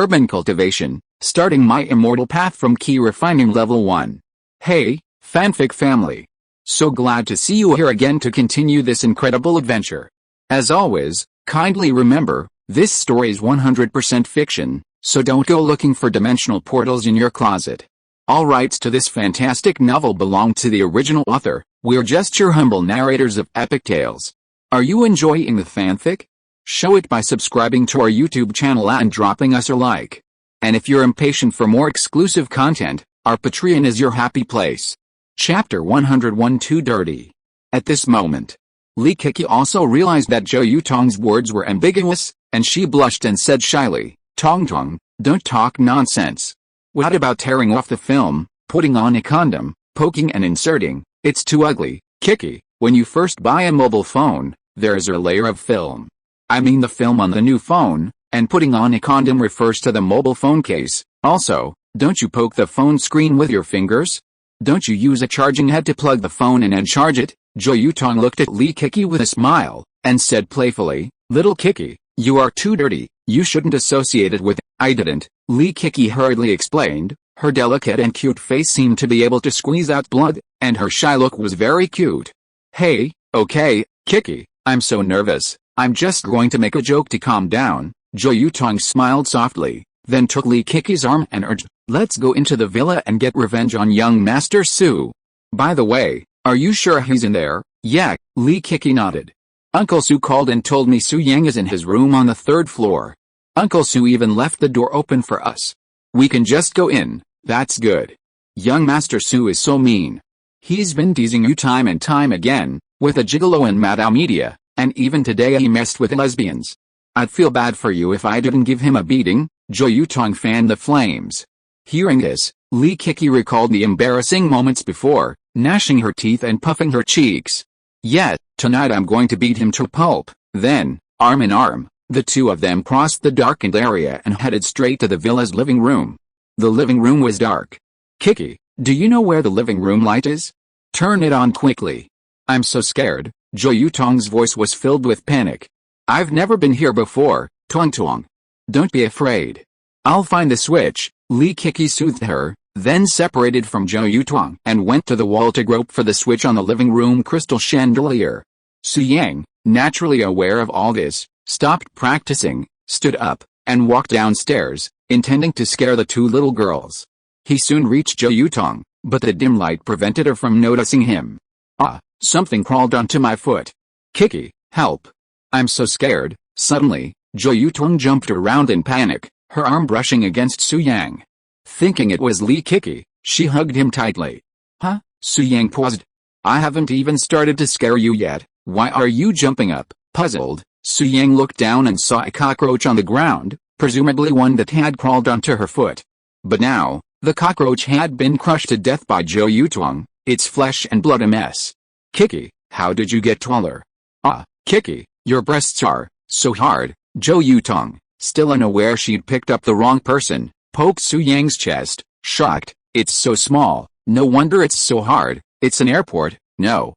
urban cultivation, starting my immortal path from key refining level 1. Hey, fanfic family. So glad to see you here again to continue this incredible adventure. As always, kindly remember, this story is 100% fiction, so don't go looking for dimensional portals in your closet. All rights to this fantastic novel belong to the original author. We're just your humble narrators of epic tales. Are you enjoying the fanfic? Show it by subscribing to our YouTube channel and dropping us a like. And if you're impatient for more exclusive content, our Patreon is your happy place. Chapter 101 Too Dirty. At this moment, Li Kiki also realized that Zhou Yutong's words were ambiguous, and she blushed and said shyly, Tong, don't talk nonsense. What about tearing off the film, putting on a condom, poking and inserting? It's too ugly, Kiki. When you first buy a mobile phone, there is a layer of film. I mean the film on the new phone, and putting on a condom refers to the mobile phone case. Also, don't you poke the phone screen with your fingers? Don't you use a charging head to plug the phone in and charge it? Zhou Yutong looked at Li Kiki with a smile, and said playfully, Little Kiki, you are too dirty, you shouldn't associate it with. I didn't, Li Kiki hurriedly explained. Her delicate and cute face seemed to be able to squeeze out blood, and her shy look was very cute. Hey, okay, Kiki, I'm so nervous, I'm just going to make a joke to calm down. Zhou Yutong smiled softly, then took Li Kiki's arm and urged, let's go into the villa and get revenge on young Master Su. By the way, are you sure he's in there? Yeah, Li Kiki nodded. Uncle Su called and told me Su Yang is in his room on the 3rd floor. Uncle Su even left the door open for us. We can just go in, that's good. Young Master Su is so mean. He's been teasing you time and time again, with a gigolo and Madame Media, and even today he messed with lesbians. I'd feel bad for you if I didn't give him a beating. Zhou Yutong fanned the flames. Hearing this, Li Kiki recalled the embarrassing moments before, gnashing her teeth and puffing her cheeks. Yet, tonight I'm going to beat him to pulp. Then, arm in arm, the two of them crossed the darkened area and headed straight to the villa's living room. The living room was dark. Kiki, do you know where the living room light is? Turn it on quickly. I'm so scared. Zhou Yutong's voice was filled with panic. I've never been here before, Tuang. Don't be afraid. I'll find the switch, Li Kiki soothed her, then separated from Zhou Yutong and went to the wall to grope for the switch on the living room crystal chandelier. Su Yang, naturally aware of all this, stopped practicing, stood up, and walked downstairs, intending to scare the two little girls. He soon reached Zhou Yutong, but the dim light prevented her from noticing him. Ah, something crawled onto my foot. Kiki, help. I'm so scared. Suddenly, Zhou Yutong jumped around in panic, her arm brushing against Su Yang. Thinking it was Li Kiki, she hugged him tightly. Huh? Su Yang paused. I haven't even started to scare you yet, why are you jumping up? Puzzled, Su Yang looked down and saw a cockroach on the ground, presumably one that had crawled onto her foot. But now, the cockroach had been crushed to death by Zhou Yutong, its flesh and blood a mess. Kiki, how did you get taller? Ah, Kiki, your breasts are so hard. Zhou Yutong, still unaware she'd picked up the wrong person, poked Su Yang's chest, shocked. It's so small, no wonder it's so hard. It's an airport. No,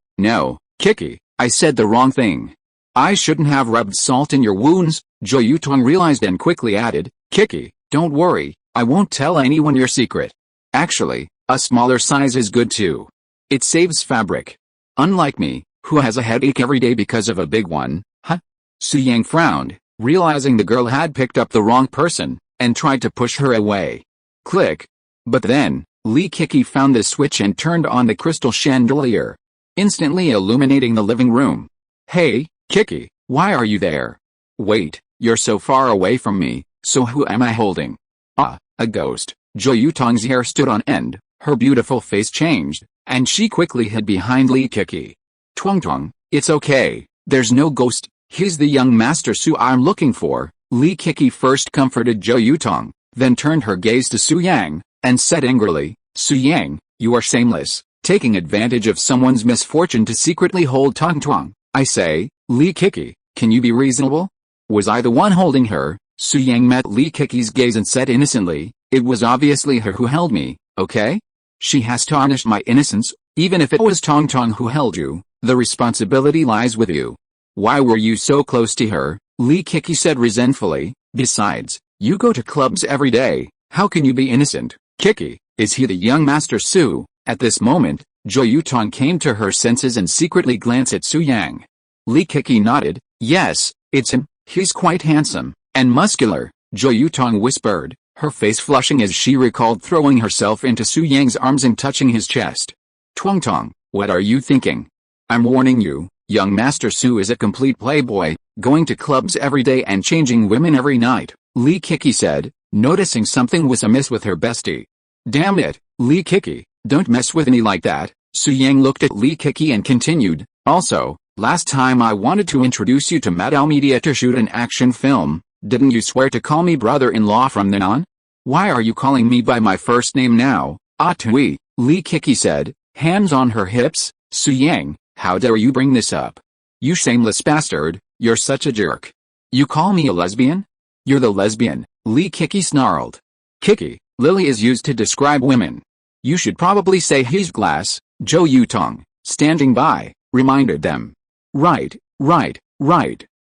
Kiki, I said the wrong thing. I shouldn't have rubbed salt in your wounds, Zhou Yutong realized and quickly added, Kiki, don't worry, I won't tell anyone your secret. Actually, a smaller size is good too. It saves fabric. Unlike me, who has a headache every day because of a big one, huh? Su Yang frowned, realizing the girl had picked up the wrong person, and tried to push her away. Click. But then, Li Kiki found the switch and turned on the crystal chandelier, instantly illuminating the living room. Hey, Kiki, why are you there? Wait, you're so far away from me, so who am I holding? Ah, a ghost. Zhou Yutong's hair stood on end, her beautiful face changed, and she quickly hid behind Li Kiki. Tuang, it's okay, there's no ghost, he's the young Master Su I'm looking for. Li Kiki first comforted Zhou Yutong, then turned her gaze to Su Yang, and said angrily, Su Yang, you are shameless, taking advantage of someone's misfortune to secretly hold Tuang. I say, Li Kiki, can you be reasonable? Was I the one holding her? Su Yang met Li Kiki's gaze and said innocently, it was obviously her who held me, okay? She has tarnished my innocence, even if it was Tuang who held you, the responsibility lies with you. Why were you so close to her? Li Kiki said resentfully. Besides, You go to clubs every day, how can you be innocent? Kiki, is he the young Master Su? At this moment, Zhou Yutong came to her senses and secretly glanced at Su Yang. Li Kiki nodded, yes, it's him, he's quite handsome and muscular, Zhou Yutong whispered, her face flushing as she recalled throwing herself into Su Yang's arms and touching his chest. Tuangtong, what are you thinking? I'm warning you, young Master Su is a complete playboy, going to clubs every day and changing women every night, Li Kiki said, noticing something was amiss with her bestie. Damn it, Li Kiki, don't mess with me like that, Su Yang looked at Li Kiki and continued, also, last time I wanted to introduce you to Madao Media to shoot an action film, didn't you swear to call me brother-in-law from then on? Why are you calling me by my first name now? Ah tui, Li Kiki said, hands on her hips, Su Yang, how dare you bring this up? You shameless bastard, you're such a jerk. You call me a lesbian? You're the lesbian, Li Kiki snarled. Kiki, Lily is used to describe women. You should probably say he's glass, Zhou Yutong, standing by, reminded them. Right,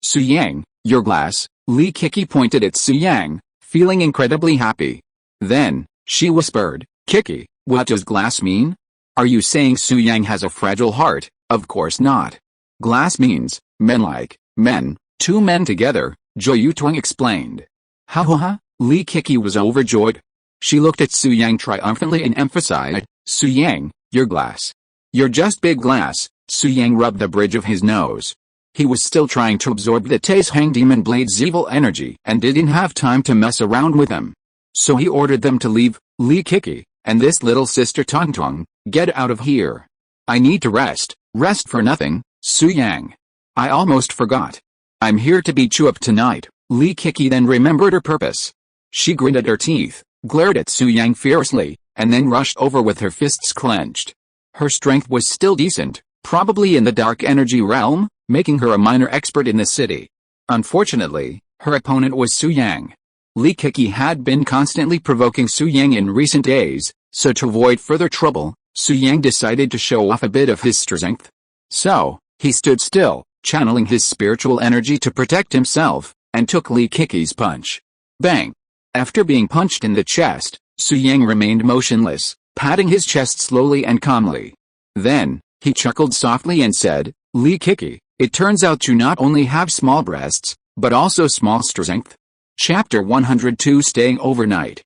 Su Yang, you're glass, Li Kiki pointed at Su Yang, feeling incredibly happy. Then, she whispered, Kiki, what does glass mean? Are you saying Su Yang has a fragile heart? Of course not. Glass means, men-like, men, two men together, Zhou Yutong explained. Ha, Li Kiki was overjoyed. She looked at Su Yang triumphantly and emphasized, Su Yang, you're glass. You're just big glass, Su Yang rubbed the bridge of his nose. He was still trying to absorb the Taishang Demon Blade's evil energy and didn't have time to mess around with them. So he ordered them to leave, Li Kiki, and this little sister Tongtong, get out of here. I need to rest for nothing, Su Yang. I almost forgot. I'm here to beat you up tonight, Li Kiki then remembered her purpose. She gritted her teeth, glared at Su Yang fiercely, and then rushed over with her fists clenched. Her strength was still decent, probably in the dark energy realm, making her a minor expert in the city. Unfortunately, her opponent was Su Yang. Li Kiki had been constantly provoking Su Yang in recent days, so to avoid further trouble, Su Yang decided to show off a bit of his strength. So, he stood still, channeling his spiritual energy to protect himself, and took Li Kiki's punch. Bang! After being punched in the chest, Su Yang remained motionless, patting his chest slowly and calmly. Then, he chuckled softly and said, Li Kiki, it turns out you not only have small breasts, but also small strength. Chapter 102 Staying Overnight.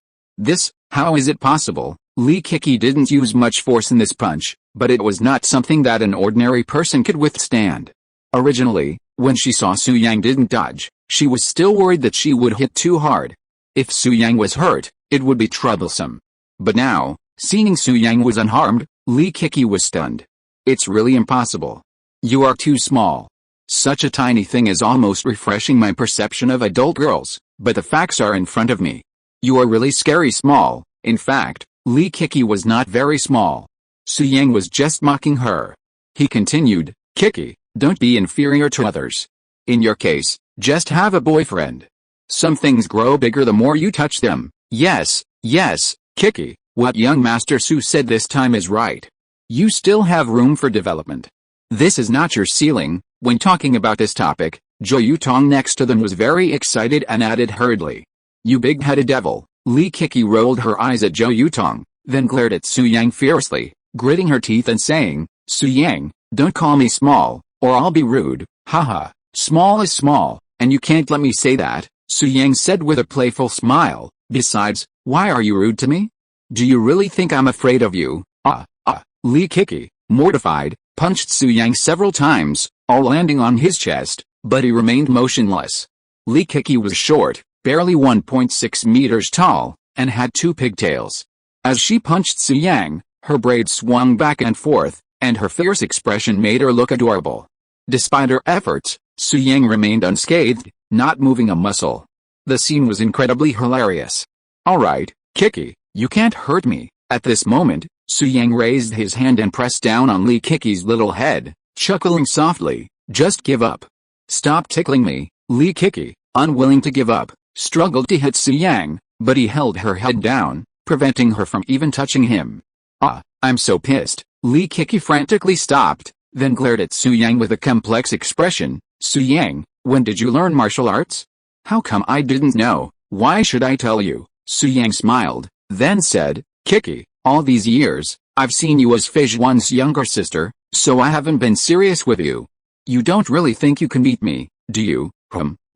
How is it possible? Li Kiki didn't use much force in this punch, but it was not something that an ordinary person could withstand. Originally, when she saw Su Yang didn't dodge, she was still worried that she would hit too hard. If Su Yang was hurt, it would be troublesome. But now, seeing Su Yang was unharmed, Li Kiki was stunned. It's really impossible. You are too small. Such a tiny thing is almost refreshing my perception of adult girls, but the facts are in front of me. You are really scary small. In fact, Li Kiki was not very small. Su Yang was just mocking her. He continued, Kiki, don't be inferior to others. In your case, just have a boyfriend. Some things grow bigger the more you touch them. Yes, Kiki, what young Master Su said this time is right. You still have room for development. This is not your ceiling. When talking about this topic, Zhou Yutong next to them was very excited and added hurriedly. You big-headed devil. Li Kiki rolled her eyes at Zhou Yutong, then glared at Su Yang fiercely, gritting her teeth and saying, Su Yang, don't call me small, or I'll be rude. Haha, small is small, and you can't let me say that, Su Yang said with a playful smile. Besides, why are you rude to me? Do you really think I'm afraid of you? Li Kiki, mortified, punched Su Yang several times, all landing on his chest, but he remained motionless. Li Kiki was short, barely 1.6 meters tall, and had two pigtails. As she punched Su Yang, her braids swung back and forth, and her fierce expression made her look adorable. Despite her efforts, Su Yang remained unscathed, not moving a muscle. The scene was incredibly hilarious. Alright, Kiki, you can't hurt me. At this moment, Su Yang raised his hand and pressed down on Li Kiki's little head, chuckling softly, just give up. Stop tickling me. Li Kiki, unwilling to give up, struggled to hit Su Yang, but he held her head down, preventing her from even touching him. I'm so pissed. Li Kiki frantically stopped, then glared at Su Yang with a complex expression. Su Yang, when did you learn martial arts? How come I didn't know? Why should I tell you? Su Yang smiled, then said, Kiki, all these years, I've seen you as Feijuan's younger sister, so I haven't been serious with you. You don't really think you can beat me, do you?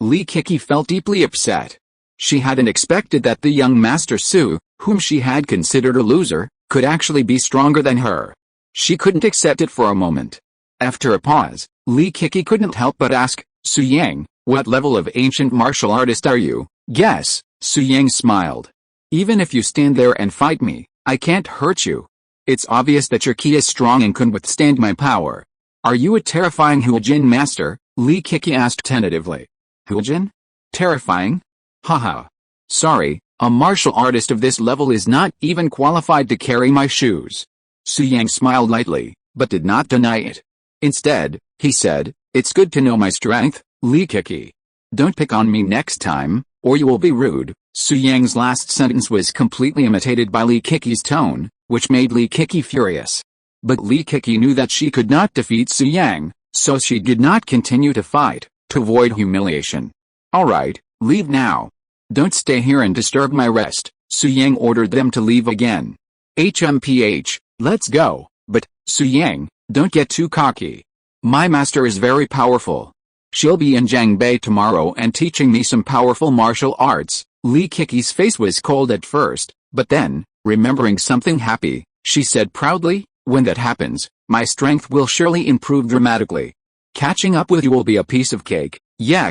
Li Kiki felt deeply upset. She hadn't expected that the young Master Su, whom she had considered a loser, could actually be stronger than her. She couldn't accept it for a moment. After a pause, Li Kiki couldn't help but ask, Su Yang, what level of ancient martial artist are you? Guess, Su Yang smiled. Even if you stand there and fight me, I can't hurt you. It's obvious that your ki is strong and can withstand my power. Are you a terrifying Huijin master? Li Kiki asked tentatively. Huijin? Terrifying? Haha. Sorry, a martial artist of this level is not even qualified to carry my shoes. Su Yang smiled lightly, but did not deny it. Instead, he said, it's good to know my strength, Li Kiki. Don't pick on me next time, or you will be rude. Su Yang's last sentence was completely imitated by Li Kiki's tone, which made Li Kiki furious. But Li Kiki knew that she could not defeat Su Yang, so she did not continue to fight, to avoid humiliation. Alright, leave now. Don't stay here and disturb my rest. Su Yang ordered them to leave again. HMPH, let's go, but, Su Yang, don't get too cocky. My master is very powerful. She'll be in Jiangbei tomorrow and teaching me some powerful martial arts. Li Kiki's face was cold at first, but then, remembering something happy, she said proudly, when that happens, my strength will surely improve dramatically. Catching up with you will be a piece of cake. Yeah,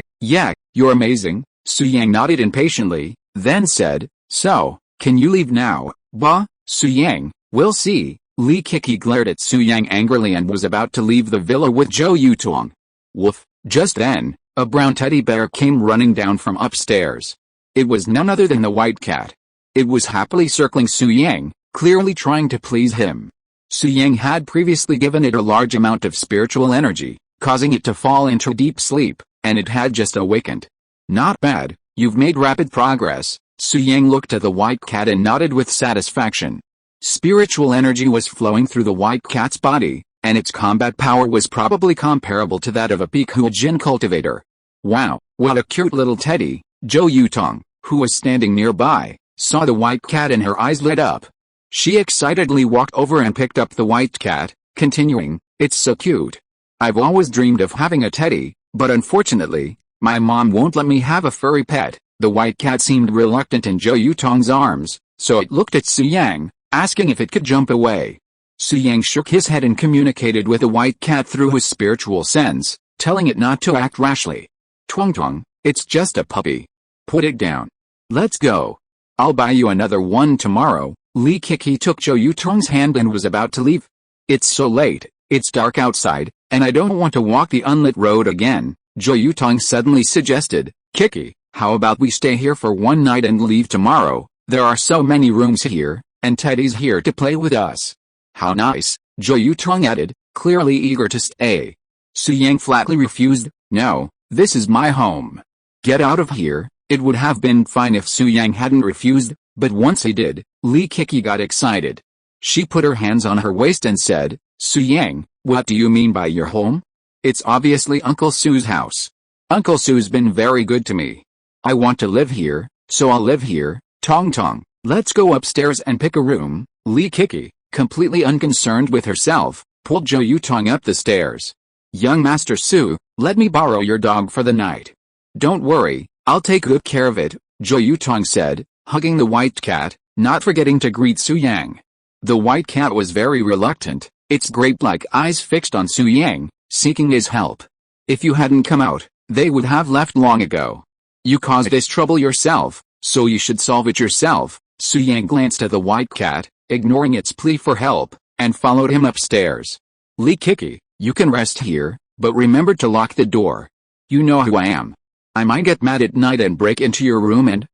you're amazing. Su Yang nodded impatiently, then said, so, can you leave now? Bah, Su Yang, we'll see. Li Kiki glared at Su Yang angrily and was about to leave the villa with Zhou Yutong. Woof, just then, a brown teddy bear came running down from upstairs. It was none other than the white cat. It was happily circling Su Yang, clearly trying to please him. Su Yang had previously given it a large amount of spiritual energy, causing it to fall into deep sleep, and it had just awakened. Not bad, you've made rapid progress. Su Yang looked at the white cat and nodded with satisfaction. Spiritual energy was flowing through the white cat's body, and its combat power was probably comparable to that of a peak Huijin cultivator. Wow, what a cute little teddy. Zhou Yutong, who was standing nearby, saw the white cat and her eyes lit up. She excitedly walked over and picked up the white cat, continuing, it's so cute. I've always dreamed of having a teddy, but unfortunately, my mom won't let me have a furry pet. The white cat seemed reluctant in Zhou Yutong's arms, so it looked at Su Yang, asking if it could jump away. Su Yang shook his head and communicated with the white cat through his spiritual sense, telling it not to act rashly. Twang, it's just a puppy. Put it down. Let's go. I'll buy you another one tomorrow. Li Kiki took Zhou Yutong's hand and was about to leave. It's so late, it's dark outside, and I don't want to walk the unlit road again, Zhou Yutong suddenly suggested. Kiki, how about we stay here for one night and leave tomorrow? There are so many rooms here, and Teddy's here to play with us. How nice, Zhou Yutong added, clearly eager to stay. Su Yang flatly refused. No, this is my home. Get out of here. It would have been fine if Su Yang hadn't refused, but once he did, Li Kiki got excited. She put her hands on her waist and said, Su Yang, what do you mean by your home? It's obviously Uncle Su's house. Uncle Su's been very good to me. I want to live here, so I'll live here. Tong, let's go upstairs and pick a room. Li Kiki, completely unconcerned with herself, pulled Zhou Yutong up the stairs. Young Master Su, let me borrow your dog for the night. Don't worry, I'll take good care of it, Zhou Yutong said, hugging the white cat, not forgetting to greet Su Yang. The white cat was very reluctant, its grape-like eyes fixed on Su Yang, seeking his help. If you hadn't come out, they would have left long ago. You caused this trouble yourself, so you should solve it yourself. Su Yang glanced at the white cat, ignoring its plea for help, and followed him upstairs. Li Kiki, you can rest here, but remember to lock the door. You know who I am. I might get mad at night and break into your room and,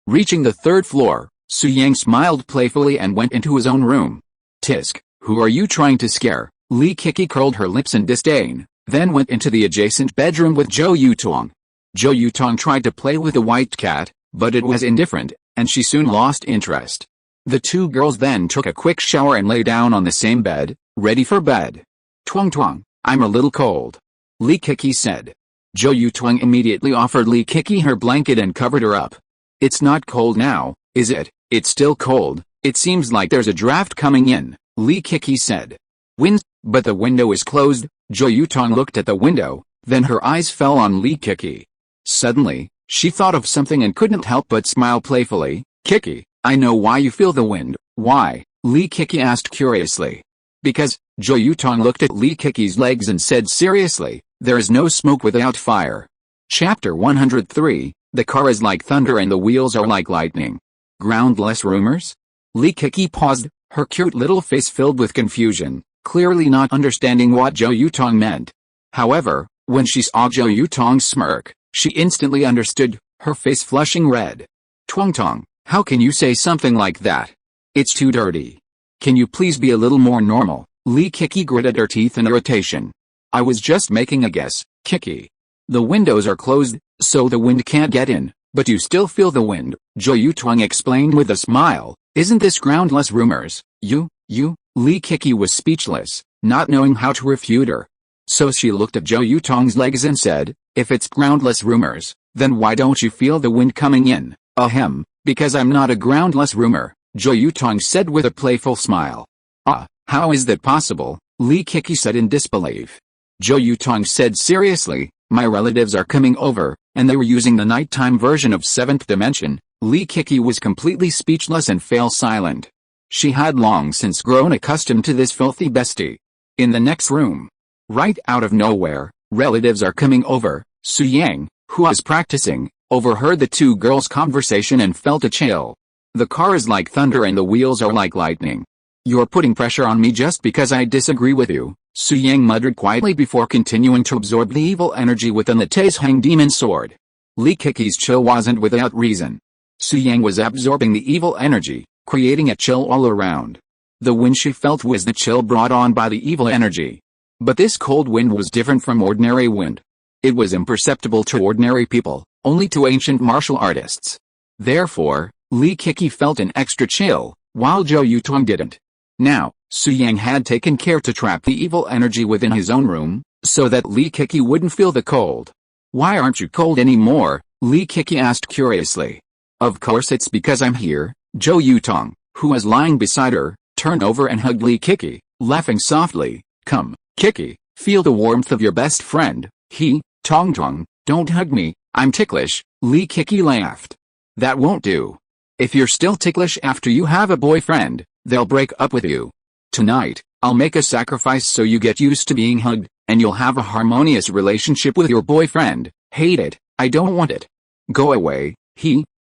reaching the third floor, Su Yang smiled playfully and went into his own room. Tisk, who are you trying to scare? Li Kiki curled her lips in disdain, then went into the adjacent bedroom with Zhou Yutong. Zhou Yutong tried to play with the white cat, but it was indifferent, and she soon lost interest. The two girls then took a quick shower and lay down on the same bed, ready for bed. Twang, I'm a little cold. Li Kiki said. Zhou Yutong immediately offered Li Kiki her blanket and covered her up. It's not cold now, is it? It's still cold. It seems like there's a draft coming in, Li Kiki said. Wind, but the window is closed. Zhou Yutong looked at the window, then her eyes fell on Li Kiki. Suddenly, she thought of something and couldn't help but smile playfully. Kiki, I know why you feel the wind. Why? Li Kiki asked curiously. Because, Zhou Yutong looked at Li Kiki's legs and said seriously, there is no smoke without fire. Chapter 103, the car is like thunder and the wheels are like lightning. Groundless rumors? Li Kiki paused, her cute little face filled with confusion, clearly not understanding what Zhou Yutong meant. However, when she saw Zhou Yutong's smirk, she instantly understood, her face flushing red. Tuangtong, how can you say something like that? It's too dirty. Can you please be a little more normal? Li Kiki gritted her teeth in irritation. I was just making a guess, Kiki. The windows are closed, so the wind can't get in, but you still feel the wind, Zhou Yutong explained with a smile. Isn't this groundless rumors? You? Li Kiki was speechless, not knowing how to refute her. So she looked at Zhou Yutong's legs and said, if it's groundless rumors, then why don't you feel the wind coming in? Ahem, because I'm not a groundless rumor, Zhou Yutong said with a playful smile. Ah, how is that possible? Li Kiki said in disbelief. Zhou Yutong said seriously, my relatives are coming over, and they were using the nighttime version of 7th dimension. Li Kiki was completely speechless and fell silent. She had long since grown accustomed to this filthy bestie. In the next room, right out of nowhere, relatives are coming over. Su Yang, who was practicing, overheard the two girls' conversation and felt a chill. The car is like thunder and the wheels are like lightning. You're putting pressure on me just because I disagree with you, Su Yang muttered quietly before continuing to absorb the evil energy within the Taisheng demon sword. Li Kiki's chill wasn't without reason. Su Yang was absorbing the evil energy, creating a chill all around. The wind she felt was the chill brought on by the evil energy. But this cold wind was different from ordinary wind. It was imperceptible to ordinary people, only to ancient martial artists. Therefore, Li Kiki felt an extra chill, while Zhou Yutong didn't. Now, Su Yang had taken care to trap the evil energy within his own room, so that Li Kiki wouldn't feel the cold. Why aren't you cold anymore? Li Kiki asked curiously. Of course it's because I'm here. Zhou Yutong, who was lying beside her, turned over and hugged Li Kiki, laughing softly. Come, Kiki, feel the warmth of your best friend. Tong, don't hug me, I'm ticklish. Li Kiki laughed. That won't do. If you're still ticklish after you have a boyfriend, they'll break up with you. Tonight, I'll make a sacrifice so you get used to being hugged, and you'll have a harmonious relationship with your boyfriend. Hate it, I don't want it. Go away.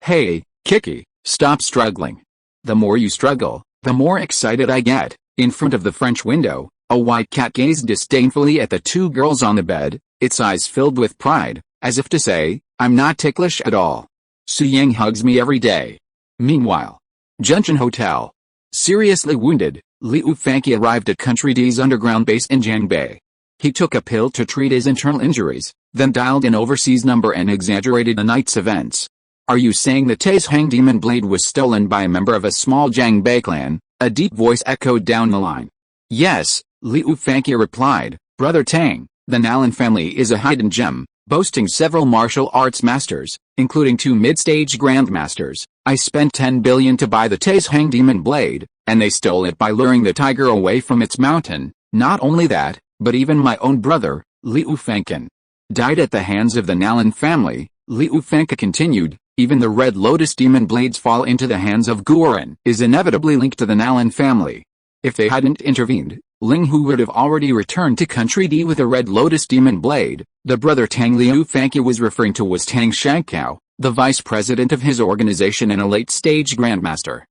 Hey, Kiki, stop struggling. The more you struggle, the more excited I get. In front of the French window, a white cat gazed disdainfully at the two girls on the bed, its eyes filled with pride, as if to say, I'm not ticklish at all. Su Yang hugs me every day. Meanwhile, Junction Hotel. Seriously wounded, Liu Fanqi arrived at Country D's underground base in Jiangbei. He took a pill to treat his internal injuries, then dialed an overseas number and exaggerated the night's events. Are you saying the Taisheng demon blade was stolen by a member of a small Jiangbei clan? A deep voice echoed down the line. Yes, Liu Fanqi replied, Brother Tang, the Nalan family is a hidden gem, boasting several martial arts masters, including 2 mid-stage grandmasters. I spent 10 billion to buy the Taisheng demon blade, and they stole it by luring the tiger away from its mountain. Not only that, but even my own brother, Liu Fanqin, died at the hands of the Nalan family. Liu Fanqi continued, even the Red Lotus demon blades fall into the hands of Guoren is inevitably linked to the Nalan family. If they hadn't intervened, Ling Hu would have already returned to Country D with a Red Lotus demon blade. The brother Tang Liu Fanqi was referring to was Tang Shankao, the vice president of his organization and a late-stage grandmaster.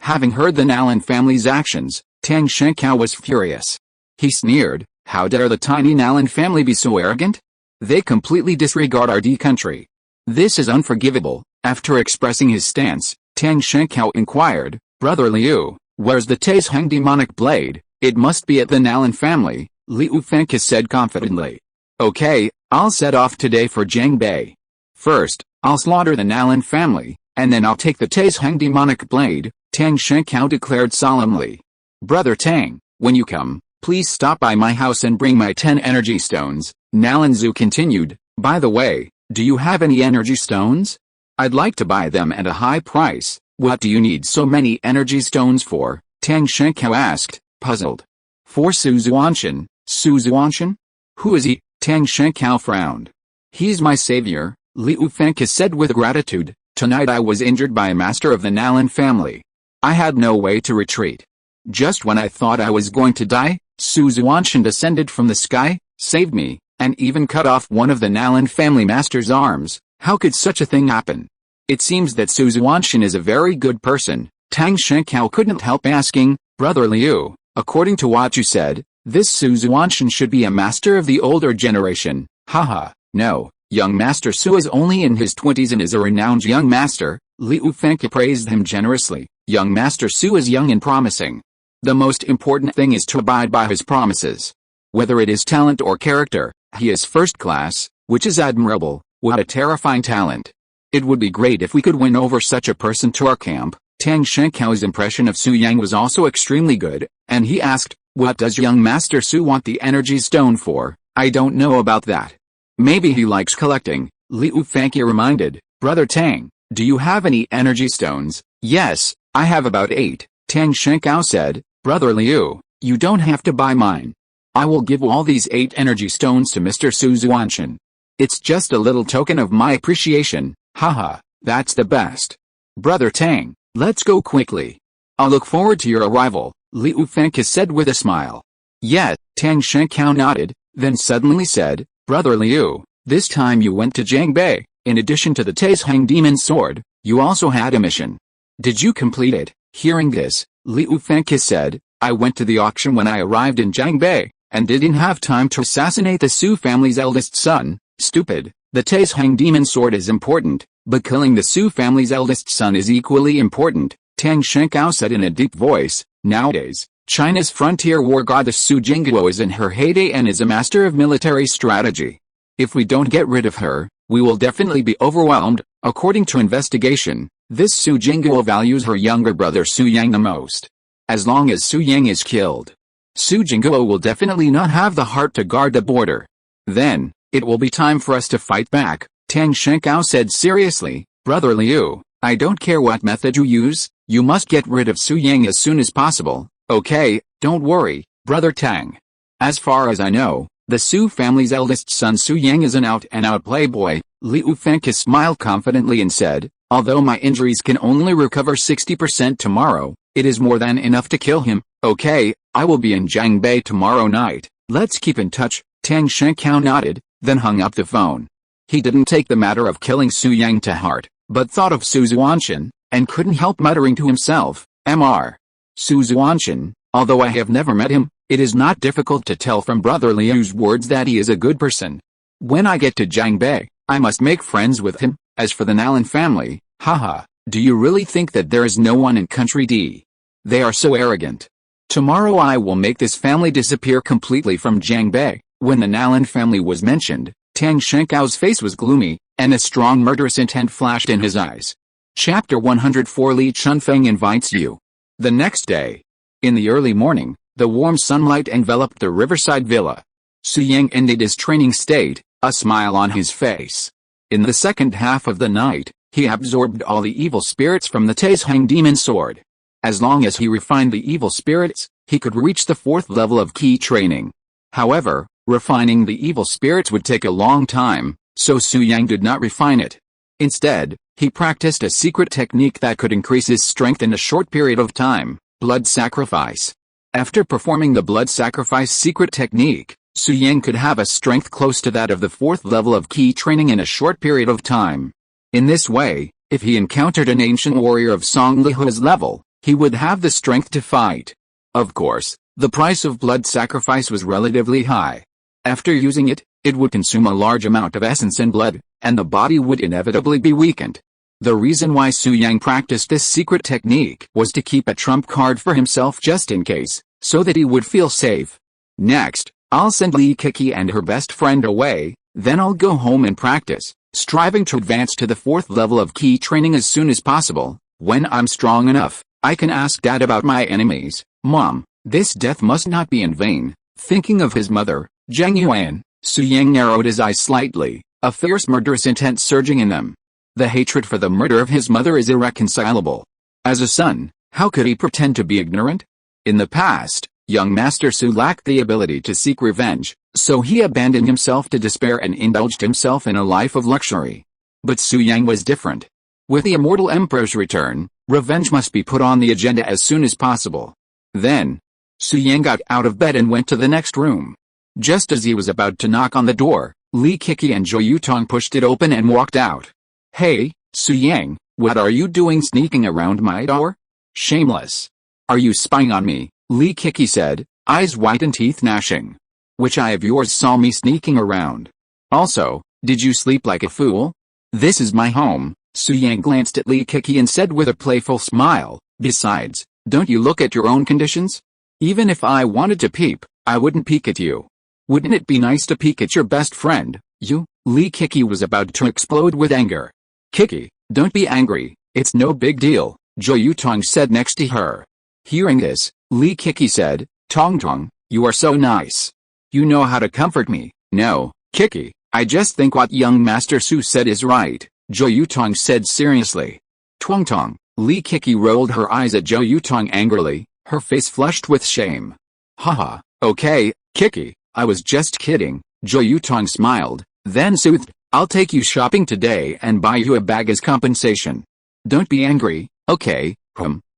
Having heard the Nalan family's actions, Tang Shankao was furious. He sneered, how dare the tiny Nalan family be so arrogant? They completely disregard our D country. This is unforgivable. After expressing his stance, Tang Shankao inquired, Brother Liu, where's the Taisheng demonic blade? It must be at the Nalan family, Liu Fanqi said confidently. Okay, I'll set off today for Jiangbei. First, I'll slaughter the Nalan family, and then I'll take the Taisheng demonic blade, Tang Shankao declared solemnly. Brother Tang, when you come, please stop by my house and bring my 10 energy stones, Nalan Zhu continued. By the way, do you have any energy stones? I'd like to buy them at a high price. What do you need so many energy stones for? Tang Shenkao asked, puzzled. For Su Xuantian. Su Xuantian? Who is he? Tang Shenkao frowned. He's my savior, Liu Fengke said with gratitude. Tonight I was injured by a master of the Nalan family. I had no way to retreat. Just when I thought I was going to die, Su Xuantian descended from the sky, saved me, and even cut off one of the Nalan family master's arms. How could such a thing happen? It seems that Su Xuantian is a very good person. Tang Shenkao couldn't help asking, Brother Liu, according to what you said, this Su Xuantian should be a master of the older generation. Haha, no, young Master Su is only in his 20s and is a renowned young master. Liu Fengke praised him generously. Young Master Su is young and promising. The most important thing is to abide by his promises. Whether it is talent or character, he is first class, which is admirable. What a terrifying talent. It would be great if we could win over such a person to our camp. Tang Shenkao's impression of Su Yang was also extremely good, and he asked, what does young Master Su want the energy stone for? I don't know about that. Maybe he likes collecting, Liu Fengke reminded. Brother Tang, do you have any energy stones? Yes, I have about 8, Tang Shenkao said. Brother Liu, you don't have to buy mine. I will give all these 8 energy stones to Mr. Su Xuantian. It's just a little token of my appreciation. Haha, that's the best. Brother Tang, let's go quickly. I'll look forward to your arrival, Liu Fengke said with a smile. Yes, Tang Shenkao nodded, then suddenly said, Brother Liu, this time you went to Jiangbei. In addition to the Taishang demon sword, you also had a mission. Did you complete it? Hearing this, Liu Fengke said, I went to the auction when I arrived in Jiangbei, and didn't have time to assassinate the Su family's eldest son. Stupid. The Taishang demon sword is important, but killing the Su family's eldest son is equally important, Tang Shenkao said in a deep voice. Nowadays, China's frontier war goddess Su Jingguo is in her heyday and is a master of military strategy. If we don't get rid of her, we will definitely be overwhelmed. According to investigation, this Su Jingguo values her younger brother Su Yang the most. As long as Su Yang is killed, Su Jingguo will definitely not have the heart to guard the border. Then, it will be time for us to fight back, Tang Shenkao said seriously. Brother Liu, I don't care what method you use, you must get rid of Su Yang as soon as possible. Okay, don't worry, Brother Tang. As far as I know, the Su family's eldest son Su Yang is an out-and-out playboy. Liu Fengke smiled confidently and said, although my injuries can only recover 60% tomorrow, it is more than enough to kill him. Okay, I will be in Jiangbei tomorrow night. Let's keep in touch. Tang Shenkao nodded, then hung up the phone. He didn't take the matter of killing Su Yang to heart, but thought of Su Xuantian, and couldn't help muttering to himself, Mr. Su Xuantian, although I have never met him, it is not difficult to tell from Brother Liu's words that he is a good person. When I get to Jiangbei, I must make friends with him. As for the Nalan family, haha, do you really think that there is no one in Country D? They are so arrogant. Tomorrow I will make this family disappear completely from Jiangbei. When the Nalan family was mentioned, Tang Shenkao's face was gloomy, and a strong murderous intent flashed in his eyes. Chapter 104 Li Chunfeng invites you. The next day, in the early morning, the warm sunlight enveloped the riverside villa. Su Yang ended his training state, a smile on his face. In the second half of the night, he absorbed all the evil spirits from the Taishang demon sword. As long as he refined the evil spirits, he could reach the 4th level of key training. However, refining the evil spirits would take a long time, so Su Yang did not refine it. Instead, he practiced a secret technique that could increase his strength in a short period of time, blood sacrifice. After performing the blood sacrifice secret technique, Su Yang could have a strength close to that of the 4th level of key training in a short period of time. In this way, if he encountered an ancient warrior of Song Lihua's level, he would have the strength to fight. Of course, the price of blood sacrifice was relatively high. After using it, it would consume a large amount of essence and blood, and the body would inevitably be weakened. The reason why Su Yang practiced this secret technique was to keep a trump card for himself just in case, so that he would feel safe. Next, I'll send Li Kiki and her best friend away, then I'll go home and practice, striving to advance to the 4th level of key training as soon as possible. When I'm strong enough, I can ask Dad about my enemies. Mom, this death must not be in vain. Thinking of his mother, Zheng Yuan, Su Yang narrowed his eyes slightly, a fierce murderous intent surging in them. The hatred for the murder of his mother is irreconcilable. As a son, how could he pretend to be ignorant? In the past, young Master Su lacked the ability to seek revenge, so he abandoned himself to despair and indulged himself in a life of luxury. But Su Yang was different. With the Immortal Emperor's return, revenge must be put on the agenda as soon as possible. Then, Su Yang got out of bed and went to the next room. Just as he was about to knock on the door, Li Kiki and Zhou Yutong pushed it open and walked out. "Hey, Su Yang, what are you doing sneaking around my door? Shameless. Are you spying on me?" Li Kiki said, eyes white and teeth gnashing. "Which eye of yours saw me sneaking around? Also, did you sleep like a fool? This is my home." Su Yang glanced at Li Kiki and said with a playful smile, "Besides, don't you look at your own conditions? Even if I wanted to peep, I wouldn't peek at you. Wouldn't it be nice to peek at your best friend, you?" Li Kiki was about to explode with anger. "Kiki, don't be angry, it's no big deal," Zhou Yutong said next to her. Hearing this, Li Kiki said, "Tong, you are so nice. You know how to comfort me." "No, Kiki, I just think what young Master Su said is right," Zhou Yutong said seriously. "Tong," Li Kiki rolled her eyes at Zhou Yutong angrily, her face flushed with shame. "Haha, okay, Kiki, I was just kidding," Zhou Yutong smiled, then soothed, "I'll take you shopping today and buy you a bag as compensation. Don't be angry, okay?"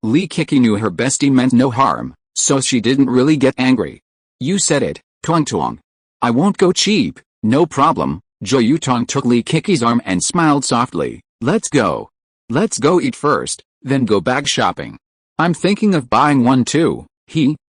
Li Kiki knew her bestie meant no harm, so she didn't really get angry. "You said it, Tong. I won't go cheap, no problem." Zhou Yutong took Li Kiki's arm and smiled softly. "Let's go. Let's go eat first, then go bag shopping. I'm thinking of buying one too."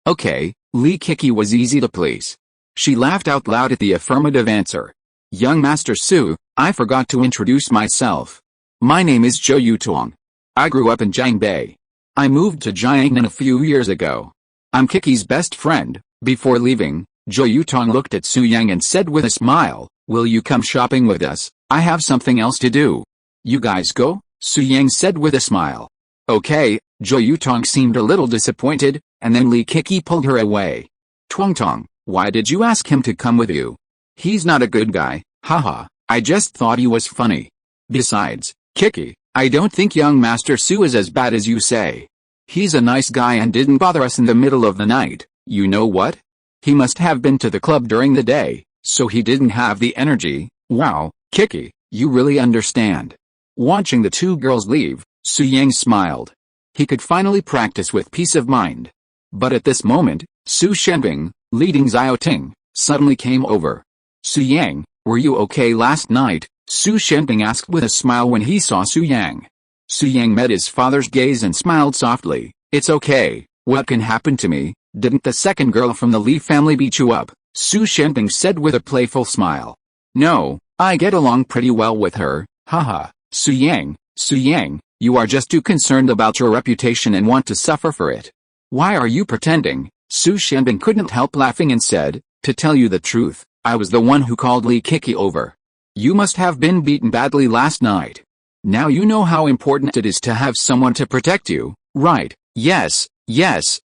Okay, Li Kiki was easy to please. She laughed out loud at the affirmative answer. "Young Master Su, I forgot to introduce myself. My name is Zhou Yutong. I grew up in Jiangbei. I moved to Jiangnan a few years ago. I'm Kiki's best friend." Before leaving, Zhou Yutong looked at Su Yang and said with a smile, "Will you come shopping with us? I have something else to do." "You guys go?" Su Yang said with a smile. "Okay." Zhou Yutong seemed a little disappointed, and then Li Kiki pulled her away. "Tong, why did you ask him to come with you? He's not a good guy, haha, I just thought he was funny. Besides, Kiki, I don't think young Master Su is as bad as you say. He's a nice guy and didn't bother us in the middle of the night. You know what? He must have been to the club during the day, so he didn't have the energy." "Wow, Kiki, you really understand." Watching the two girls leave, Su Yang smiled. He could finally practice with peace of mind. But at this moment, Su Shenbing, leading Xiao Ting, suddenly came over. "Su Yang, were you okay last night?" Su Shenbing asked with a smile when he saw Su Yang. Su Yang met his father's gaze and smiled softly. "It's okay, what can happen to me? Didn't the second girl from the Li family beat you up?" Su Shenbing said with a playful smile. "No, I get along pretty well with her, haha." Su Yang, you are just too concerned about your reputation and want to suffer for it. "Why are you pretending?" Su Shenbing couldn't help laughing and said, "To tell you the truth, I was the one who called Li Kiki over. You must have been beaten badly last night. Now you know how important it is to have someone to protect you, right?" Yes,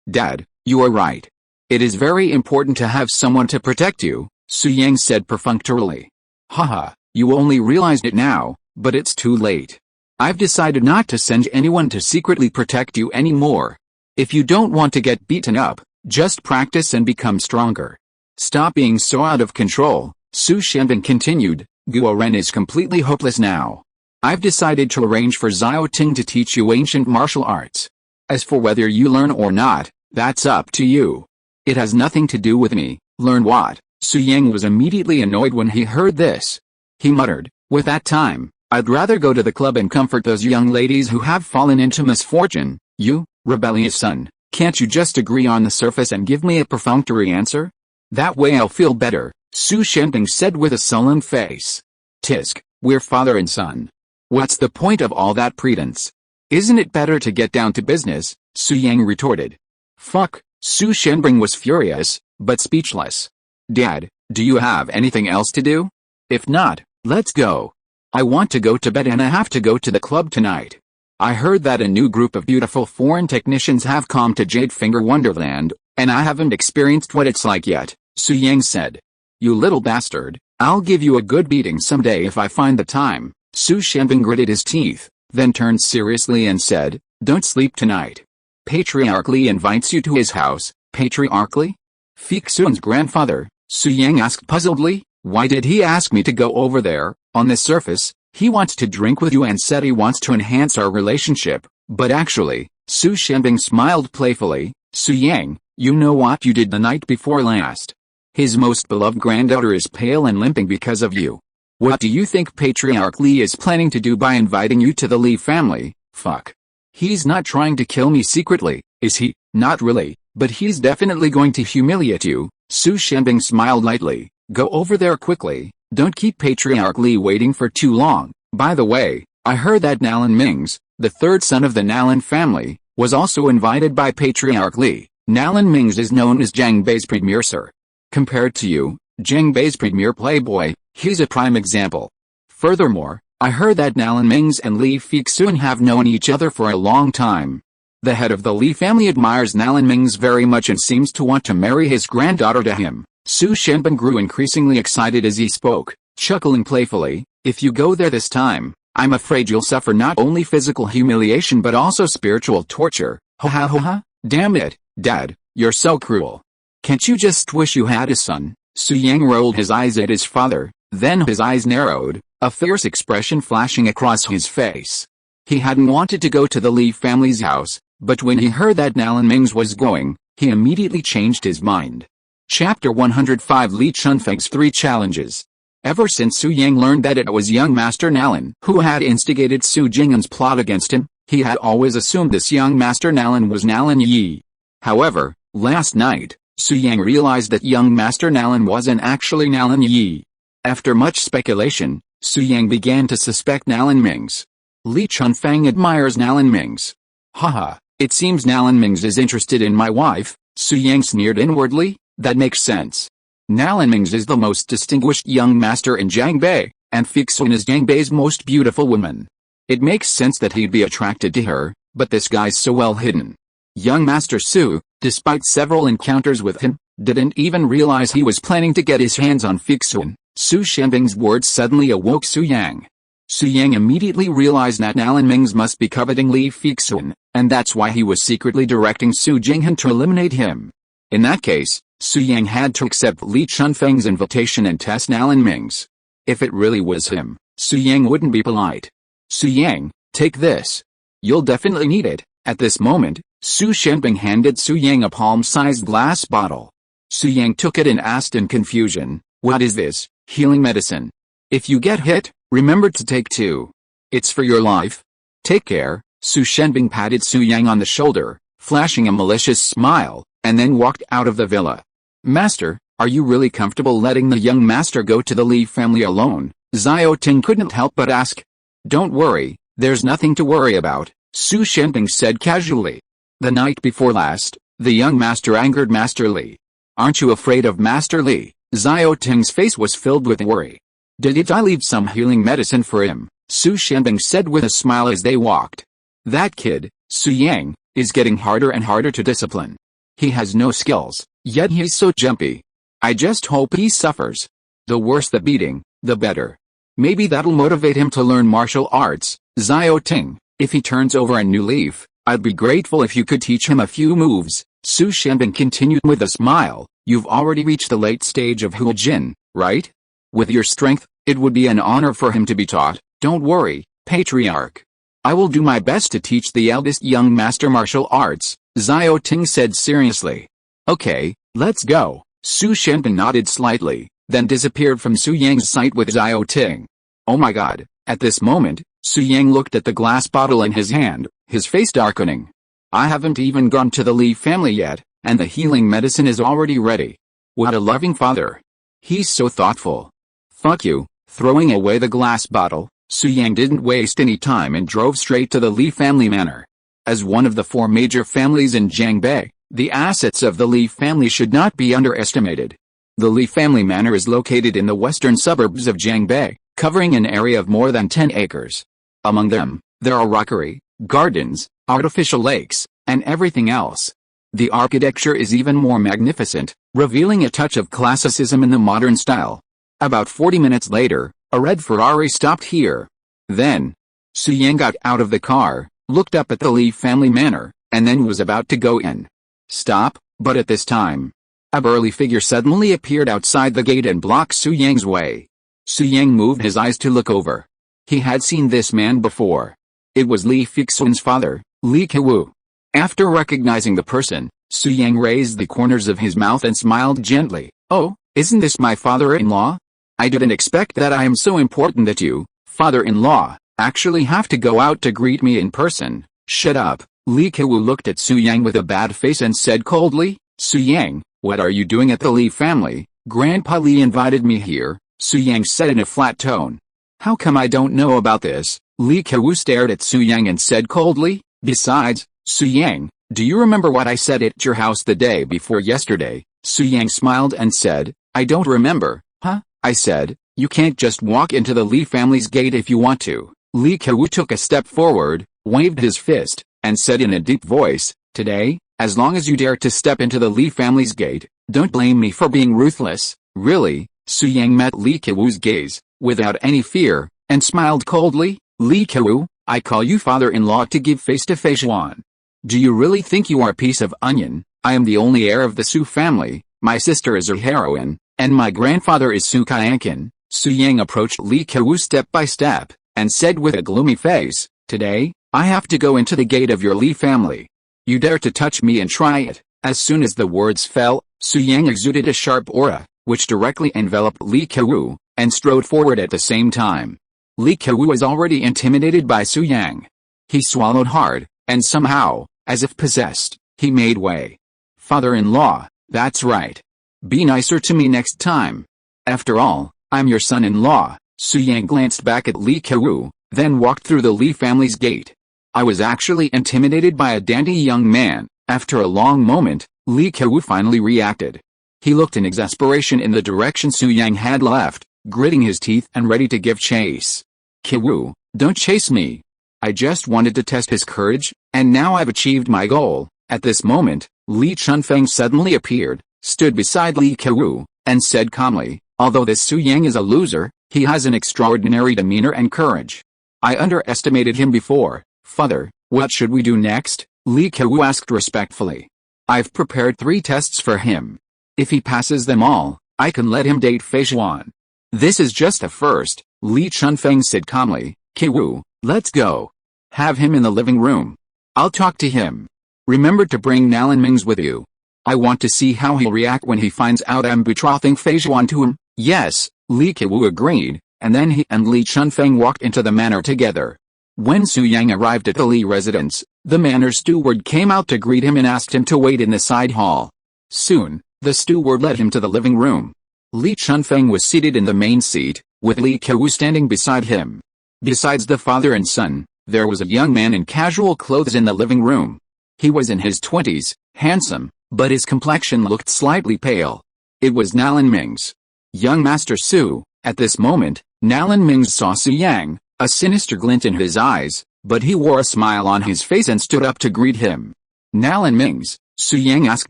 Dad, you are right. It is very important to have someone to protect you," Su Yang said perfunctorily. "Haha, you only realized it now, but it's too late. I've decided not to send anyone to secretly protect you anymore. If you don't want to get beaten up, just practice and become stronger. Stop being so out of control." Su Shenbing continued, "Guo Ren is completely hopeless now. I've decided to arrange for Xiao Ting to teach you ancient martial arts. As for whether you learn or not, that's up to you. It has nothing to do with me." "Learn what?" Su Yang was immediately annoyed when he heard this. He muttered, "With that time, I'd rather go to the club and comfort those young ladies who have fallen into misfortune. You, rebellious son, can't you just agree on the surface and give me a perfunctory answer? That way I'll feel better," Su Shenbing said with a sullen face. "Tisk, we're father and son. What's the point of all that pretense? Isn't it better to get down to business?" Su Yang retorted. "Fuck," Su Shenbing was furious, but speechless. "Dad, do you have anything else to do? If not, let's go. I want to go to bed and I have to go to the club tonight. I heard that a new group of beautiful foreign technicians have come to Jadefinger Wonderland, and I haven't experienced what it's like yet," Su Yang said. "You little bastard, I'll give you a good beating someday if I find the time," Su Shenbing gritted his teeth, then turned seriously and said, "Don't sleep tonight. Patriarch Li invites you to his house." Patriarch Li? Fixun's grandfather, Su Yang asked puzzledly. "Why did he ask me to go over there? On the surface, he wants to drink with you and said he wants to enhance our relationship, but actually," Su Shenbing smiled playfully, "Su Yang, you know what you did the night before last? His most beloved granddaughter is pale and limping because of you. What do you think Patriarch Li is planning to do by inviting you to the Li family? Fuck. He's not trying to kill me secretly, is he?" "Not really, but he's definitely going to humiliate you." Su Shenbing smiled lightly. "Go over there quickly, don't keep Patriarch Li waiting for too long. By the way, I heard that Nalan Mings, the third son of the Nalan family, was also invited by Patriarch Li. Nalan Mings is known as Jiang Bei's premier sir. Compared to you, Jiang Bei's premier playboy, he's a prime example. Furthermore, I heard that Nalan Mings and Li Fixun have known each other for a long time. The head of the Li family admires Nalan Mings very much and seems to want to marry his granddaughter to him." Su Shenbing grew increasingly excited as he spoke, chuckling playfully. "If you go there this time, I'm afraid you'll suffer not only physical humiliation but also spiritual torture." "Ha ha ha ha, damn it, Dad, you're so cruel. Can't you just wish you had a son?" Su Yang rolled his eyes at his father, then his eyes narrowed, a fierce expression flashing across his face. He hadn't wanted to go to the Li family's house, but when he heard that Nalan Mings was going, he immediately changed his mind. Chapter 105 Li Chunfeng's 3 Challenges. Ever since Su Yang learned that it was young Master Nalan who had instigated Su Jing'an's plot against him, he had always assumed this young Master Nalan was Nalan Yi. However, last night, Su Yang realized that young Master Nalan wasn't actually Nalan Yi. After much speculation, Su Yang began to suspect Nalan Mings. Li Chunfeng admires Nalan Mings. "Haha, it seems Nalan Mings is interested in my wife," Su Yang sneered inwardly. "That makes sense. Nalan Mings is the most distinguished young master in Jiangbei, and Fixun is Jiangbei's most beautiful woman. It makes sense that he'd be attracted to her, but this guy's so well hidden." Young Master Su, despite several encounters with him, didn't even realize he was planning to get his hands on Fixun. Su Shenbing's words suddenly awoke Su Yang. Su Yang immediately realized that Nalan Mings must be coveting Li Fixun, and that's why he was secretly directing Su Jing'an to eliminate him. In that case, Su Yang had to accept Li Chunfeng's invitation and test Nalan Mings. If it really was him, Su Yang wouldn't be polite. "Su Yang, take this. You'll definitely need it." At this moment, Su Shenbing handed Su Yang a palm-sized glass bottle. Su Yang took it and asked in confusion, "What is this?" "Healing medicine. If you get hit, remember to take 2. It's for your life. Take care." Su Shenbing patted Su Yang on the shoulder, flashing a malicious smile, and then walked out of the villa. "Master, are you really comfortable letting the young master go to the Li family alone?" Xiao Ting couldn't help but ask. "Don't worry, there's nothing to worry about," Su Shenbing said casually. "The night before last, the young master angered Master Li. Aren't you afraid of Master Li?" Xiao Ting's face was filled with worry. "Did I leave some healing medicine for him?" Su Shenbing said with a smile as they walked. "That kid, Su Yang, is getting harder and harder to discipline. He has no skills, yet he's so jumpy. I just hope he suffers. The worse the beating, the better. Maybe that'll motivate him to learn martial arts." Xiao Ting, "If he turns over a new leaf, I'd be grateful if you could teach him a few moves." Su Shenbing continued with a smile. "You've already reached the late stage of Huajin, right? With your strength, it would be an honor for him to be taught." "Don't worry, Patriarch. I will do my best to teach the eldest young master martial arts," Xiao Ting said seriously. "Okay, let's go." Su Shenbing nodded slightly, then disappeared from Su Yang's sight with Xiao Ting. Oh my god, at this moment, Su Yang looked at the glass bottle in his hand, his face darkening. "I haven't even gone to the Li family yet, and the healing medicine is already ready. What a loving father. He's so thoughtful." "Fuck you." Throwing away the glass bottle, Su Yang didn't waste any time and drove straight to the Li family manor. As one of the 4 major families in Jiangbei, the assets of the Li family should not be underestimated. The Li family manor is located in the western suburbs of Jiangbei, covering an area of more than 10 acres. Among them, there are rockery, gardens, artificial lakes, and everything else. The architecture is even more magnificent, revealing a touch of classicism in the modern style. About 40 minutes later, a red Ferrari stopped here. Then, Su Yang got out of the car, looked up at the Li family manor, and then was about to go in. Stop, but at this time, a burly figure suddenly appeared outside the gate and blocked Su Yang's way. Su Yang moved his eyes to look over. He had seen this man before. It was Li Fixun's father, Li Kewu. After recognizing the person, Su Yang raised the corners of his mouth and smiled gently. "Oh, isn't this my father-in-law? I didn't expect that I am so important that you, father-in-law, actually have to go out to greet me in person." "Shut up." Li Kewu looked at Su Yang with a bad face and said coldly, "Su Yang, what are you doing at the Li family?" "Grandpa Li invited me here," Su Yang said in a flat tone. "How come I don't know about this?" Li Kewu stared at Su Yang and said coldly, "Besides, Su Yang, do you remember what I said at your house the day before yesterday?" Su Yang smiled and said, "I don't remember." "Huh?" I said, "You can't just walk into the Li family's gate if you want to." Li Kewu took a step forward, waved his fist, and said in a deep voice, "Today, as long as you dare to step into the Li family's gate, don't blame me for being ruthless." "Really?" Su Yang met Li Kewu's gaze, without any fear, and smiled coldly. "Li Kewu, I call you father-in-law to give face to Xuan. Do you really think you are a piece of onion? I am the only heir of the Su family, my sister is a heroine, and my grandfather is Su Qianqian." Su Yang approached Li Kewu step by step, and said with a gloomy face, "Today, I have to go into the gate of your Li family. You dare to touch me and try it." As soon as the words fell, Su Yang exuded a sharp aura, which directly enveloped Li Kewu, and strode forward at the same time. Li Kewu was already intimidated by Su Yang. He swallowed hard, and somehow, as if possessed, he made way. "Father-in-law, that's right. Be nicer to me next time. After all, I'm your son-in-law." Su Yang glanced back at Li Kewu, then walked through the Li family's gate. "I was actually intimidated by a dandy young man." After a long moment, Li Kewu finally reacted. He looked in exasperation in the direction Su Yang had left, gritting his teeth and ready to give chase. "Kewu, don't chase me. I just wanted to test his courage, and now I've achieved my goal." At this moment, Li Chunfeng suddenly appeared, stood beside Li Kewu, and said calmly, "Although this Su Yang is a loser, he has an extraordinary demeanor and courage. I underestimated him before." "Father, what should we do next?" Li Kewu asked respectfully. "I've prepared 3 tests for him. If he passes them all, I can let him date Fei Xuan." "This is just a first," Li Chunfeng said calmly. "Kewu, let's go. Have him in the living room. I'll talk to him. Remember to bring Nalan Mings with you. I want to see how he'll react when he finds out I'm betrothing Fei Xuan to him." "Yes," Li Kewu agreed, and then he and Li Chunfeng walked into the manor together. When Su Yang arrived at the Li residence, the manor steward came out to greet him and asked him to wait in the side hall. Soon, the steward led him to the living room. Li Chunfeng was seated in the main seat, with Li Kewu standing beside him. Besides the father and son, there was a young man in casual clothes in the living room. He was in his 20s, handsome, but his complexion looked slightly pale. It was Nalan Mings. "Young Master Su." At this moment, Nalan Mings saw Su Yang, a sinister glint in his eyes, but he wore a smile on his face and stood up to greet him. "Nalan Mings," Su Yang asked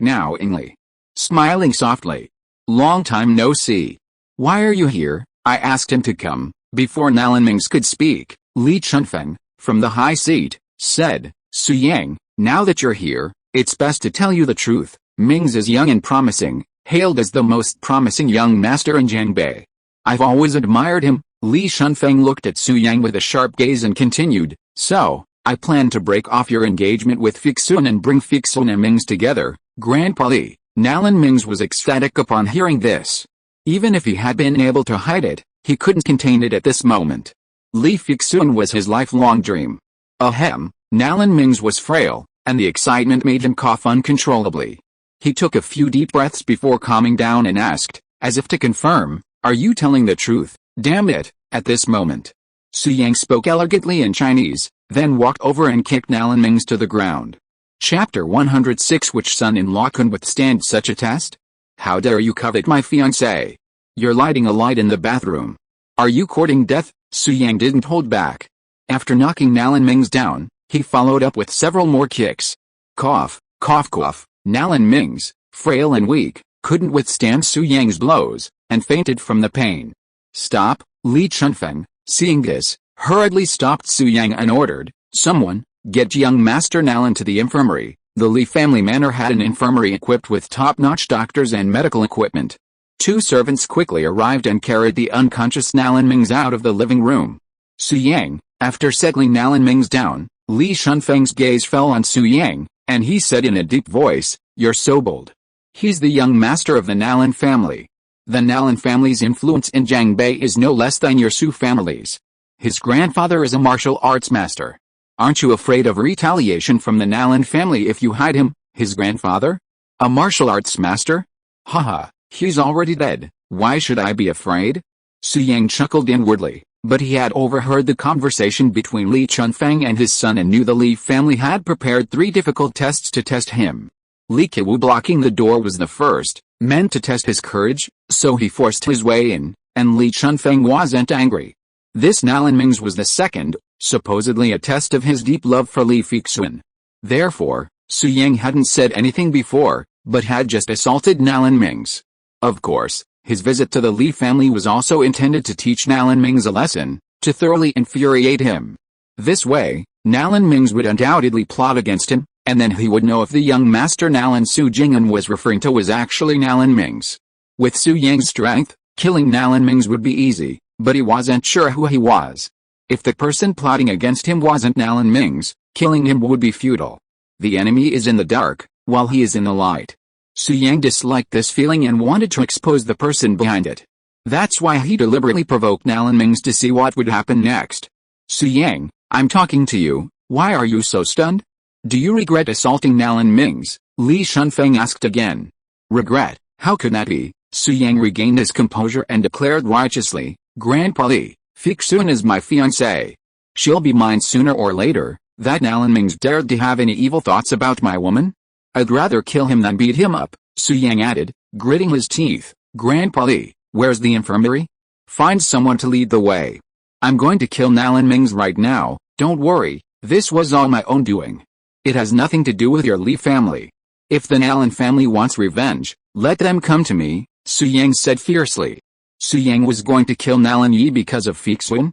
knowingly, smiling softly. "Long time no see. Why are you here?" I asked him to come. Before Nalan Mings could speak, Li Chunfeng, from the high seat, said, "Su Yang, now that you're here, it's best to tell you the truth. Mings is young and promising, hailed as the most promising young master in Jiangbei. I've always admired him." Li Chunfeng looked at Su Yang with a sharp gaze and continued, "So, I plan to break off your engagement with Fixun and bring Fixun and Mings together." Grandpa Li. Nalan Mings was ecstatic upon hearing this. Even if he had been able to hide it, he couldn't contain it at this moment. Li Fixun was his lifelong dream. Ahem, Nalan Mings was frail, and the excitement made him cough uncontrollably. He took a few deep breaths before calming down and asked, as if to confirm, "Are you telling the truth?" "Damn it." At this moment, Su Yang spoke elegantly in Chinese, then walked over and kicked Nalan Mings to the ground. Chapter 106. Which son-in-law can withstand such a test? How dare you covet my fiancé? You're lighting a light in the bathroom. Are you courting death? Su Yang didn't hold back. After knocking Nalan Mings down, he followed up with several more kicks. Cough, cough, cough. Nalan Mings, frail and weak, couldn't withstand Su Yang's blows, and fainted from the pain. "Stop." Li Chunfeng, seeing this, hurriedly stopped Su Yang and ordered, "Someone, get young Master Nalan to the infirmary." The Li family manor had an infirmary equipped with top-notch doctors and medical equipment. Two servants quickly arrived and carried the unconscious Nalan Mings out of the living room. Su Yang, after settling Nalan Mings down, Li Shunfeng's gaze fell on Su Yang, and he said in a deep voice, "You're so bold. He's the young master of the Nalan family. The Nalan family's influence in Jiangbei is no less than your Su family's. His grandfather is a martial arts master. Aren't you afraid of retaliation from the Nalan family if you hide him, his grandfather? A martial arts master? Haha, he's already dead, why should I be afraid?" Su Yang chuckled inwardly, but he had overheard the conversation between Li Chunfeng and his son and knew the Li family had prepared 3 difficult tests to test him. Li Qiwu blocking the door was the first, meant to test his courage, so he forced his way in, and Li Chunfeng wasn't angry. This Nalan Mings was the second, supposedly a test of his deep love for Li Fixuan. Therefore, Su Yang hadn't said anything before, but had just assaulted Nalan Mings. Of course, his visit to the Li family was also intended to teach Nalan Mings a lesson, to thoroughly infuriate him. This way, Nalan Mings would undoubtedly plot against him, and then he would know if the young master Nalan Su Jing'an was referring to was actually Nalan Mings. With Su Yang's strength, killing Nalan Mings would be easy, but he wasn't sure who he was. If the person plotting against him wasn't Nalan Mings, killing him would be futile. The enemy is in the dark, while he is in the light. Su Yang disliked this feeling and wanted to expose the person behind it. That's why he deliberately provoked Nalan Mings to see what would happen next. "Su Yang, I'm talking to you, why are you so stunned? Do you regret assaulting Nalan Mings?" Li Shunfeng asked again. "Regret? How could that be?" Su Yang regained his composure and declared righteously, "Grandpa Li, Fixuan is my fiancée. She'll be mine sooner or later. That Nalan Mings dared to have any evil thoughts about my woman? I'd rather kill him than beat him up," Su Yang added, gritting his teeth. "Grandpa Li, where's the infirmary? Find someone to lead the way. I'm going to kill Nalan Mings right now, don't worry, this was all my own doing. It has nothing to do with your Li family. If the Nalan family wants revenge, let them come to me," Su Yang said fiercely. Su Yang was going to kill Nalan Yi because of Fixuan?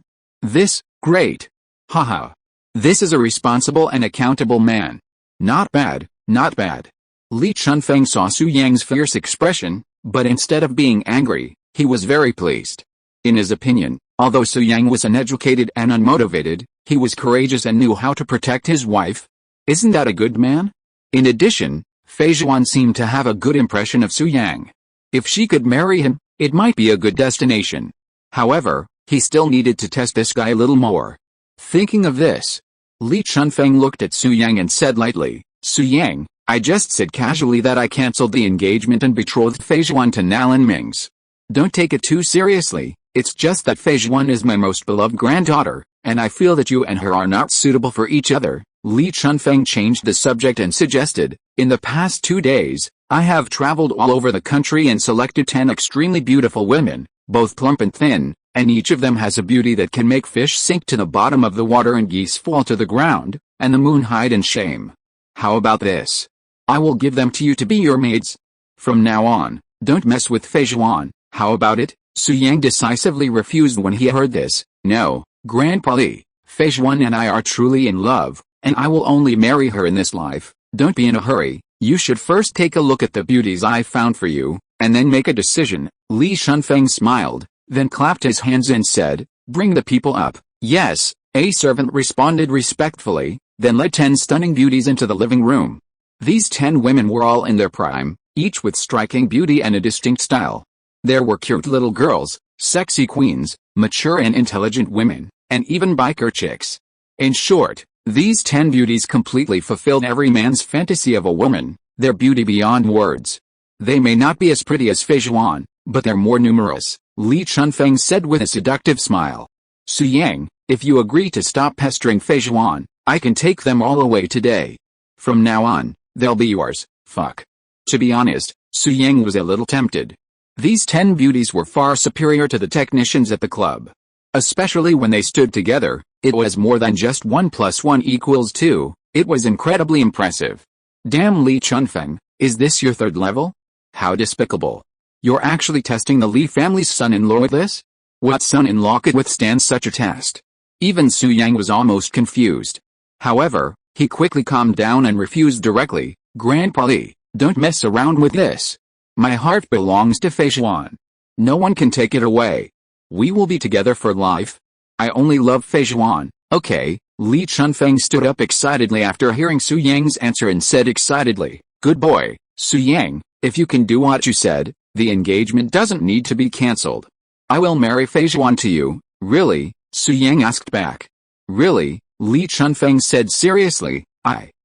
Great. Haha. This is a responsible and accountable man. Not bad, not bad. Li Chunfeng saw Su Yang's fierce expression, but instead of being angry, he was very pleased. In his opinion, although Su Yang was uneducated and unmotivated, he was courageous and knew how to protect his wife. Isn't that a good man? In addition, Fei Zhuan seemed to have a good impression of Su Yang. If she could marry him, it might be a good destination. However, he still needed to test this guy a little more. Thinking of this, Li Chunfeng looked at Su Yang and said lightly, "Su Yang, I just said casually that I cancelled the engagement and betrothed Fei Zhuan to Nalan Mings. Don't take it too seriously, it's just that Fei Zhuan is my most beloved granddaughter, and I feel that you and her are not suitable for each other." Li Chunfeng changed the subject and suggested, "In the past 2 days, I have traveled all over the country and selected 10 extremely beautiful women, both plump and thin, and each of them has a beauty that can make fish sink to the bottom of the water and geese fall to the ground, and the moon hide in shame. How about this? I will give them to you to be your maids. From now on, don't mess with Fei Zhuan, how about it?" Su Yang decisively refused when he heard this. "No, Grandpa Li, Fei Zhuan and I are truly in love, and I will only marry her in this life. Don't be in a hurry, you should first take a look at the beauties I found for you, and then make a decision." Li Shunfeng smiled, then clapped his hands and said, "Bring the people up." "Yes," a servant responded respectfully, then led 10 stunning beauties into the living room. These 10 women were all in their prime, each with striking beauty and a distinct style. There were cute little girls, sexy queens, mature and intelligent women, and even biker chicks. In short, these 10 beauties completely fulfilled every man's fantasy of a woman, their beauty beyond words. "They may not be as pretty as Fei Zhuan, but they're more numerous," Li Chunfeng said with a seductive smile. "Su Yang, if you agree to stop pestering Fei Zhuan, I can take them all away today. From now on, they'll be yours." Fuck. To be honest, Su Yang was a little tempted. These 10 beauties were far superior to the technicians at the club. Especially when they stood together, it was more than just 1 + 1 = 2, it was incredibly impressive. "Damn Li Chunfeng, is this your 3rd level? How despicable. You're actually testing the Li family's son-in-law with this? What son-in-law could withstand such a test? Even Su Yang was almost confused. However, he quickly calmed down and refused directly. Grandpa Li, don't mess around with this. My heart belongs to Fei Xuan. No one can take it away. We will be together for life. I only love Fei Xuan. Okay. Li Chunfeng stood up excitedly after hearing Su Yang's answer and said excitedly, good boy, Su Yang, if you can do what you said, the engagement doesn't need to be cancelled. I will marry Fei Xuan to you. Really? Su Yang asked back. Really? Li Chunfeng said seriously.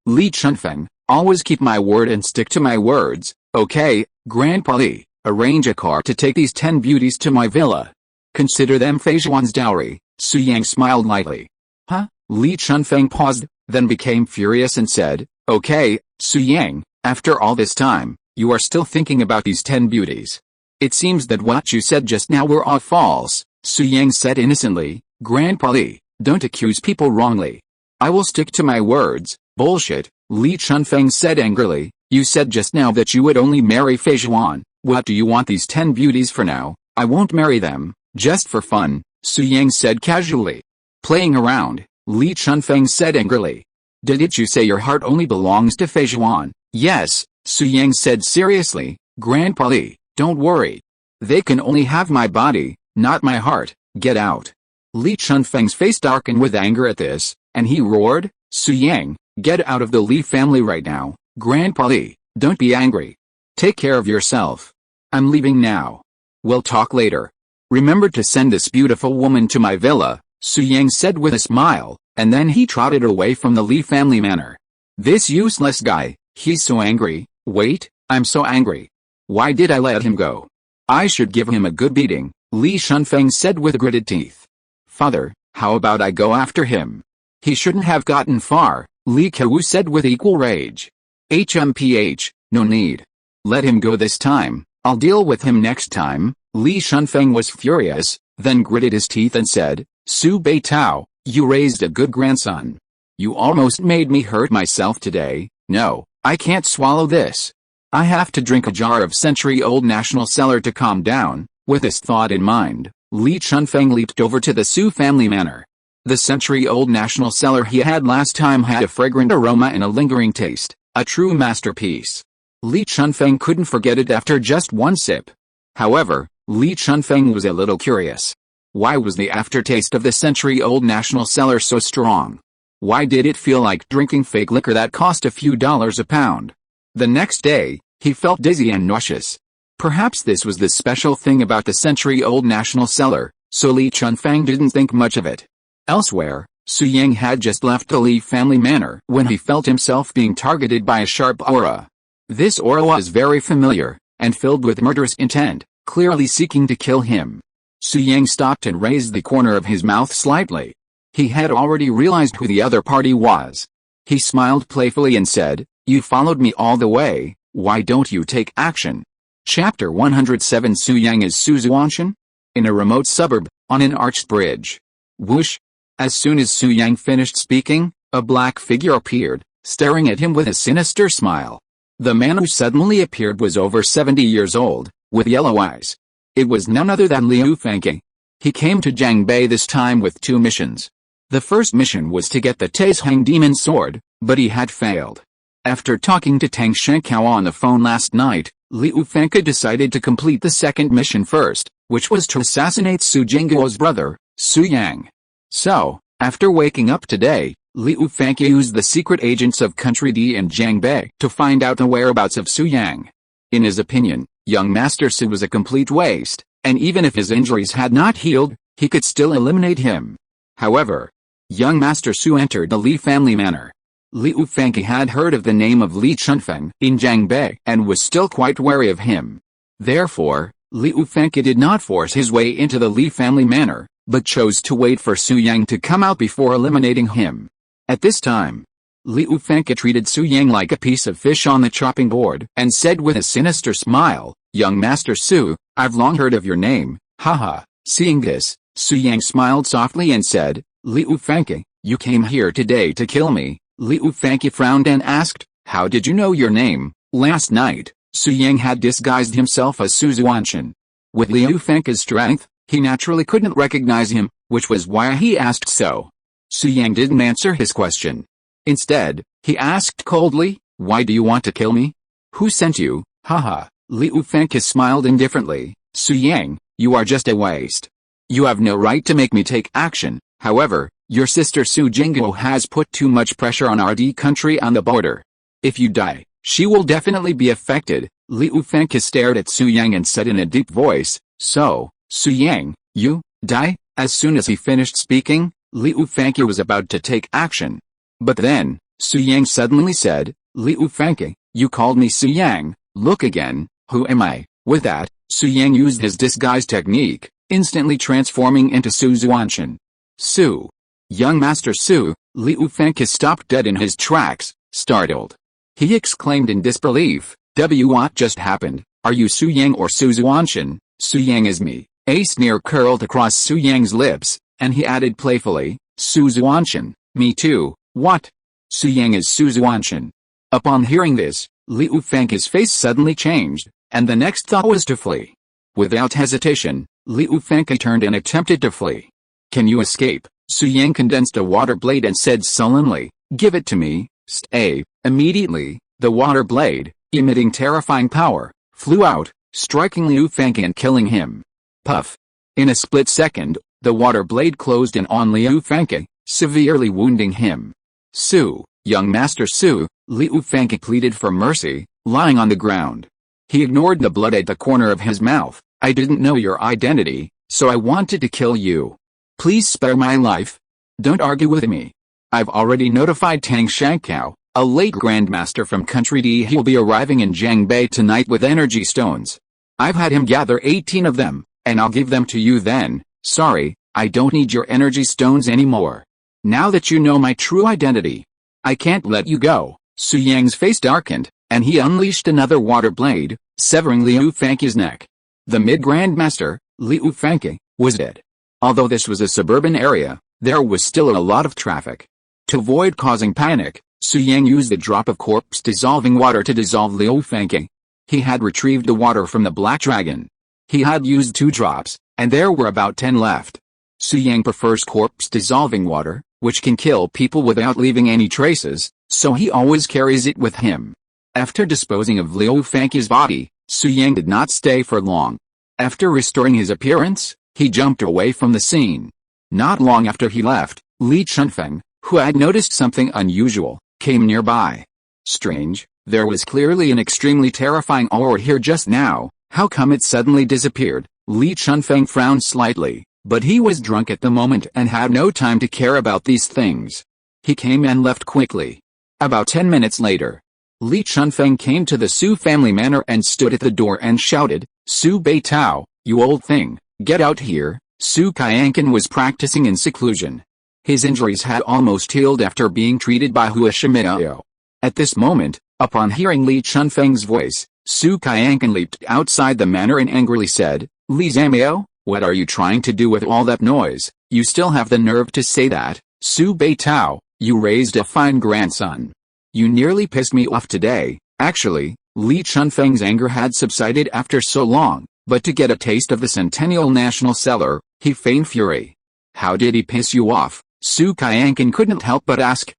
Li Chunfeng, always keep my word and stick to my words. Okay, Grandpa Li, arrange a car to take these 10 beauties to my villa. Consider them Fei Xuan's dowry. Su Yang smiled lightly. Huh? Li Chunfeng paused, then became furious and said, okay, Su Yang, after all this time, you are still thinking about these 10 beauties. It seems that what you said just now were all false, Su Yang said innocently. Grandpa Li, don't accuse people wrongly. I will stick to my words. Bullshit, Li Chunfeng said angrily. You said just now that you would only marry Fei Xuan. What do you want these 10 beauties for now? I won't marry them, just for fun, Su Yang said casually. Playing around, Li Chunfeng said angrily. Didn't you say your heart only belongs to Fei Xuan? Yes, Su Yang said seriously. Grandpa Li, don't worry. They can only have my body, not my heart. Get out. Li Chunfeng's face darkened with anger at this, and he roared, Su Yang, get out of the Li family right now. Grandpa Li, don't be angry. Take care of yourself. I'm leaving now. We'll talk later. Remember to send this beautiful woman to my villa, Su Yang said with a smile, and then he trotted away from the Li family manor. This useless guy, he's so angry. Wait, I'm so angry. Why did I let him go? I should give him a good beating, Li Chunfeng said with gritted teeth. Father, how about I go after him? He shouldn't have gotten far, Li Kewu said with equal rage. HMPH, no need. Let him go this time, I'll deal with him next time. Li Chunfeng was furious, then gritted his teeth and said, Su Beitao, you raised a good grandson. You almost made me hurt myself today. No, I can't swallow this. I have to drink a jar of century-old national cellar to calm down. With this thought in mind, Li Chunfeng leaped over to the Su family manor. The century-old national cellar he had last time had a fragrant aroma and a lingering taste, a true masterpiece. Li Chunfeng couldn't forget it after just one sip. However, Li Chunfeng was a little curious. Why was the aftertaste of the century-old national cellar so strong? Why did it feel like drinking fake liquor that cost a few dollars a pound? The next day, he felt dizzy and nauseous. Perhaps this was the special thing about the century-old national cellar, so Li Chunfeng didn't think much of it. Elsewhere, Su Yang had just left the Li family manor when he felt himself being targeted by a sharp aura. This aura was very familiar, and filled with murderous intent, clearly seeking to kill him. Su Yang stopped and raised the corner of his mouth slightly. He had already realized who the other party was. He smiled playfully and said, You followed me all the way, why don't you take action? Chapter 107 Su Yang is Su Xuantian? In a remote suburb, on an arched bridge. Whoosh! As soon as Su Yang finished speaking, a black figure appeared, staring at him with a sinister smile. The man who suddenly appeared was over 70 years old, with yellow eyes. It was none other than Liu Fengke. He came to Jiangbei this time with 2 missions. The first mission was to get the Taishang demon sword, but he had failed. After talking to Tang Shenkao on the phone last night, Liu Fengke decided to complete the second mission first, which was to assassinate Su Jingguo's brother, Su Yang. So, after waking up today, Liu Fengke used the secret agents of Country D and Jiangbei to find out the whereabouts of Su Yang. In his opinion, young Master Su was a complete waste, and even if his injuries had not healed, he could still eliminate him. However, young Master Su entered the Li family manor. Liu Fengke had heard of the name of Li Chunfeng in Jiangbei and was still quite wary of him. Therefore, Liu Fengke did not force his way into the Li family manor, but chose to wait for Su Yang to come out before eliminating him. At this time, Liu Fengke treated Su Yang like a piece of fish on the chopping board and said with a sinister smile, Young Master Su, I've long heard of your name, haha. Seeing this, Su Yang smiled softly and said, Liu Fengke, you came here today to kill me. Liu Fengke frowned and asked, How did you know your name? Last night, Su Yang had disguised himself as Su Xuantian. With Liu Fengke's strength, he naturally couldn't recognize him, which was why he asked so. Su Yang didn't answer his question. Instead, he asked coldly, "Why do you want to kill me? Who sent you?" Haha. Liu Fengke smiled indifferently. "Su Yang, you are just a waste. You have no right to make me take action. However, your sister Su Jingguo has put too much pressure on RD country on the border. If you die, she will definitely be affected." Liu Fengke stared at Su Yang and said in a deep voice, "So, Su Yang, you die?" As soon as he finished speaking, Liu Fengke was about to take action. But then, Su Yang suddenly said, "Liu Fengke, you called me Su Yang, look again, who am I?" With that, Su Yang used his disguise technique, instantly transforming into Su Xuantian. "Su. Young Master Su." Liu Fengke stopped dead in his tracks, startled. He exclaimed in disbelief, "What just happened? Are you Su Yang or Su Xuantian?" "Su Yang is me." A sneer curled across Su Yang's lips, and he added playfully, "Su Xuantian, me too, what? Su Yang is Su Xuantian." Upon hearing this, Liu Fengke's face suddenly changed, and the next thought was to flee. Without hesitation, Liu Fengke turned and attempted to flee. "Can you escape?" Su Yang condensed a water blade and said sullenly, "Give it to me." Stay. Immediately, the water blade, emitting terrifying power, flew out, striking Liu Fengke and killing him. Puff. In a split second, the water blade closed in on Liu Fengke, severely wounding him. "Su, young Master Su," Liu Fengke pleaded for mercy, lying on the ground. He ignored the blood at the corner of his mouth. "I didn't know your identity, so I wanted to kill you. Please spare my life. Don't argue with me. I've already notified Tang Shankao, a late grandmaster from Country D. He'll be arriving in Jiangbei tonight with energy stones. I've had him gather 18 of them, and I'll give them to you then. Sorry, I don't need your energy stones anymore. Now that you know my true identity, I can't let you go." Su Yang's face darkened, and he unleashed another water blade, severing Liu Fengke's neck. The mid-grandmaster, Liu Fengke, was dead. Although this was a suburban area, there was still a lot of traffic. To avoid causing panic, Su Yang used a drop of corpse-dissolving water to dissolve Liu Fengke. He had retrieved the water from the black dragon. He had used 2 drops, and there were about 10 left. Su Yang prefers corpse-dissolving water, which can kill people without leaving any traces, so he always carries it with him. After disposing of Liu Fengke's body, Su Yang did not stay for long. After restoring his appearance, he jumped away from the scene. Not long after he left, Li Chunfeng, who had noticed something unusual, came nearby. "Strange, there was clearly an extremely terrifying aura here just now. How come it suddenly disappeared?" Li Chunfeng frowned slightly, but he was drunk at the moment and had no time to care about these things. He came and left quickly. About 10 minutes later, Li Chunfeng came to the Su family manor and stood at the door and shouted, "Su Beitao, you old thing, get out here." Su Qianqin was practicing in seclusion. His injuries had almost healed after being treated by Hua Shimiao. At this moment, upon hearing Li Chunfeng's voice, Su Qianqin leaped outside the manor and angrily said, "Li Zamiao, what are you trying to do with all that noise? You still have the nerve to say that? Su Beitao, you raised a fine grandson. You nearly pissed me off today." Actually, Li Chunfeng's anger had subsided after so long, but to get a taste of the Centennial National Cellar, he feigned fury. "How did he piss you off?" Su Qianqin couldn't help but ask.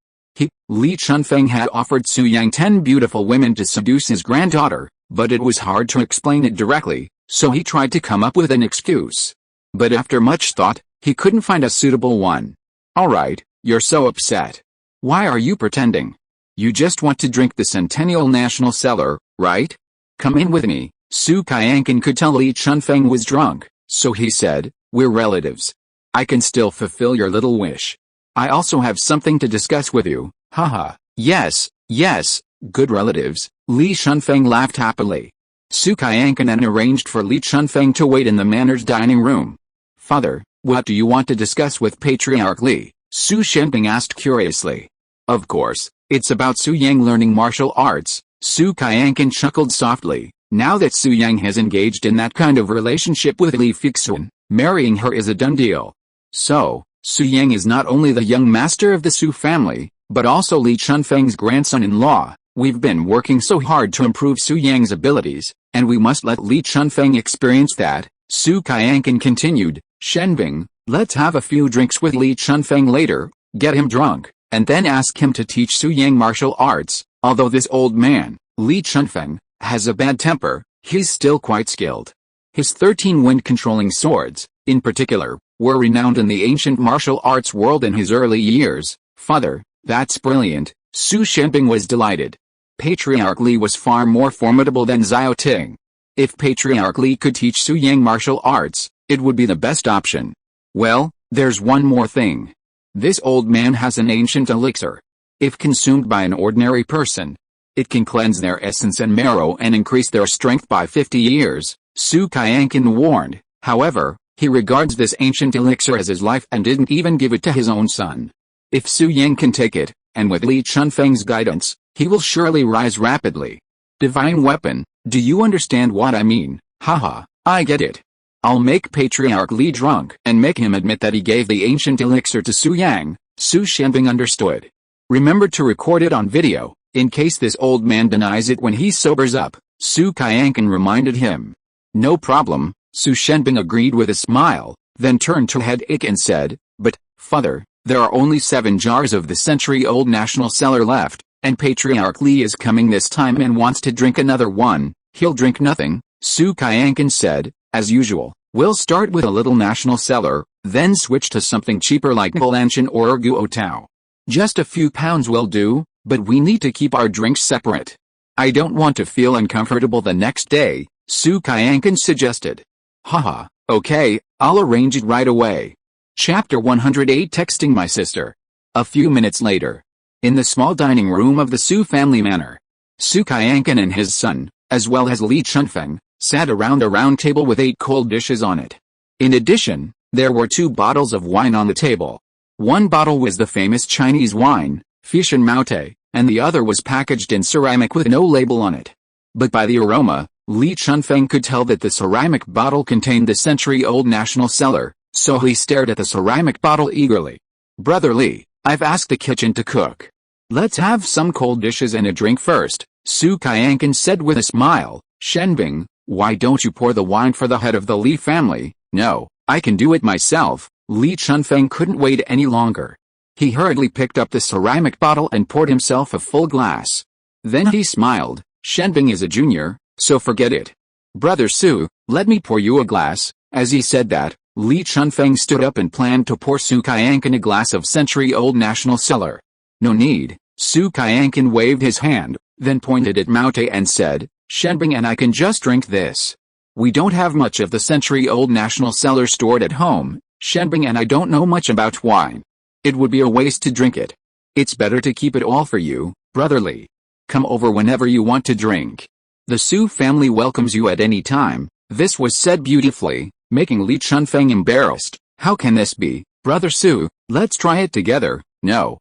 Li Chunfeng had offered Su Yang 10 beautiful women to seduce his granddaughter, but it was hard to explain it directly, so he tried to come up with an excuse. But after much thought, he couldn't find a suitable one. "Alright, you're so upset. Why are you pretending? You just want to drink the Centennial National Cellar, right? Come in with me." Su Qianqin could tell Li Chunfeng was drunk, so he said, "We're relatives. I can still fulfill your little wish. I also have something to discuss with you." "Haha, yes, good relatives." Li Chunfeng laughed happily. Su Qianqin then arranged for Li Chunfeng to wait in the manor's dining room. "Father, what do you want to discuss with Patriarch Li?" Su Shenping asked curiously. "Of course, it's about Su Yang learning martial arts." Su Qianqin chuckled softly. Now that Su Yang has engaged in that kind of relationship with Li Fixun, marrying her is a done deal. So, Su Yang is not only the young master of the Su family, but also Li Chunfeng's grandson-in-law. We've been working so hard to improve Su Yang's abilities, and we must let Li Chunfeng experience that. Su Qianqin continued, "Shenbing, Let's have a few drinks with Li Chunfeng later, get him drunk, and then ask him to teach Su Yang martial arts. Although this old man, Li Chunfeng, has a bad temper, he's still quite skilled. His 13 wind-controlling swords, in particular, were renowned in the ancient martial arts world in his early years. Father, that's brilliant, Su Shenbing was delighted. Patriarch Li was far more formidable than Xiao Ting. If Patriarch Li could teach Su Yang martial arts, it would be the best option. Well, there's one more thing. This old man has an ancient elixir. If consumed by an ordinary person, it can cleanse their essence and marrow and increase their strength by 50 years, Su Qianqin warned. However, he regards this ancient elixir as his life and didn't even give it to his own son. If Su Yang can take it, and with Li Chunfeng's guidance, he will surely rise rapidly. Divine weapon, do you understand what I mean? Haha, I get it. I'll make Patriarch Li drunk and make him admit that he gave the ancient elixir to Su Yang. Su Shenbing understood. Remember to record it on video, in case this old man denies it when he sobers up, Su Qianqin reminded him. No problem, Su Shenbing agreed with a smile, then turned to head Ik and said, but, father, there are only 7 jars of the century-old national cellar left, and Patriarch Li is coming this time and wants to drink another one. He'll drink nothing, Su Qianqin said, as usual. We'll start with a little national cellar, then switch to something cheaper like Bulanshan or Guotao. Just a few pounds will do, but we need to keep our drinks separate. I don't want to feel uncomfortable the next day, Su Qianqin suggested. Haha, okay, I'll arrange it right away. Chapter 108 Texting my sister. A few minutes later. In the small dining room of the Su family manor. Su Qianqin and his son, as well as Li Chunfeng, sat around a round table with 8 cold dishes on it. In addition, there were 2 bottles of wine on the table. One bottle was the famous Chinese wine, Fishan Maote, and the other was packaged in ceramic with no label on it. But by the aroma, Li Chunfeng could tell that the ceramic bottle contained the century-old national cellar, so he stared at the ceramic bottle eagerly. Brother Li, I've asked the kitchen to cook. Let's have some cold dishes and a drink first, Su Qianqin said with a smile. Shenbing, why don't you pour the wine for the head of the Li family? No, I can do it myself. Li Chunfeng couldn't wait any longer. He hurriedly picked up the ceramic bottle and poured himself a full glass. Then he smiled. Shenbing is a junior, so forget it. Brother Su, let me pour you a glass. As he said that, Li Chunfeng stood up and planned to pour Su Qianqin a glass of century-old national cellar. No need, Su Qianqin waved his hand, then pointed at Maote and said, Shenbing and I can just drink this. We don't have much of the century-old national cellar stored at home, Shenbing and I don't know much about wine. It would be a waste to drink it. It's better to keep it all for you, Brother Li. Come over whenever you want to drink. The Su family welcomes you at any time. This was said beautifully, making Li Chunfeng embarrassed. How can this be, Brother Su? Let's try it together. No,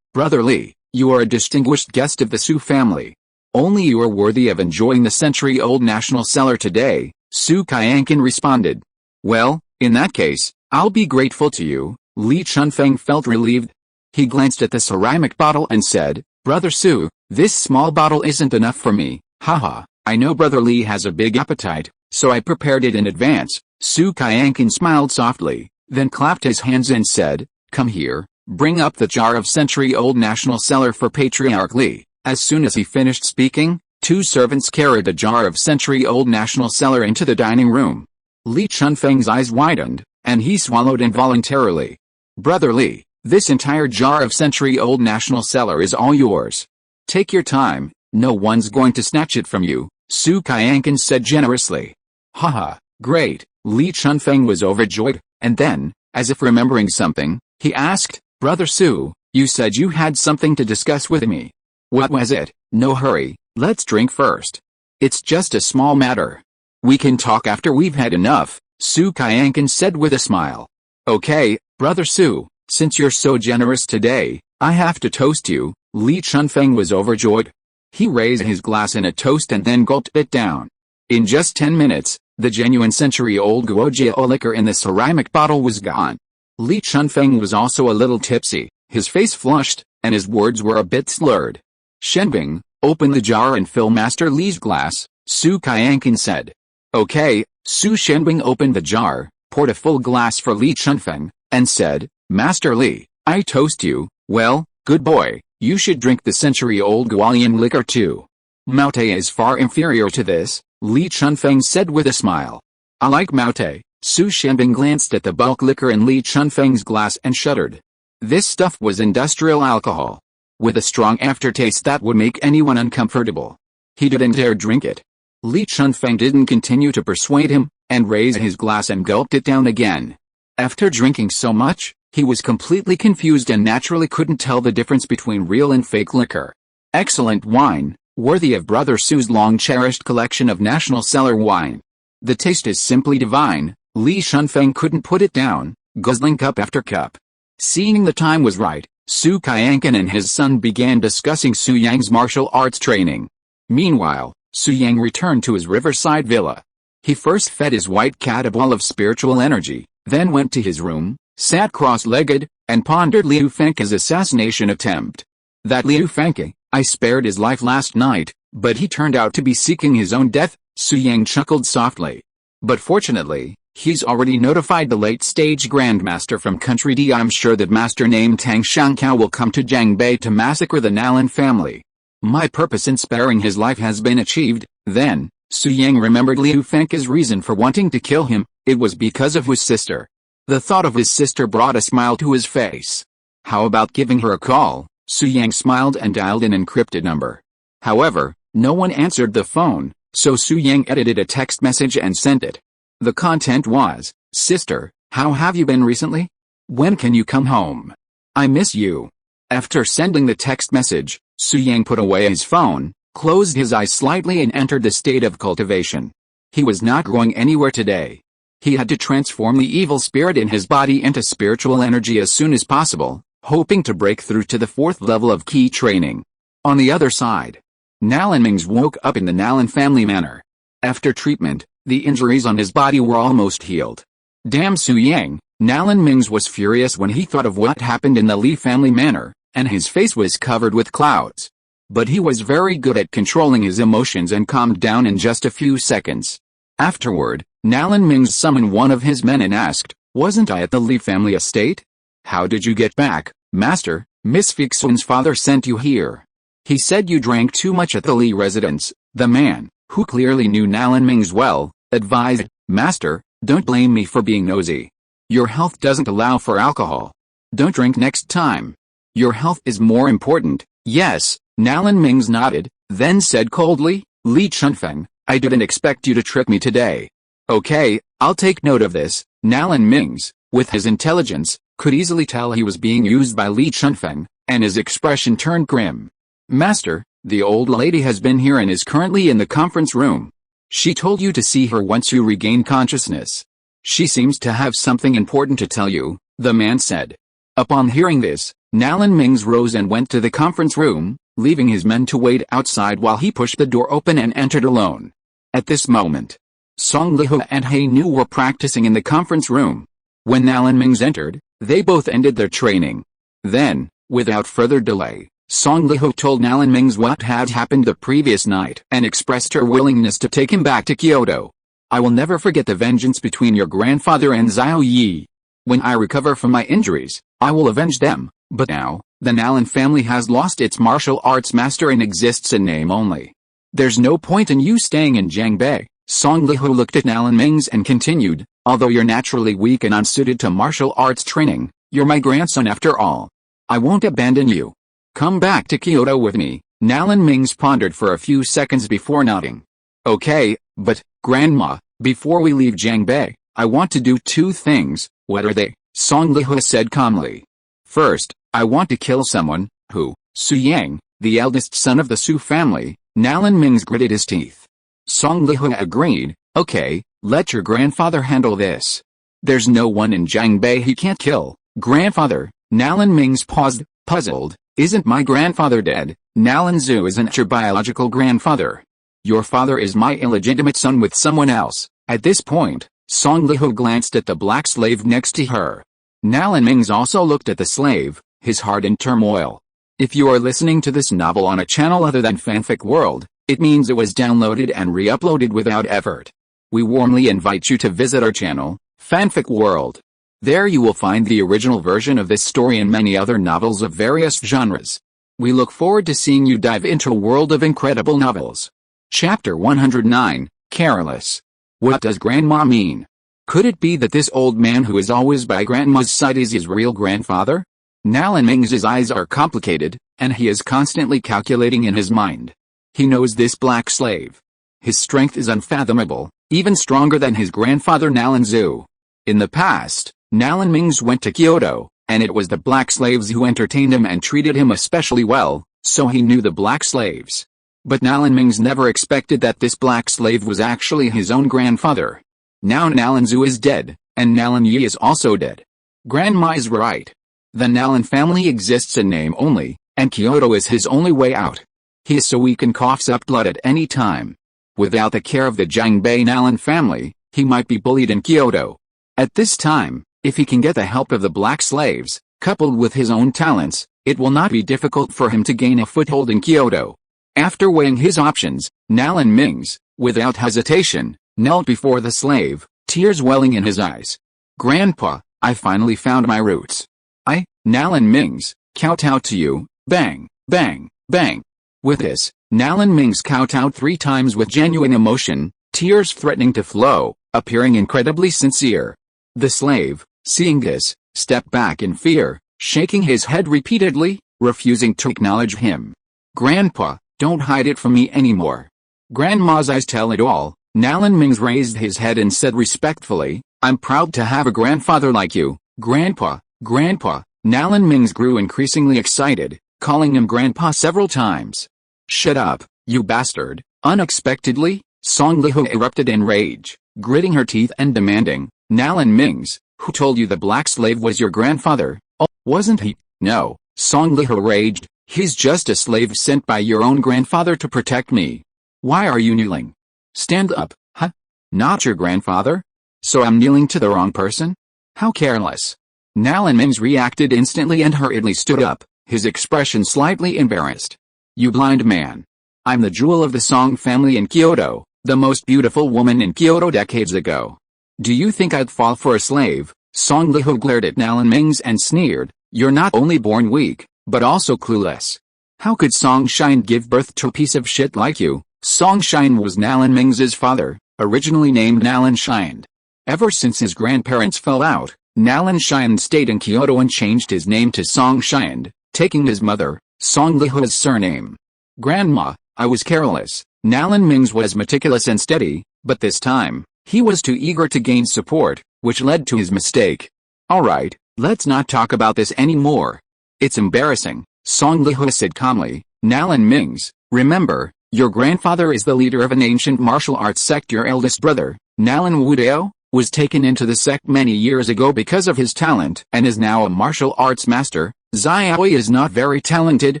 Brother Li, you are a distinguished guest of the Su family. Only you are worthy of enjoying the century-old national cellar today, Su Qianqin responded. Well, in that case, I'll be grateful to you. Li Chunfeng felt relieved. He glanced at the ceramic bottle and said, Brother Su, this small bottle isn't enough for me. Haha, I know Brother Li has a big appetite, so I prepared it in advance. Su Qianqin smiled softly, then clapped his hands and said, Come here, bring up the jar of century-old national cellar for Patriarch Li. As soon as he finished speaking, 2 servants carried a jar of century-old national cellar into the dining room. Li Chunfeng's eyes widened, and he swallowed involuntarily. Brother Li, this entire jar of century-old national cellar is all yours. Take your time, no one's going to snatch it from you, Su Qianqin said generously. Haha, great, Li Chunfeng was overjoyed, and then, as if remembering something, he asked, Brother Su, you said you had something to discuss with me. What was it? No hurry, let's drink first. It's just a small matter. We can talk after we've had enough, Su Qianqin said with a smile. Okay, Brother Su, since you're so generous today, I have to toast you. Li Chunfeng was overjoyed. He raised his glass in a toast and then gulped it down. In just 10 minutes, the genuine century-old Guojiao liquor in the ceramic bottle was gone. Li Chunfeng was also a little tipsy, his face flushed, and his words were a bit slurred. Shenbing, open the jar and fill Master Li's glass, Su Qianqin said. Okay, Su Shenbing opened the jar, poured a full glass for Li Chunfeng, and said, "Master Li, I toast you. Well, good boy, you should drink the century-old Guolian liquor too." "Maute is far inferior to this," Li Chunfeng said with a smile. "I like Maute." Su Shenbing glanced at the bulk liquor in Li Chunfeng's glass and shuddered. This stuff was industrial alcohol, with a strong aftertaste that would make anyone uncomfortable. He didn't dare drink it. Li Chunfeng didn't continue to persuade him, and raised his glass and gulped it down again. After drinking so much, he was completely confused and naturally couldn't tell the difference between real and fake liquor. Excellent wine, worthy of Brother Su's long-cherished collection of national cellar wine. The taste is simply divine. Li Chunfeng couldn't put it down, guzzling cup after cup. Seeing the time was right, Su Qianqian and his son began discussing Su Yang's martial arts training. Meanwhile, Su Yang returned to his riverside villa. He first fed his white cat a bowl of spiritual energy, then went to his room, sat cross-legged, and pondered Liu Fengke's assassination attempt. That Liu Fengke, I spared his life last night, but he turned out to be seeking his own death, Su Yang chuckled softly. But fortunately, he's already notified the late-stage Grandmaster from Country D. I'm sure that master named Tang Shangqiao will come to Jiangbei to massacre the Nalan family. My purpose in sparing his life has been achieved. Then, Su Yang remembered Liu Fengke's reason for wanting to kill him. It was because of his sister. The thought of his sister brought a smile to his face. How about giving her a call? Su Yang smiled and dialed an encrypted number. However, no one answered the phone, so Su Yang edited a text message and sent it. The content was, "Sister, how have you been recently? When can you come home? I miss you." After sending the text message, Su Yang put away his phone, closed his eyes slightly and entered the state of cultivation. He was not going anywhere today. He had to transform the evil spirit in his body into spiritual energy as soon as possible, hoping to break through to the 4th level of key training. On the other side, Nalan Mings woke up in the Nalan family manor. After treatment, the injuries on his body were almost healed. Damn Su Yang, Nalan Mings was furious when he thought of what happened in the Li family manor, and his face was covered with clouds. But he was very good at controlling his emotions and calmed down in just a few seconds. Afterward, Nalan Mings summoned one of his men and asked, "Wasn't I at the Li family estate? How did you get back, master? Miss Fixun's father sent you here. He said you drank too much at the Li residence." The man, who clearly knew Nalan Mings well, advised, "Master, don't blame me for being nosy. Your health doesn't allow for alcohol. Don't drink next time. Your health is more important." "Yes," Nalan Mings nodded, then said coldly, "Li Chunfeng, I didn't expect you to trick me today." "Okay, I'll take note of this." Nalan Mings, with his intelligence, could easily tell he was being used by Li Chunfeng, and his expression turned grim. "Master, the old lady has been here and is currently in the conference room. She told you to see her once you regain consciousness. She seems to have something important to tell you," the man said. Upon hearing this, Nalan Mings rose and went to the conference room, leaving his men to wait outside while he pushed the door open and entered alone. At this moment, Song Lihu and He Nu were practicing in the conference room. When Nalan Mings entered, they both ended their training. Then, without further delay, Song Lihu told Nalan Mings what had happened the previous night and expressed her willingness to take him back to Kyoto. "I will never forget the vengeance between your grandfather and Xiao Yi. When I recover from my injuries, I will avenge them, but now, the Nalan family has lost its martial arts master and exists in name only. There's no point in you staying in Jiangbei." Song Lihu looked at Nalan Mings and continued, "Although you're naturally weak and unsuited to martial arts training, you're my grandson after all. I won't abandon you. Come back to Kyoto with me." Nalan Mings pondered for a few seconds before nodding. "Okay, but, Grandma, before we leave Jiangbei, I want to do 2 things." "What are they?" Song Lihu said calmly. "First, I want to kill someone, who?" "Su Yang, the eldest son of the Su family." Nalan Mings gritted his teeth. Song Lihu agreed, "Okay, let your grandfather handle this. There's no one in Jiangbei he can't kill." "Grandfather?" Nalan Mings paused, puzzled. "Isn't my grandfather dead?" "Nalan Zhu isn't your biological grandfather. Your father is my illegitimate son with someone else." At this point, Song Lihu glanced at the black slave next to her. Nalan Mings also looked at the slave, his heart in turmoil. If you are listening to this novel on a channel other than Fanfic World, it means it was downloaded and re-uploaded without effort. We warmly invite you to visit our channel, Fanfic World. There you will find the original version of this story and many other novels of various genres. We look forward to seeing you dive into a world of incredible novels. Chapter 109, Careless. What does Grandma mean? Could it be that this old man who is always by Grandma's side is his real grandfather? Nalan Ming's eyes are complicated, and he is constantly calculating in his mind. He knows this black slave. His strength is unfathomable, even stronger than his grandfather Nalan Zhu. In the past, Nalan Ming's went to Kyoto, and it was the black slaves who entertained him and treated him especially well, so he knew the black slaves. But Nalan Ming's never expected that this black slave was actually his own grandfather. Now Nalan Zhu is dead, and Nalan Yi is also dead. Grandma is right. The Nalan family exists in name only, and Kyoto is his only way out. He is so weak and coughs up blood at any time. Without the care of the Jiangbei Nalan family, he might be bullied in Kyoto. At this time, if he can get the help of the black slaves, coupled with his own talents, it will not be difficult for him to gain a foothold in Kyoto. After weighing his options, Nalan Ming's, without hesitation, knelt before the slave, tears welling in his eyes. Grandpa, I finally found my roots. I, Nalan Ming's, kowtow to you, bang, bang, bang. With this, Nalan Ming's kowtowed 3 times with genuine emotion, tears threatening to flow, appearing incredibly sincere. The slave, seeing this, stepped back in fear, shaking his head repeatedly, refusing to acknowledge him. Grandpa, don't hide it from me anymore. Grandma's eyes tell it all. Nalan Ming's raised his head and said respectfully, I'm proud to have a grandfather like you, Grandpa, Grandpa. Nalan Ming's grew increasingly excited, calling him Grandpa several times. Shut up, you bastard. Unexpectedly, Song Lihu erupted in rage, gritting her teeth and demanding, Nalan Ming's, who told you the black slave was your grandfather? Oh, wasn't he? No, Song Lihu raged, he's just a slave sent by your own grandfather to protect me. Why are you kneeling? Stand up, huh? Not your grandfather? So I'm kneeling to the wrong person? How careless. Nalan Ming's reacted instantly and hurriedly stood up, his expression slightly embarrassed. You blind man. I'm the jewel of the Song family in Kyoto, the most beautiful woman in Kyoto decades ago. Do you think I'd fall for a slave? Song Lihu glared at Nalan Ming's and sneered, you're not only born weak, but also clueless. How could Song Shine give birth to a piece of shit like you? Song Shine was Nalan Ming's father, originally named Nalan Shine. Ever since his grandparents fell out, Nalan Shine stayed in Kyoto and changed his name to Song Shine, taking his mother, Song Lihu's surname. Grandma, I was careless. Nalan Ming's was meticulous and steady, but this time, he was too eager to gain support, which led to his mistake. Alright, let's not talk about this anymore. It's embarrassing, Song Lihu said calmly. Nalan Ming's, remember, your grandfather is the leader of an ancient martial arts sect. Your eldest brother, Nalan Wudao, was taken into the sect many years ago because of his talent and is now a martial arts master. Xiaoi is not very talented,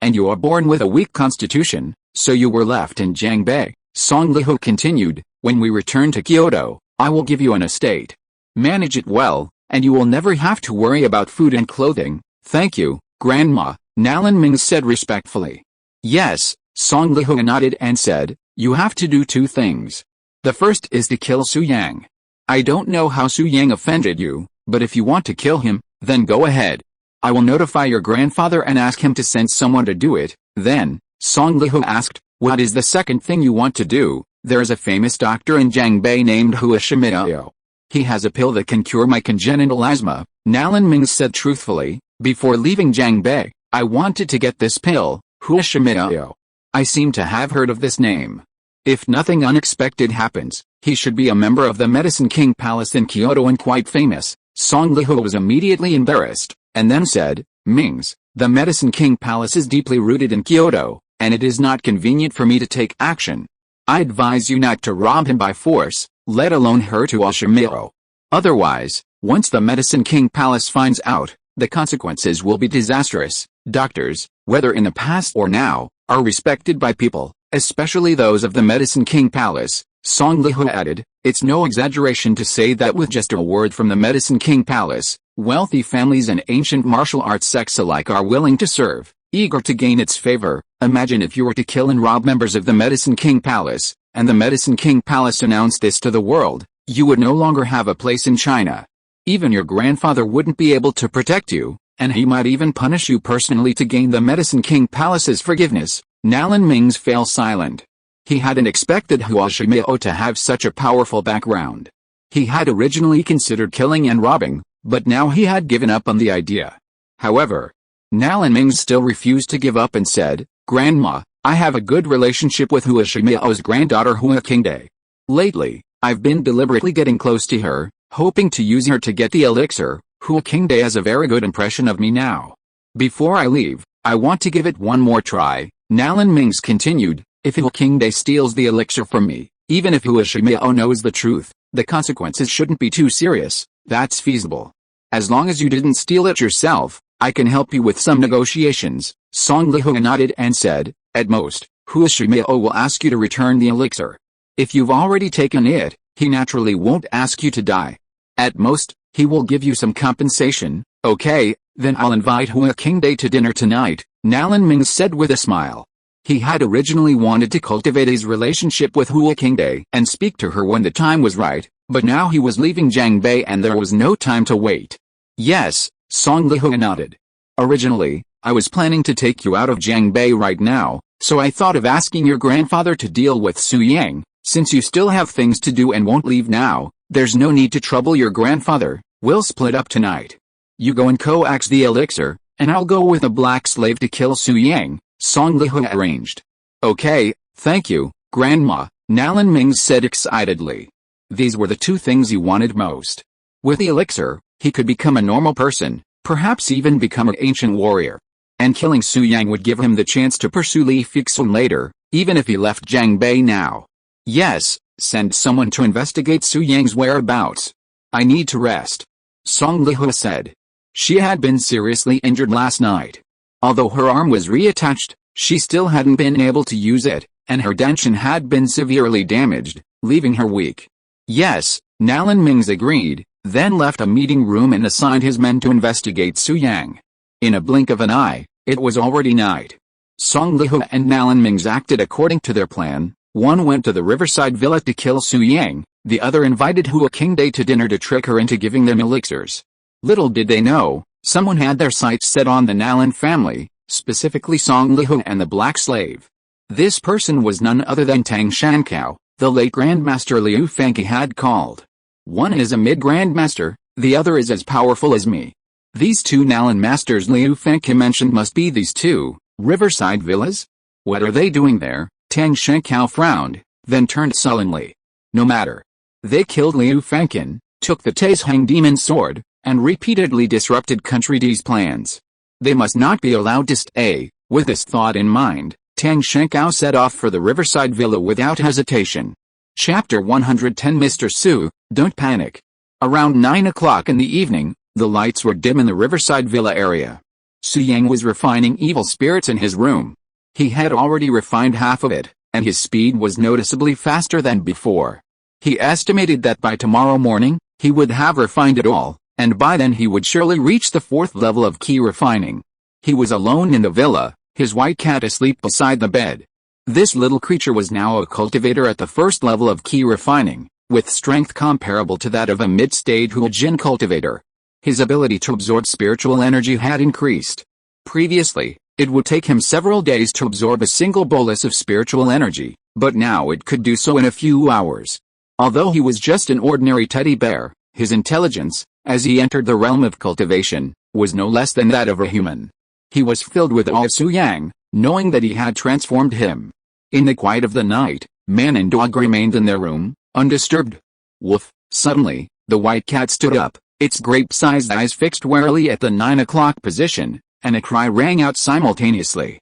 and you are born with a weak constitution, so you were left in Jiangbei. Song Lihu continued, when we return to Kyoto, I will give you an estate. Manage it well, and you will never have to worry about food and clothing. Thank you, Grandma, Nalan Ming said respectfully. Yes, Song Lihu nodded and said, you have to do 2 things. The first is to kill Su Yang. I don't know how Su Yang offended you, but if you want to kill him, then go ahead. I will notify your grandfather and ask him to send someone to do it. Then, Song Lihu asked, what is the second thing you want to do? There is a famous doctor in Jiangbei named Hua Shimao. He has a pill that can cure my congenital asthma, Nalan Ming said truthfully. Before leaving Jiangbei, I wanted to get this pill, Hua Shimao. I seem to have heard of this name. If nothing unexpected happens, he should be a member of the Medicine King Palace in Kyoto and quite famous. Song Lihu was immediately embarrassed, and then said, Mings, the Medicine King Palace is deeply rooted in Kyoto, and it is not convenient for me to take action. I advise you not to rob him by force, let alone hurt Shimao. Otherwise, once the Medicine King Palace finds out, the consequences will be disastrous. Doctors, whether in the past or now, are respected by people, especially those of the Medicine King Palace. Song Lihu added, it's no exaggeration to say that with just a word from the Medicine King Palace, wealthy families and ancient martial arts sects alike are willing to serve, eager to gain its favor. Imagine if you were to kill and rob members of the Medicine King Palace, and the Medicine King Palace announced this to the world. You would no longer have a place in China. Even your grandfather wouldn't be able to protect you, and he might even punish you personally to gain the Medicine King Palace's forgiveness. Nalan Ming's fell silent. He hadn't expected Hua Shimiao to have such a powerful background. He had originally considered killing and robbing, but now he had given up on the idea. However, Nalan Ming still refused to give up and said, "Grandma, I have a good relationship with Hua Shimiao's granddaughter Hua Qingde. Lately, I've been deliberately getting close to her, hoping to use her to get the elixir. Hua Qingde has a very good impression of me now. Before I leave, I want to give it one more try." Nalan Ming's continued, "If Hua Qingde steals the elixir from me, even if Hua Shimiao knows the truth, the consequences shouldn't be too serious. That's feasible. As long as you didn't steal it yourself, I can help you with some negotiations." Song Lihua nodded and said, "At most, Hua Shimiao will ask you to return the elixir. If you've already taken it, he naturally won't ask you to die. At most, he will give you some compensation." "Okay, then I'll invite Hua Qingde to dinner tonight," Nalan Ming said with a smile. He had originally wanted to cultivate his relationship with Hua Qingde and speak to her when the time was right, but now he was leaving Jiangbei and there was no time to wait. "Yes," Song Lihua nodded. "Originally, I was planning to take you out of Jiangbei right now, so I thought of asking your grandfather to deal with Su Yang. Since you still have things to do and won't leave now, there's no need to trouble your grandfather. We'll split up tonight. You go and coax the elixir, and I'll go with a black slave to kill Su Yang," Song Lihua arranged. "Okay, thank you, Grandma," Nalan Ming said excitedly. These were the two things he wanted most. With the elixir, he could become a normal person, perhaps even become an ancient warrior. And killing Su Yang would give him the chance to pursue Li Fixun later, even if he left Jiangbei now. "Yes, send someone to investigate Su Yang's whereabouts. I need to rest," Song Lihua said. She had been seriously injured last night. Although her arm was reattached, she still hadn't been able to use it, and her dantian had been severely damaged, leaving her weak. "Yes," Nalan Ming agreed, then left a meeting room and assigned his men to investigate Su Yang. In a blink of an eye, it was already night. Song Lihua and Nalan Ming acted according to their plan. One went to the riverside villa to kill Su Yang, the other invited Hua Qingde to dinner to trick her into giving them elixirs. Little did they know, someone had their sights set on the Nalan family, specifically Song Lihua and the black slave. This person was none other than Tang Shankao, the late Grandmaster Liu Fangqi had called. "One is a mid-grandmaster, the other is as powerful as me." These two Nalan masters Liu Fangqi mentioned must be these two riverside villas. "What are they doing there?" Tang Shankao frowned, then turned sullenly. "No matter. They killed Liu Fangqi, took the Taishang demon sword, and repeatedly disrupted Country D's plans. They must not be allowed to stay." With this thought in mind, Tang Shankao set off for the riverside villa without hesitation. Chapter 110 Mr. Su, don't panic. Around 9 o'clock in the evening, the lights were dim in the riverside villa area. Su Yang was refining evil spirits in his room. He had already refined half of it, and his speed was noticeably faster than before. He estimated that by tomorrow morning, he would have refined it all, and by then he would surely reach the 4th level of key refining. He was alone in the villa, his white cat asleep beside the bed. This little creature was now a cultivator at the 1st level of key refining, with strength comparable to that of a mid-stage Huajin cultivator. His ability to absorb spiritual energy had increased. Previously, it would take him several days to absorb a single bolus of spiritual energy, but now it could do so in a few hours. Although he was just an ordinary teddy bear, his intelligence, as he entered the realm of cultivation, was no less than that of a human. He was filled with awe of Su Yang, knowing that he had transformed him. In the quiet of the night, man and dog remained in their room, undisturbed. Woof! Suddenly, the white cat stood up, its grape-sized eyes fixed warily at the 9 o'clock position, and a cry rang out simultaneously.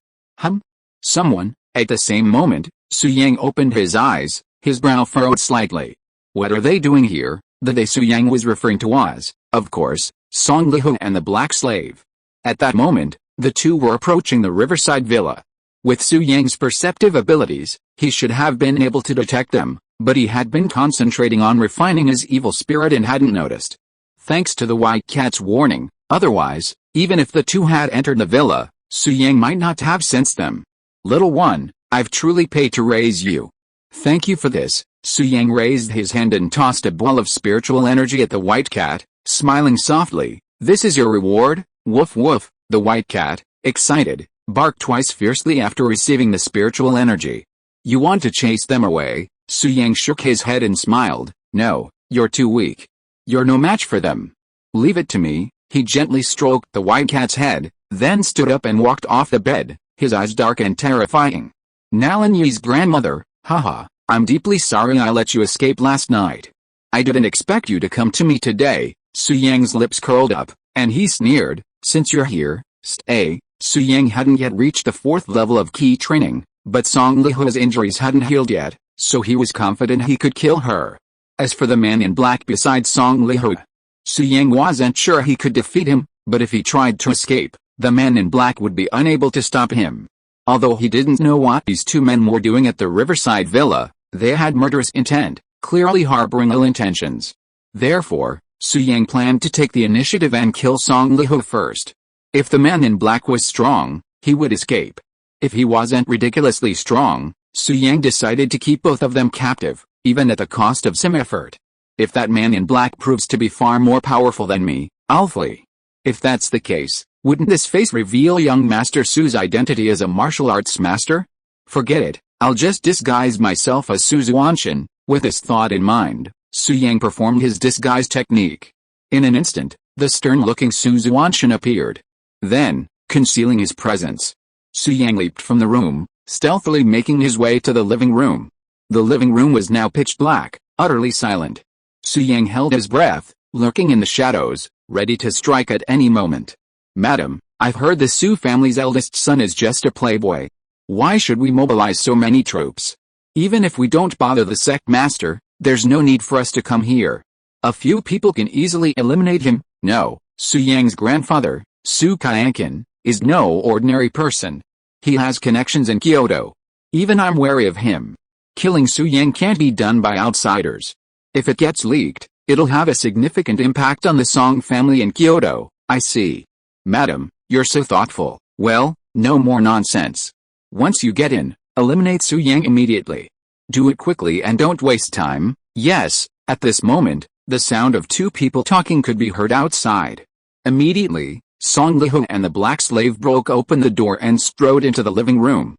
Someone. At the same moment, Su Yang opened his eyes, his brow furrowed slightly. What are they doing here? The they Su Yang was referring to was, of course, Song Lihua and the black slave. At that moment, the two were approaching the riverside villa. With Su Yang's perceptive abilities, he should have been able to detect them, but he had been concentrating on refining his evil spirit and hadn't noticed. Thanks to the white cat's warning, otherwise, even if the two had entered the villa, Su Yang might not have sensed them. Little one, I've truly paid to raise you. Thank you for this. Su Yang raised his hand and tossed a ball of spiritual energy at the white cat, smiling softly. This is your reward, woof woof. The white cat, excited, barked twice fiercely after receiving the spiritual energy. You want to chase them away? Su Yang shook his head and smiled. No, you're too weak. You're no match for them. Leave it to me. He gently stroked the white cat's head, then stood up and walked off the bed, his eyes dark and terrifying. Nalan Yi's grandmother, haha, I'm deeply sorry I let you escape last night. I didn't expect you to come to me today. Su Yang's lips curled up, and he sneered, since you're here, stay. Su Yang hadn't yet reached the 4th level of key training, but Song Lihu's injuries hadn't healed yet, so he was confident he could kill her. As for the man in black beside Song Lihu, Su Yang wasn't sure he could defeat him, but if he tried to escape, the man in black would be unable to stop him. Although he didn't know what these two men were doing at the riverside villa, they had murderous intent, clearly harboring ill intentions. Therefore, Su Yang planned to take the initiative and kill Song Lihu first. If the man in black was strong, he would escape. If he wasn't ridiculously strong, Su Yang decided to keep both of them captive, even at the cost of some effort. If that man in black proves to be far more powerful than me, I'll flee. If that's the case, wouldn't this face reveal young Master Su's identity as a martial arts master? Forget it, I'll just disguise myself as Su Xuantian. With this thought in mind, Su Yang performed his disguise technique. In an instant, the stern-looking Su Xuantian appeared. Then, concealing his presence, Su Yang leaped from the room, stealthily making his way to the living room. The living room was now pitch black, utterly silent. Su Yang held his breath, lurking in the shadows, ready to strike at any moment. Madam, I've heard the Su family's eldest son is just a playboy. Why should we mobilize so many troops? Even if we don't bother the sect master, there's no need for us to come here. A few people can easily eliminate him. No, Su Yang's grandfather, Su Qianqian, is no ordinary person. He has connections in Kyoto. Even I'm wary of him. Killing Su Yang can't be done by outsiders. If it gets leaked, it'll have a significant impact on the Song family in Kyoto. I see. Madam, you're so thoughtful. Well, no more nonsense. Once you get in, eliminate Su Yang immediately. Do it quickly and don't waste time. Yes, at this moment, the sound of two people talking could be heard outside. Immediately, Song Lihu and the black slave broke open the door and strode into the living room.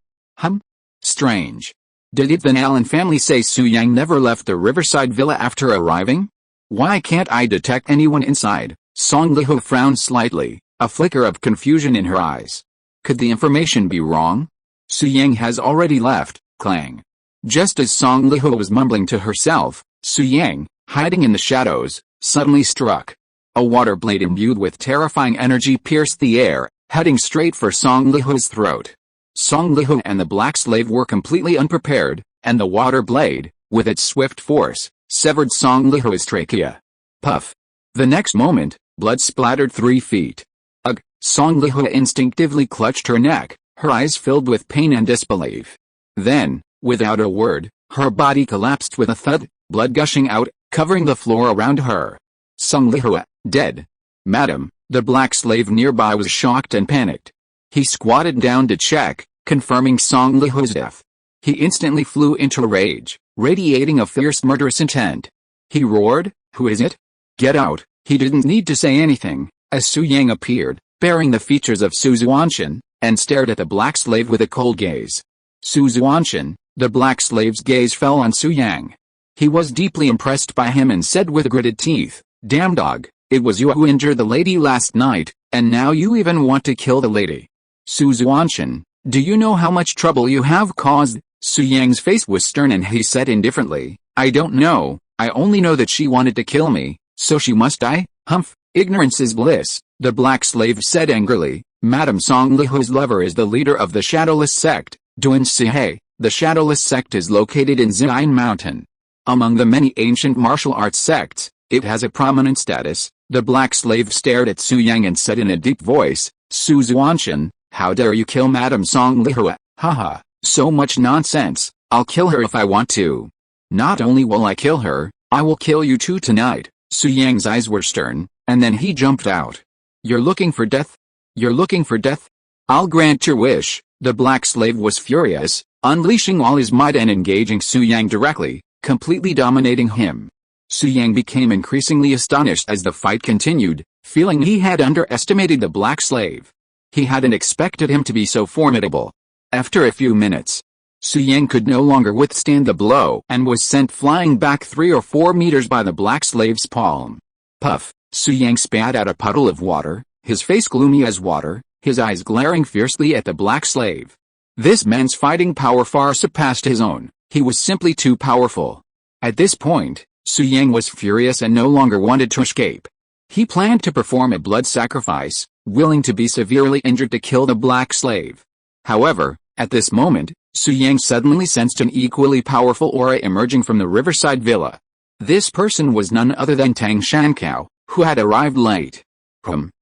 Strange. Did the Nalan family say Su Yang never left the riverside villa after arriving? Why can't I detect anyone inside? Song Lihu frowned slightly, a flicker of confusion in her eyes. Could the information be wrong? Su Yang has already left. Clang. Just as Song Lihu was mumbling to herself, Su Yang, hiding in the shadows, suddenly struck. A water blade imbued with terrifying energy pierced the air, heading straight for Song Lihu's throat. Song Lihu and the black slave were completely unprepared, and the water blade, with its swift force, severed Song Lihu's trachea. Puff. The next moment, blood splattered 3 feet. Ugh! Song Lihu instinctively clutched her neck, her eyes filled with pain and disbelief. Then, without a word, her body collapsed with a thud, blood gushing out, covering the floor around her. Song Lihu, dead. Madam, the black slave nearby was shocked and panicked. He squatted down to check, confirming Song Lihu's death. He instantly flew into a rage, radiating a fierce murderous intent. He roared, "Who is it? Get out!" He didn't need to say anything, as Su Yang appeared, bearing the features of Su Xuantian, and stared at the black slave with a cold gaze. Su Xuantian, the black slave's gaze fell on Su Yang. He was deeply impressed by him and said with gritted teeth, "Damn dog, it was you who injured the lady last night, and now you even want to kill the lady. Su Xuantian, do you know how much trouble you have caused?" Su Yang's face was stern and he said indifferently, "I don't know, I only know that she wanted to kill me, so she must die." "Humph, ignorance is bliss," the black slave said angrily. "Madam Song Lihu's lover is the leader of the Shadowless sect, Duan Sihei. The Shadowless sect is located in Ziyin Mountain. Among the many ancient martial arts sects, it has a prominent status." The black slave stared at Su Yang and said in a deep voice, "Su Xuantian, how dare you kill Madam Song Lihu? Haha, so much nonsense. I'll kill her if I want to. Not only will I kill her, I will kill you too tonight." Su Yang's eyes were stern, and then he jumped out. "You're looking for death? You're looking for death? I'll grant your wish." The black slave was furious, unleashing all his might and engaging Su Yang directly, completely dominating him. Su Yang became increasingly astonished as the fight continued, feeling he had underestimated the black slave. He hadn't expected him to be so formidable. After a few minutes, Su Yang could no longer withstand the blow and was sent flying back 3 or 4 meters by the black slave's palm. Puff! Su Yang spat out a puddle of water, his face gloomy as water, his eyes glaring fiercely at the black slave. This man's fighting power far surpassed his own. He was simply too powerful. At this point, Su Yang was furious and no longer wanted to escape. He planned to perform a blood sacrifice, willing to be severely injured to kill the black slave. However, at this moment, Su Yang suddenly sensed an equally powerful aura emerging from the riverside villa. This person was none other than Tang Shankao, who had arrived late.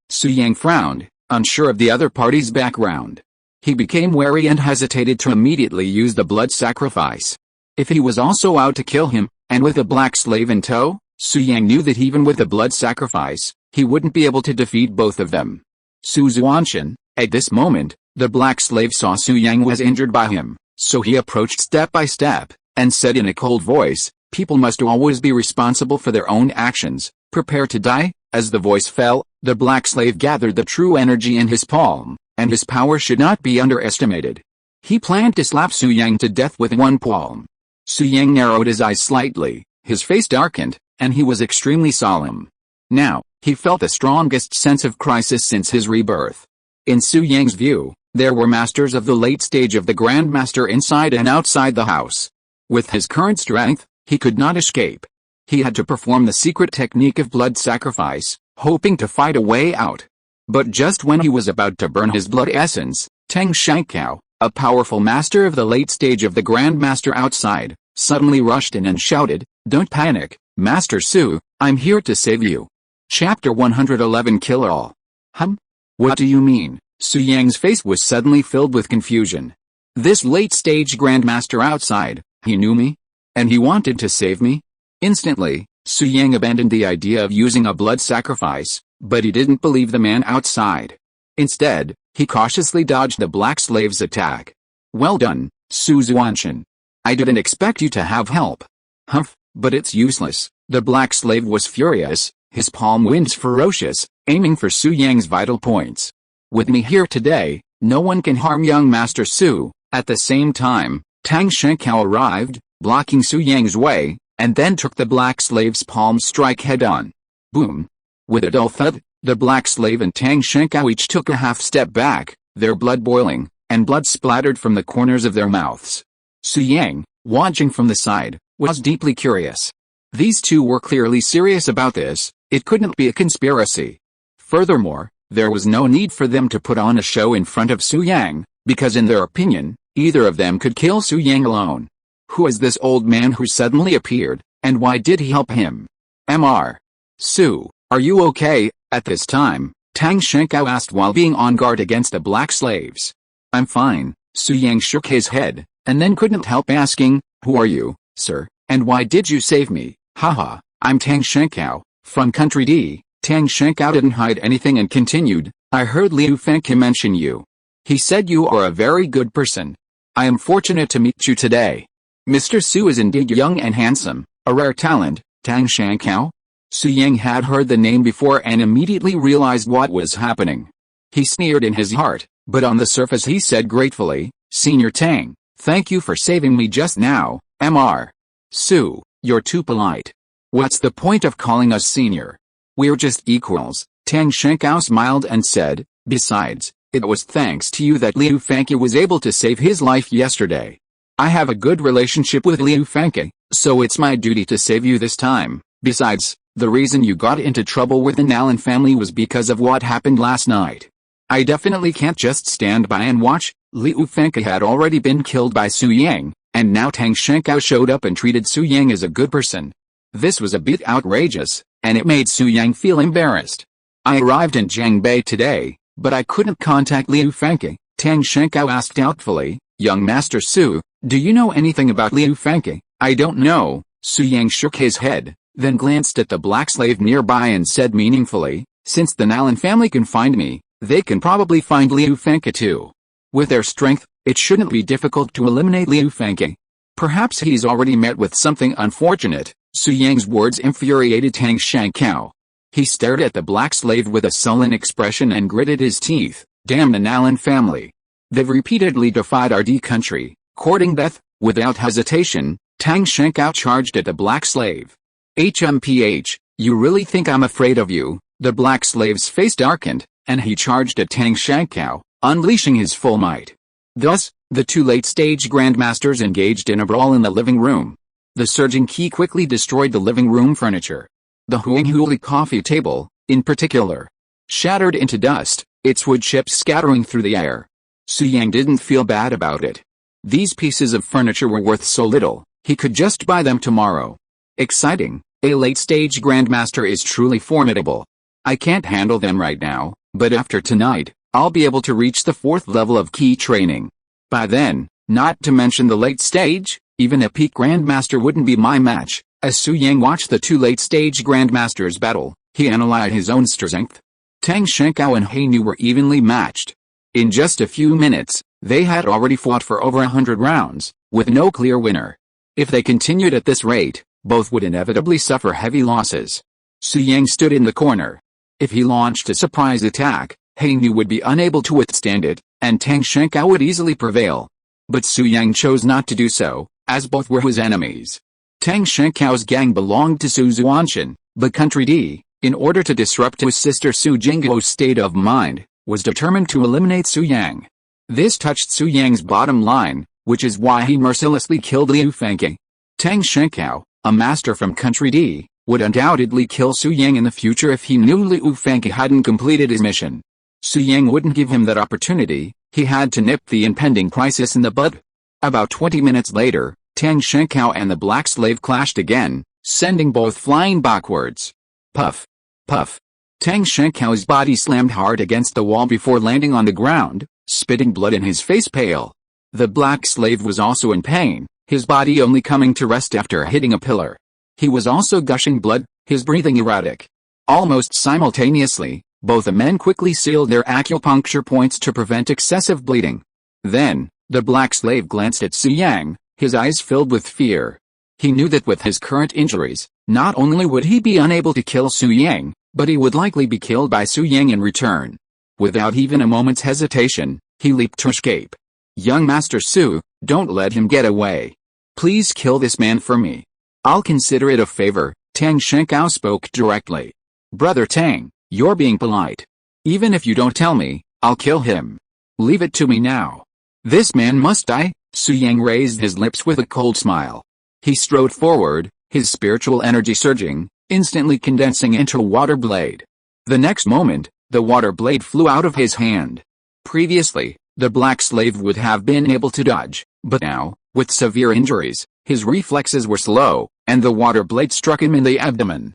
Su Yang frowned, unsure of the other party's background. He became wary and hesitated to immediately use the blood sacrifice. If he was also out to kill him, and with a black slave in tow, Su Yang knew that even with the blood sacrifice, he wouldn't be able to defeat both of them. Xuantian, at this moment, the black slave saw Su Yang was injured by him, so he approached step by step, and said in a cold voice, "People must always be responsible for their own actions, prepare to die." As the voice fell, the black slave gathered the true energy in his palm, and his power should not be underestimated. He planned to slap Su Yang to death with one palm. Su Yang narrowed his eyes slightly, his face darkened, and he was extremely solemn. Now, he felt the strongest sense of crisis since his rebirth. In Su Yang's view, there were masters of the late stage of the Grand Master inside and outside the house. With his current strength, he could not escape. He had to perform the secret technique of blood sacrifice, hoping to fight a way out. But just when he was about to burn his blood essence, Tang Shankao, a powerful master of the late stage of the Grand Master outside, suddenly rushed in and shouted, "Don't panic, Master Su, I'm here to save you." Chapter 111 Kill All. What do you mean? Su Yang's face was suddenly filled with confusion. This late-stage Grandmaster outside, he knew me? And he wanted to save me? Instantly, Su Yang abandoned the idea of using a blood sacrifice, but he didn't believe the man outside. Instead, he cautiously dodged the black slave's attack. "Well done, Su Xuantian. I didn't expect you to have help." But it's useless. The black slave was furious, his palm winds ferocious, aiming for Su Yang's vital points. "With me here today, no one can harm young Master Su." At the same time, Tang Shankao arrived, blocking Su Yang's way, and then took the black slave's palm strike head-on. Boom! With a dull thud, the black slave and Tang Shankao each took a half step back, their blood boiling, and blood splattered from the corners of their mouths. Su Yang, watching from the side, was deeply curious. These two were clearly serious about this, it couldn't be a conspiracy. Furthermore, there was no need for them to put on a show in front of Su Yang, because in their opinion, either of them could kill Su Yang alone. Who is this old man who suddenly appeared, and why did he help him? Mr. Su, are you okay? At this time, Tang Shankao asked while being on guard against the black slaves. "I'm fine." Su Yang shook his head, and then couldn't help asking, "Who are you, sir, and why did you save me?" "Haha, I'm Tang Shankao, from Country D." Tang Shankao didn't hide anything and continued, "I heard Liu Fengke mention you. He said you are a very good person. I am fortunate to meet you today. Mr. Su is indeed young and handsome, a rare talent." Tang Shankao? Su Yang had heard the name before and immediately realized what was happening. He sneered in his heart, but on the surface he said gratefully, "Senior Tang, thank you for saving me just now." Mr. Su, you're too polite. What's the point of calling us senior? We're just equals. Tang Shankao smiled and said, "Besides, it was thanks to you that Liu Fengke was able to save his life yesterday. I have a good relationship with Liu Fengke, so it's my duty to save you this time. Besides, the reason you got into trouble with the Nalan family was because of what happened last night. I definitely can't just stand by and watch." Liu Fengke had already been killed by Su Yang, and now Tang Shankao showed up and treated Su Yang as a good person. This was a bit outrageous, and it made Su Yang feel embarrassed. "I arrived in Jiangbei today, but I couldn't contact Liu Fengke." Tang Shankao asked doubtfully, "Young Master Su, do you know anything about Liu Fengke?" "I don't know." Su Yang shook his head, then glanced at the black slave nearby and said meaningfully, "Since the Nalan family can find me, they can probably find Liu Fengke too. With their strength, It shouldn't be difficult to eliminate Liu Fangke. Perhaps he's already met with something unfortunate. Su Yang's words infuriated Tang Shankao. He stared at the black slave with a sullen expression and gritted his teeth. Damn the Nalan family. They've repeatedly defied our country, courting death. Without hesitation, Tang Shankao charged at the black slave. HMPH, you really think I'm afraid of you? The black slave's face darkened, and he charged at Tang Shankao, unleashing his full might. Thus, the two late-stage grandmasters engaged in a brawl in the living room. The surging ki quickly destroyed the living room furniture. The Huanghuli coffee table, in particular, shattered into dust, its wood chips scattering through the air. Su Yang didn't feel bad about it. These pieces of furniture were worth so little, he could just buy them tomorrow. Exciting, a late-stage grandmaster is truly formidable. I can't handle them right now, but after tonight, I'll be able to reach the 4th level of ki training. By then, not to mention the late stage, even a peak grandmaster wouldn't be my match. As Su Yang watched the two late-stage grandmasters battle, he analyzed his own strength. Tang Shankao and He Nu were evenly matched. In just a few minutes, they had already fought for over 100 rounds, with no clear winner. If they continued at this rate, both would inevitably suffer heavy losses. Su Yang stood in the corner. If he launched a surprise attack, He Nu would be unable to withstand it, and Tang Shankao would easily prevail. But Su Yang chose not to do so, as both were his enemies. Tang Shankao's gang belonged to Su Xuantian, but Country D, in order to disrupt his sister Su Jingguo's state of mind, was determined to eliminate Su Yang. This touched Su Yang's bottom line, which is why he mercilessly killed Liu Fangke. Tang Shankao, a master from Country D, would undoubtedly kill Su Yang in the future if he knew Liu Fangke hadn't completed his mission. Su Yang wouldn't give him that opportunity. He had to nip the impending crisis in the bud. About 20 minutes later, Tang Shankao and the black slave clashed again, sending both flying backwards. Puff. Puff. Tang Shankao's body slammed hard against the wall before landing on the ground, spitting blood in his face pale. The black slave was also in pain, his body only coming to rest after hitting a pillar. He was also gushing blood, his breathing erratic. Almost simultaneously, both the men quickly sealed their acupuncture points to prevent excessive bleeding. Then, the black slave glanced at Su Yang, his eyes filled with fear. He knew that with his current injuries, not only would he be unable to kill Su Yang, but he would likely be killed by Su Yang in return. Without even a moment's hesitation, he leaped to escape. Young Master Su, don't let him get away. Please kill this man for me. I'll consider it a favor, Tang Shankao spoke directly. Brother Tang, you're being polite. Even if you don't tell me, I'll kill him. Leave it to me now. This man must die. Su Yang raised his lips with a cold smile. He strode forward, his spiritual energy surging, instantly condensing into a water blade. The next moment, the water blade flew out of his hand. Previously, the black slave would have been able to dodge, but now, with severe injuries, his reflexes were slow, and the water blade struck him in the abdomen.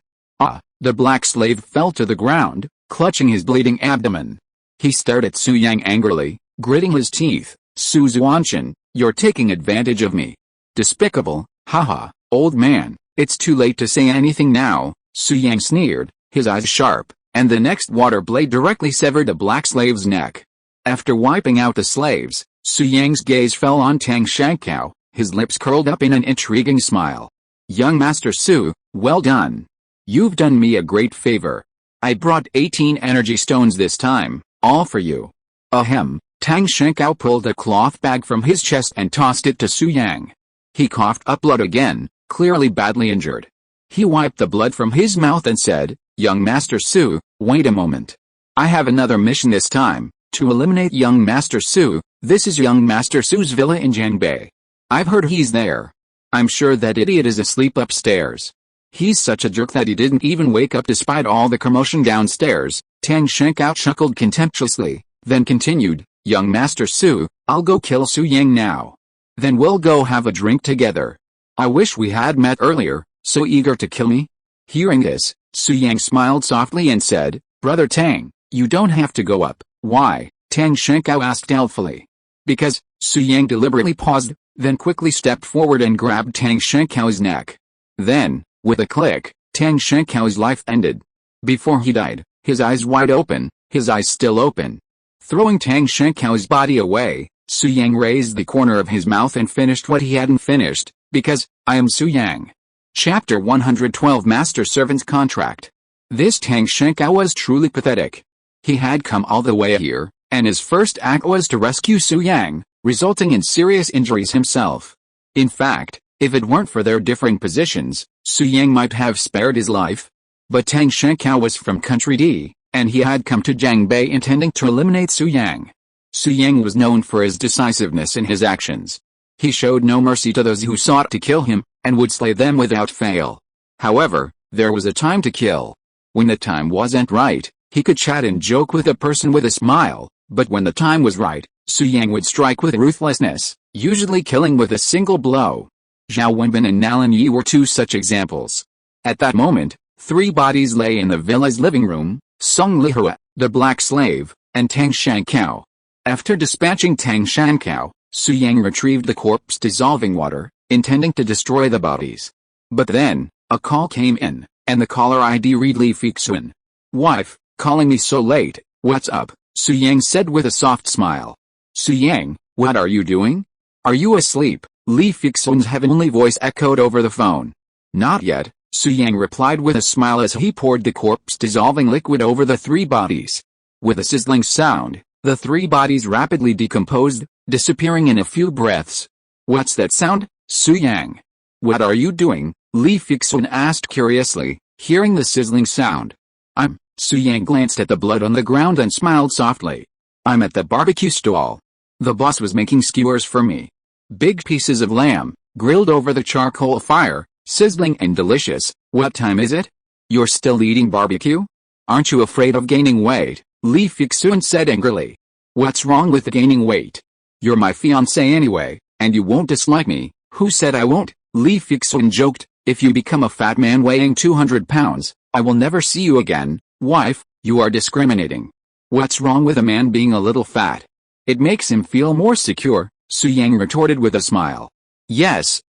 The black slave fell to the ground, clutching his bleeding abdomen. He stared at Su Yang angrily, gritting his teeth. Su Xuantian, you're taking advantage of me. Despicable, haha, old man, it's too late to say anything now, Su Yang sneered, his eyes sharp, and the next water blade directly severed the black slave's neck. After wiping out the slaves, Su Yang's gaze fell on Tang Shankao, his lips curled up in an intriguing smile. Young Master Su, well done. You've done me a great favor. I brought 18 energy stones this time, all for you. Ahem. Tang Shankao pulled a cloth bag from his chest and tossed it to Su Yang. He coughed up blood again, clearly badly injured. He wiped the blood from his mouth and said, Young Master Su, wait a moment. I have another mission this time, to eliminate Young Master Su. This is Young Master Su's villa in Jiangbei. I've heard he's there. I'm sure that idiot is asleep upstairs. He's such a jerk that he didn't even wake up despite all the commotion downstairs. Tang Shankao chuckled contemptuously, then continued, Young Master Su, I'll go kill Su Yang now. Then we'll go have a drink together. I wish we had met earlier, so eager to kill me. Hearing this, Su Yang smiled softly and said, Brother Tang, you don't have to go up. Why? Tang Shankao asked doubtfully. Because, Su Yang deliberately paused, then quickly stepped forward and grabbed Tang Shankao's neck. Then, with a click, Tang Shankao's life ended. Before he died, his eyes wide open, his eyes still open. Throwing Tang Shankao's body away, Su Yang raised the corner of his mouth and finished what he hadn't finished, because, I am Su Yang. Chapter 112 Master Servant's Contract. This Tang Shenkao was truly pathetic. He had come all the way here, and his first act was to rescue Su Yang, resulting in serious injuries himself. In fact, if it weren't for their differing positions, Su Yang might have spared his life. But Tang Shenkao was from Country D, and he had come to Jiangbei intending to eliminate Su Yang. Su Yang was known for his decisiveness in his actions. He showed no mercy to those who sought to kill him, and would slay them without fail. However, there was a time to kill. When the time wasn't right, he could chat and joke with a person with a smile, but when the time was right, Su Yang would strike with ruthlessness, usually killing with a single blow. Zhao Wenbin and Nalan Yi were two such examples. At that moment, 3 bodies lay in the villa's living room: Song Lihua, the black slave, and Tang Shenkao. After dispatching Tang Shenkao, Su Yang retrieved the corpse dissolving water, intending to destroy the bodies. But then, a call came in, and the caller ID read Li Fixun. "Wife, calling me so late, what's up?" Su Yang said with a soft smile. "Su Yang, what are you doing? Are you asleep?" Li Fixun's heavenly voice echoed over the phone. "Not yet," Su Yang replied with a smile as he poured the corpse dissolving liquid over the 3 bodies. With a sizzling sound, the 3 bodies rapidly decomposed, disappearing in a few breaths. "What's that sound, Su Yang? What are you doing?" Li Fixun asked curiously, hearing the sizzling sound. Su Yang glanced at the blood on the ground and smiled softly. "I'm at the barbecue stall. The boss was making skewers for me. Big pieces of lamb, grilled over the charcoal fire, sizzling and delicious." "What time is it? You're still eating barbecue? Aren't you afraid of gaining weight?" Li Fixun said angrily. "What's wrong with gaining weight? You're my fiancé anyway, and you won't dislike me." "Who said I won't?" Li Fixun joked. "If you become a fat man weighing 200 pounds, I will never see you again." "Wife, you are discriminating. What's wrong with a man being a little fat? It makes him feel more secure," Su Yang retorted with a smile. Yes,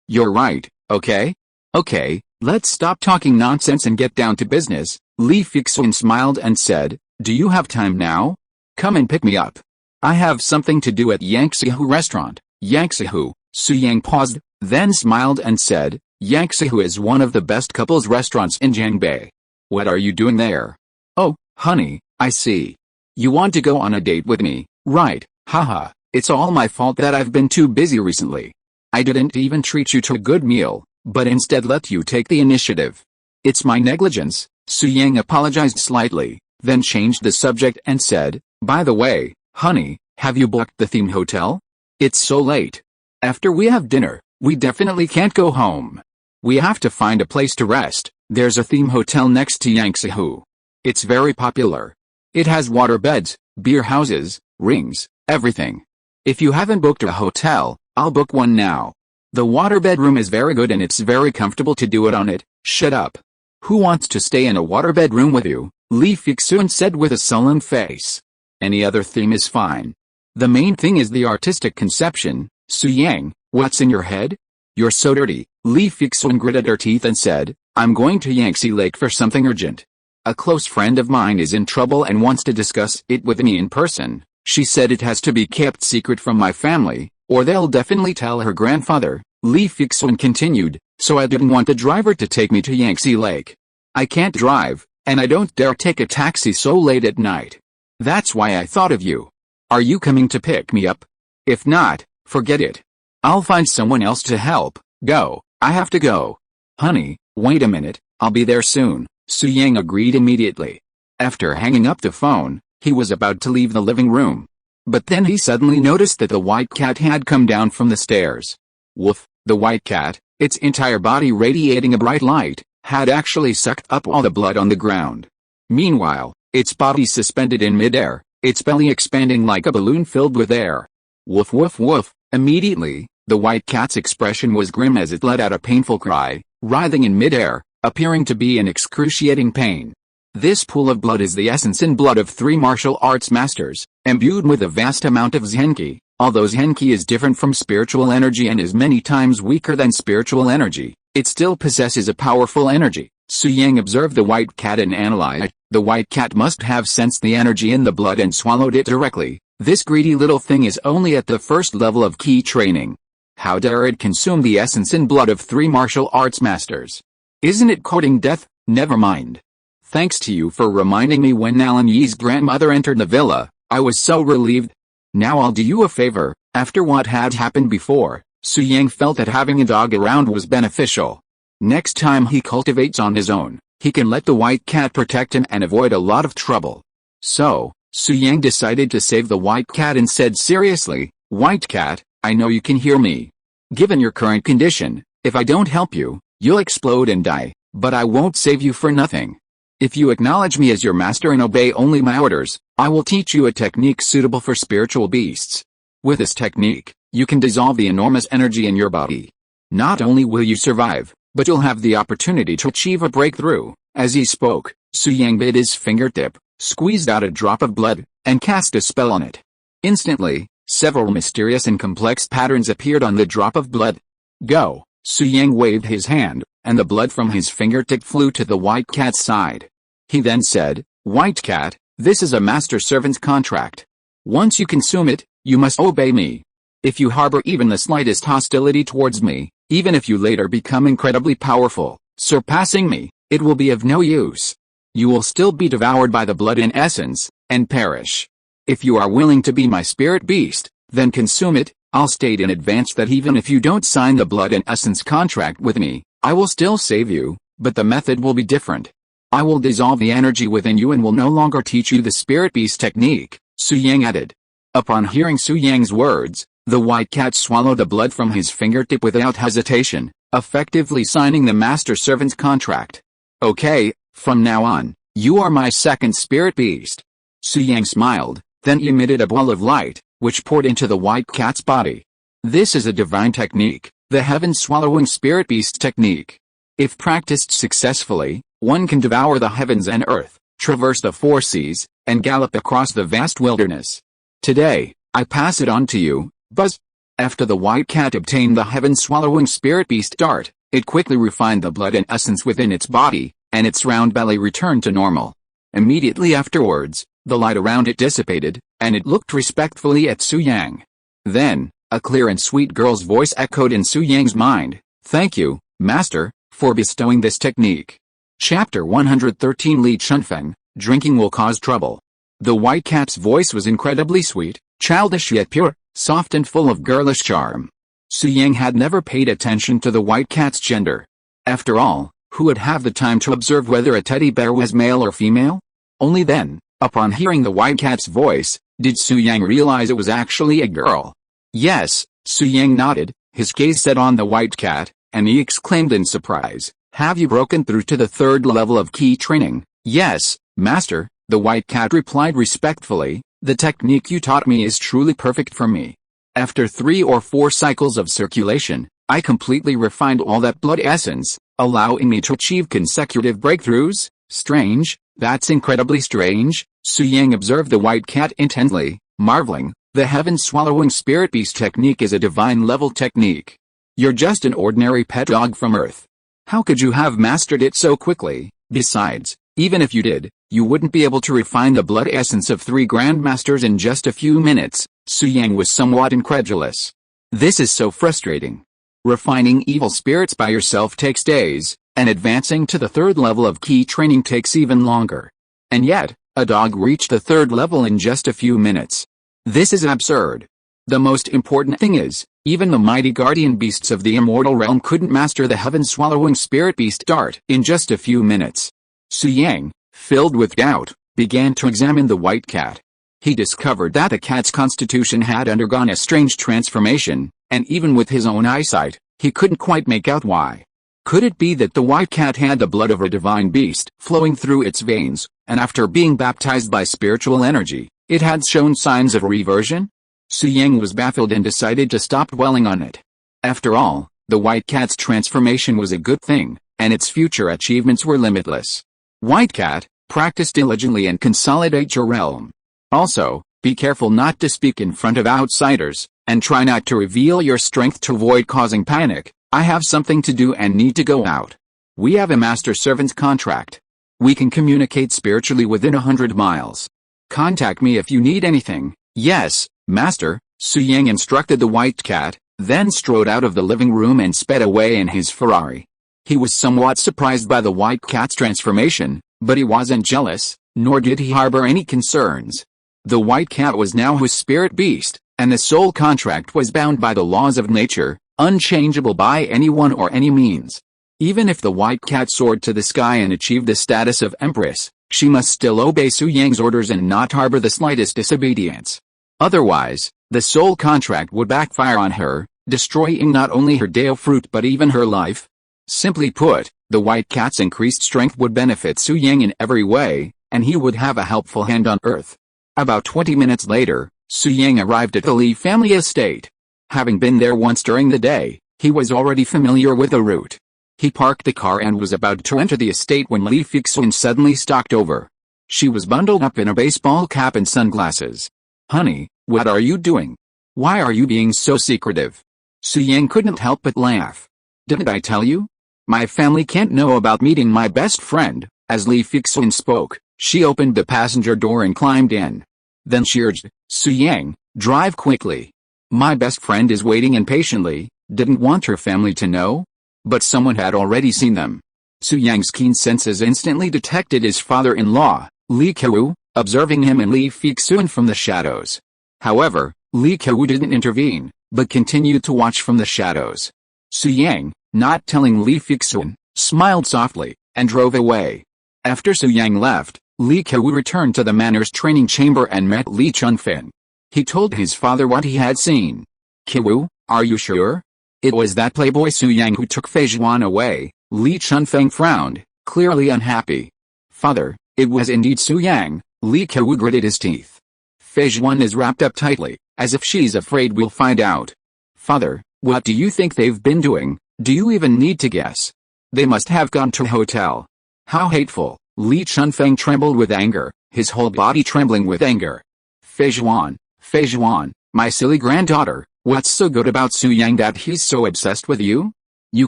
you're right, okay? Okay, let's stop talking nonsense and get down to business." Li Fixun smiled and said, "Do you have time now? Come and pick me up. I have something to do at Yangtzehu restaurant." "Yangtzehu?" Su Yang paused, then smiled and said, "Yangtzehu is one of the best couples restaurants in Jiangbei. What are you doing there?" "Oh, honey, I see. You want to go on a date with me, right? Haha, it's all my fault that I've been too busy recently. I didn't even treat you to a good meal, but instead let you take the initiative. It's my negligence." Su Yang apologized slightly, then changed the subject and said, "By the way, honey, have you booked the theme hotel? It's so late. After we have dinner, we definitely can't go home. We have to find a place to rest. There's a theme hotel next to Yangtzehu. It's very popular. It has water beds, beer houses, rings, everything. If you haven't booked a hotel, I'll book one now. The water bedroom is very good and it's very comfortable to do it on it." "Shut up. Who wants to stay in a water bedroom with you?" Li Fixun said with a sullen face. "Any other theme is fine. The main thing is the artistic conception." "Su Yang, what's in your head? You're so dirty." Li Fixun gritted her teeth and said, "I'm going to Yangtze Lake for something urgent. A close friend of mine is in trouble and wants to discuss it with me in person. She said it has to be kept secret from my family, or they'll definitely tell her grandfather." Li Fixun continued, "So I didn't want the driver to take me to Yangtze Lake. I can't drive, and I don't dare take a taxi so late at night. That's why I thought of you. Are you coming to pick me up? If not, forget it. I'll find someone else to help. Go, I have to go." "Honey, wait a minute, I'll be there soon." Su Yang agreed immediately. After hanging up the phone, he was about to leave the living room. But then he suddenly noticed that the white cat had come down from the stairs. Woof, the white cat, its entire body radiating a bright light, had actually sucked up all the blood on the ground. Meanwhile, its body suspended in midair, its belly expanding like a balloon filled with air. Woof woof woof. Immediately, the white cat's expression was grim as it let out a painful cry, writhing in midair, appearing to be in excruciating pain. This pool of blood is the essence and blood of 3 martial arts masters, imbued with a vast amount of Zenki. Although Zenki is different from spiritual energy and is many times weaker than spiritual energy, it still possesses a powerful energy. Su Yang observed the white cat and analyzed. The white cat must have sensed the energy in the blood and swallowed it directly, This greedy little thing is only at the first level of key training. How dare it consume the essence and blood of 3 martial arts masters? Isn't it courting death? Never mind. Thanks to you for reminding me when Alan Yi's grandmother entered the villa. I was so relieved. Now I'll do you a favor. After what had happened before, Su Yang felt that having a dog around was beneficial. Next time he cultivates on his own, he can let the white cat protect him and avoid a lot of trouble. So, Su Yang decided to save the white cat and said seriously, "White cat, I know you can hear me. Given your current condition, if I don't help you, you'll explode and die, but I won't save you for nothing. If you acknowledge me as your master and obey only my orders, I will teach you a technique suitable for spiritual beasts. With this technique, you can dissolve the enormous energy in your body. Not only will you survive, but you'll have the opportunity to achieve a breakthrough." As he spoke, Su Yang bit his fingertip, squeezed out a drop of blood, and cast a spell on it. Instantly, several mysterious and complex patterns appeared on the drop of blood. "Go!" Su Yang waved his hand, and the blood from his fingertip flew to the white cat's side. He then said, "White cat, this is a master-servant's contract. Once you consume it, you must obey me. If you harbor even the slightest hostility towards me, even if you later become incredibly powerful, surpassing me, it will be of no use. You will still be devoured by the blood in essence, and perish. If you are willing to be my spirit beast, then consume it. I'll state in advance that even if you don't sign the blood and essence contract with me, I will still save you, but the method will be different. I will dissolve the energy within you and will no longer teach you the spirit beast technique," Su Yang added. Upon hearing Su Yang's words, the white cat swallowed the blood from his fingertip without hesitation, effectively signing the master-servant's contract. "Okay, from now on, you are my second spirit beast." Su Yang smiled, then emitted a ball of light, which poured into the white cat's body. This is a divine technique, the heaven-swallowing spirit beast technique. If practiced successfully, one can devour the heavens and earth, traverse the 4 seas, and gallop across the vast wilderness. Today, I pass it on to you, Buzz. After the white cat obtained the heaven-swallowing spirit beast dart, it quickly refined the blood and essence within its body, and its round belly returned to normal. Immediately afterwards, the light around it dissipated, and it looked respectfully at Su Yang. Then, a clear and sweet girl's voice echoed in Su Yang's mind, "Thank you, Master, for bestowing this technique." Chapter 113 Li Chunfeng, Drinking Will Cause Trouble. The white cat's voice was incredibly sweet, childish yet pure, soft and full of girlish charm. Su Yang had never paid attention to the white cat's gender. After all, who would have the time to observe whether a teddy bear was male or female? Only then, upon hearing the white cat's voice, did Su Yang realize it was actually a girl. "Yes," Su Yang nodded, his gaze set on the white cat, and he exclaimed in surprise, "Have you broken through to the 3rd level of key training?" "Yes, Master," the white cat replied respectfully, "the technique you taught me is truly perfect for me. After 3 or 4 cycles of circulation, I completely refined all that blood essence, allowing me to achieve consecutive breakthroughs." "Strange, that's incredibly strange," Su Yang observed the white cat intently, marveling. "The heaven-swallowing spirit beast technique is a divine-level technique. You're just an ordinary pet dog from Earth. How could you have mastered it so quickly? Besides, even if you did, you wouldn't be able to refine the blood essence of 3 grandmasters in just a few minutes." Su Yang was somewhat incredulous. "This is so frustrating. Refining evil spirits by yourself takes days, and advancing to the 3rd level of key training takes even longer. And yet, a dog reached the 3rd level in just a few minutes. This is absurd. The most important thing is, even the mighty guardian beasts of the immortal realm couldn't master the heaven-swallowing spirit beast dart in just a few minutes." Su Yang, filled with doubt, began to examine the white cat. He discovered that the cat's constitution had undergone a strange transformation, and even with his own eyesight, he couldn't quite make out why. Could it be that the white cat had the blood of a divine beast flowing through its veins, and after being baptized by spiritual energy, it had shown signs of reversion? Su Yang was baffled and decided to stop dwelling on it. After all, the white cat's transformation was a good thing, and its future achievements were limitless. White cat, practice diligently and consolidate your realm. Also, be careful not to speak in front of outsiders, and try not to reveal your strength to avoid causing panic. I have something to do and need to go out. We have a master-servant's contract. We can communicate spiritually within 100 miles. Contact me if you need anything. Yes, master, Su Yang instructed the white cat, then strode out of the living room and sped away in his Ferrari. He was somewhat surprised by the white cat's transformation, but he wasn't jealous, nor did he harbor any concerns. The white cat was now his spirit beast, and the soul contract was bound by the laws of nature, unchangeable by anyone or any means. Even if the white cat soared to the sky and achieved the status of empress, she must still obey Su Yang's orders and not harbor the slightest disobedience. Otherwise, the soul contract would backfire on her, destroying not only her Dao fruit but even her life. Simply put, the white cat's increased strength would benefit Su Yang in every way, and he would have a helpful hand on earth. About 20 minutes later, Su Yang arrived at the Li family estate. Having been there once during the day, he was already familiar with the route. He parked the car and was about to enter the estate when Li Fixun suddenly stalked over. She was bundled up in a baseball cap and sunglasses. "Honey, what are you doing? Why are you being so secretive?" Su Yang couldn't help but laugh. "Didn't I tell you? My family can't know about meeting my best friend." As Li Fixun spoke, she opened the passenger door and climbed in. Then she urged, "Su Yang, drive quickly. My best friend is waiting impatiently." Didn't want her family to know? But someone had already seen them. Su Yang's keen senses instantly detected his father-in-law, Li Kewu, observing him and Li Fixun from the shadows. However, Li Kewu didn't intervene, but continued to watch from the shadows. Su Yang, not telling Li Fixun, smiled softly, and drove away. After Su Yang left, Li Kewu returned to the manners training chamber and met Li Chunfeng. He told his father what he had seen. "Kewu, are you sure? It was that playboy Su Yang who took Fei Zhuan away." Li Chunfeng frowned, clearly unhappy. "Father, it was indeed Su Yang." Li Kewu gritted his teeth. "Fei Zhuan is wrapped up tightly, as if she's afraid we'll find out." "Father, what do you think they've been doing? Do you even need to guess? They must have gone to a hotel." "How hateful!" Li Chunfeng trembled with anger, his whole body trembling with anger. Fei Zhuan, my silly granddaughter, what's so good about Su Yang that he's so obsessed with you? You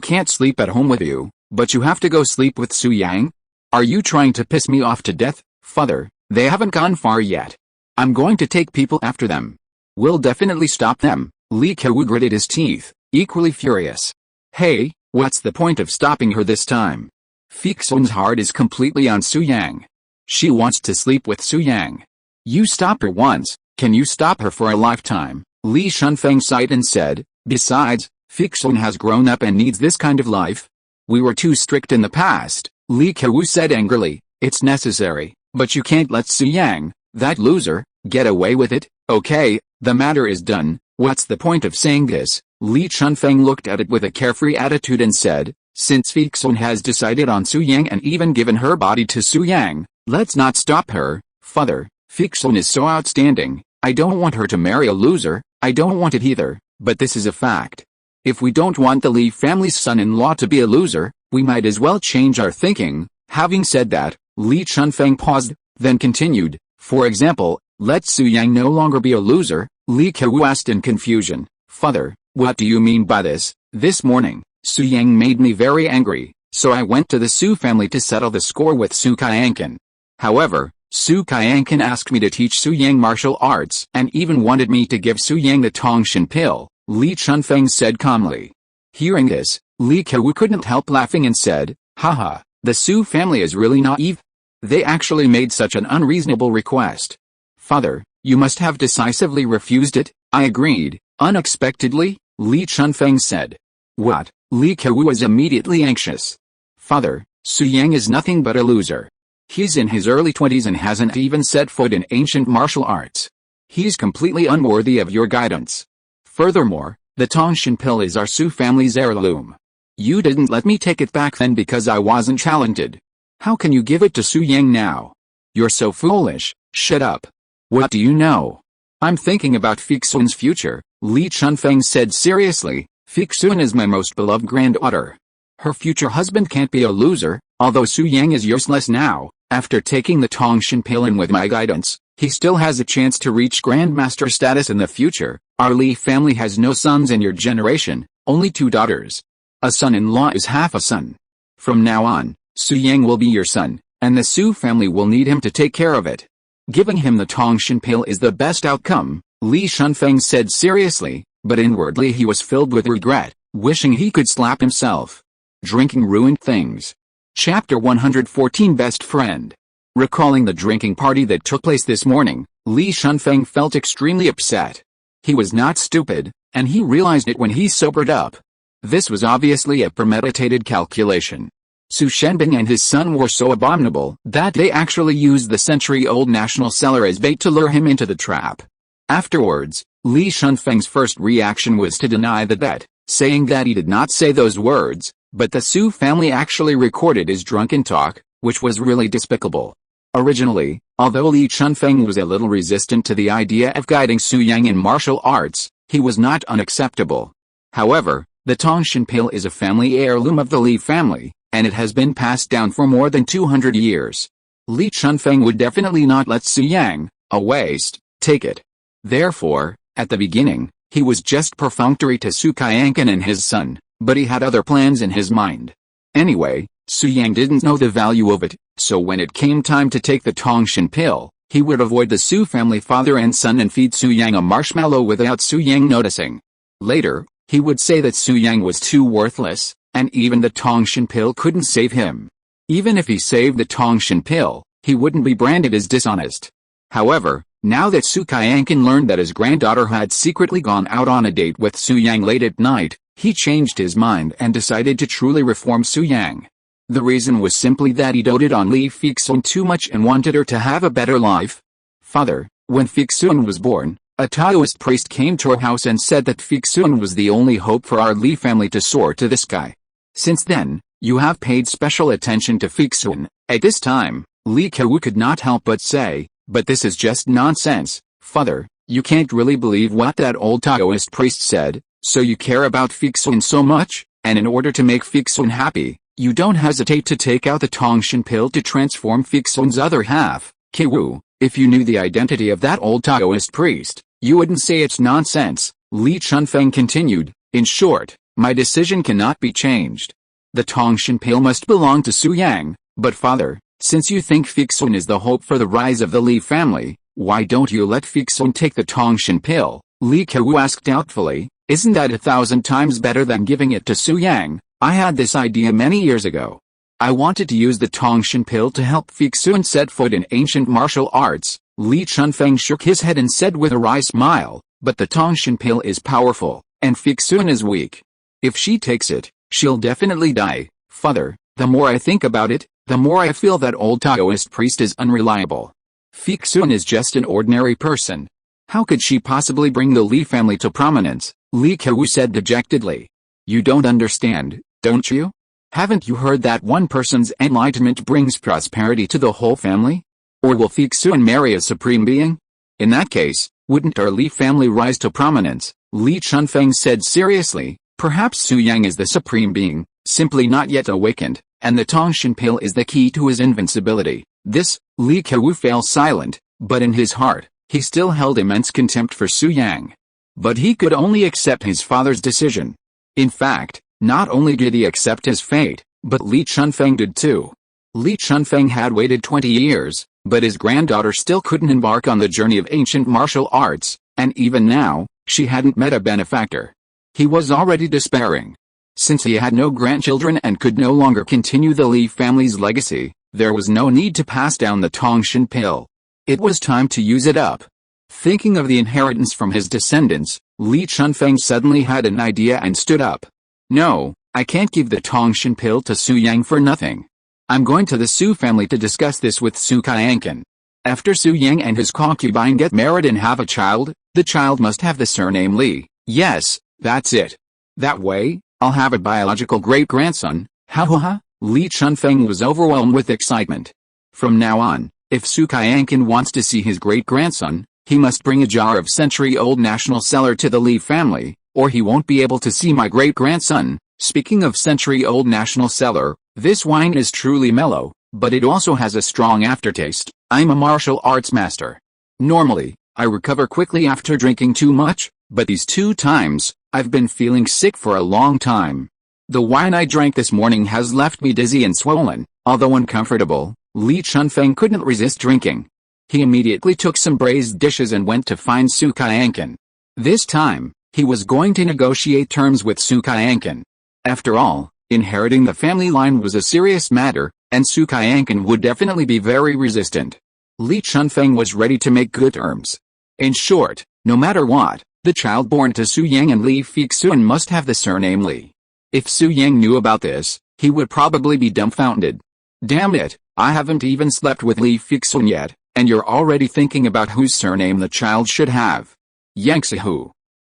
can't sleep at home with you, but you have to go sleep with Su Yang? Are you trying to piss me off to death?" "Father, they haven't gone far yet. I'm going to take people after them. We'll definitely stop them." Li Kewu gritted his teeth, equally furious. "Hey, what's the point of stopping her this time? Fixun's heart is completely on Su Yang. She wants to sleep with Su Yang. You stop her once, can you stop her for a lifetime?" Li Chunfeng sighed and said, "Besides, Fixun has grown up and needs this kind of life. We were too strict in the past." Li Kewu said angrily, "It's necessary, but you can't let Su Yang, that loser, get away with it." "Okay, the matter is done. What's the point of saying this?" Li Chunfeng looked at it with a carefree attitude and said, "Since Fixun has decided on Su Yang and even given her body to Su Yang, let's not stop her." "Father, Fixun is so outstanding. I don't want her to marry a loser." "I don't want it either, but this is a fact. If we don't want the Li family's son-in-law to be a loser, we might as well change our thinking." Having said that, Li Chunfeng paused, then continued, "For example, let Su Yang no longer be a loser." Li Kewu asked in confusion, "Father, what do you mean by this?" "This morning, Su Yang made me very angry, so I went to the Su family to settle the score with Su Qianqin. However, Su Qianqin asked me to teach Su Yang martial arts and even wanted me to give Su Yang the Tongshan pill," Li Chunfeng said calmly. Hearing this, Li Kewu couldn't help laughing and said, "Haha, the Su family is really naive. They actually made such an unreasonable request." "Father, you must have decisively refused it." "I agreed, unexpectedly," Li Chunfeng said. "What?" Li Kewu was immediately anxious. "Father, Su Yang is nothing but a loser. He's in his early 20s and hasn't even set foot in ancient martial arts. He's completely unworthy of your guidance. Furthermore, the Tongshan pill is our Su family's heirloom. You didn't let me take it back then because I wasn't talented. How can you give it to Su Yang now? You're so foolish." "Shut up. What do you know? I'm thinking about Fixun's future," Li Chunfeng said seriously. "Fixun is my most beloved granddaughter. Her future husband can't be a loser. Although Su Yang is useless now, after taking the Tongshan pill and with my guidance, he still has a chance to reach grandmaster status in the future. Our Li family has no sons in your generation, only 2 daughters. A son-in-law is half a son. From now on, Su Yang will be your son, and the Su family will need him to take care of it." Giving him the Tongshan pill is the best outcome, Li Shunfeng said seriously, but inwardly he was filled with regret, wishing he could slap himself. Drinking ruined things. Chapter 114 Best Friend. Recalling the drinking party that took place this morning, Li Shunfeng felt extremely upset. He was not stupid, and he realized it when he sobered up. This was obviously a premeditated calculation. Su Shenbing and his son were so abominable that they actually used the century-old national cellar as bait to lure him into the trap. Afterwards, Li Shunfeng's first reaction was to deny the bet, saying that he did not say those words, but the Su family actually recorded his drunken talk, which was really despicable. Originally, although Li Shunfeng was a little resistant to the idea of guiding Su Yang in martial arts, he was not unacceptable. However, the Tongshan pill is a family heirloom of the Li family, and it has been passed down for more than 200 years. Li Shunfeng would definitely not let Su Yang, a waste, take it. Therefore, at the beginning, he was just perfunctory to Su Qianqian and his son, but he had other plans in his mind. Anyway, Su Yang didn't know the value of it, so when it came time to take the Tongshan pill, he would avoid the Su family father and son and feed Su Yang a marshmallow without Su Yang noticing. Later, he would say that Su Yang was too worthless, and even the Tongshan pill couldn't save him. Even if he saved the Tongshan pill, he wouldn't be branded as dishonest. However, now that Su Qianqian learned that his granddaughter had secretly gone out on a date with Su Yang late at night, he changed his mind and decided to truly reform Su Yang. The reason was simply that he doted on Li Fixun too much and wanted her to have a better life. Father, when Fixun was born, a Taoist priest came to our house and said that Fixun was the only hope for our Li family to soar to the sky. Since then, you have paid special attention to Fixun. At this time, Li Kewu could not help but say, but this is just nonsense, father, you can't really believe what that old Taoist priest said, so you care about Fixun so much, and in order to make Fixun happy, you don't hesitate to take out the Tongshan pill to transform Fixun's other half. Kewu, if you knew the identity of that old Taoist priest, you wouldn't say it's nonsense, Li Chunfeng continued. In short, my decision cannot be changed. The Tongshan pill must belong to Su Yang, but father, since you think Fixun is the hope for the rise of the Li family, why don't you let Fixun take the Tongshan pill? Li Kewu asked doubtfully. Isn't that 1,000 times better than giving it to Su Yang? I had this idea many years ago. I wanted to use the Tongshan pill to help Fixun set foot in ancient martial arts. Li Chunfeng shook his head and said with a wry smile, but the Tongshan pill is powerful, and Fixun is weak. If she takes it, she'll definitely die. Father, the more I think about it, the more I feel that old Taoist priest is unreliable. Fixun is just an ordinary person. How could she possibly bring the Li family to prominence? Li Kewu said dejectedly. You don't understand, don't you? Haven't you heard that one person's enlightenment brings prosperity to the whole family? Or will Fixun marry a supreme being? In that case, wouldn't our Li family rise to prominence? Li Chunfeng said seriously. Perhaps Su Yang is the supreme being, simply not yet awakened, and the Tongshan pill is the key to his invincibility. This, Li Kewu fell silent, but in his heart, he still held immense contempt for Su Yang. But he could only accept his father's decision. In fact, not only did he accept his fate, but Li Chunfeng did too. Li Chunfeng had waited 20 years, but his granddaughter still couldn't embark on the journey of ancient martial arts, and even now, she hadn't met a benefactor. He was already despairing. Since he had no grandchildren and could no longer continue the Li family's legacy, there was no need to pass down the Tongshan pill. It was time to use it up. Thinking of the inheritance from his descendants, Li Chunfeng suddenly had an idea and stood up. No, I can't give the Tongshan pill to Su Yang for nothing. I'm going to the Su family to discuss this with Su Qianqian. After Su Yang and his concubine get married and have a child, the child must have the surname Li. Yes, that's it. That way, I'll have a biological great-grandson. Ha ha ha. Li Chunfeng was overwhelmed with excitement. From now on, if Su Qianqian wants to see his great-grandson, he must bring a jar of century-old national cellar to the Li family, or he won't be able to see my great-grandson. Speaking of century-old national cellar, this wine is truly mellow, but it also has a strong aftertaste. I'm a martial arts master. Normally, I recover quickly after drinking too much, but these 2 times, I've been feeling sick for a long time. The wine I drank this morning has left me dizzy and swollen. Although uncomfortable, Li Chunfeng couldn't resist drinking. He immediately took some braised dishes and went to find Xuantian. This time, he was going to negotiate terms with Xuantian. After all, inheriting the family line was a serious matter, and Xuantian would definitely be very resistant. Li Chunfeng was ready to make good terms. In short, no matter what, the child born to Su Yang and Li Fixun must have the surname Li. If Su Yang knew about this, he would probably be dumbfounded. Damn it, I haven't even slept with Li Fixun yet, and you're already thinking about whose surname the child should have. Yangtze.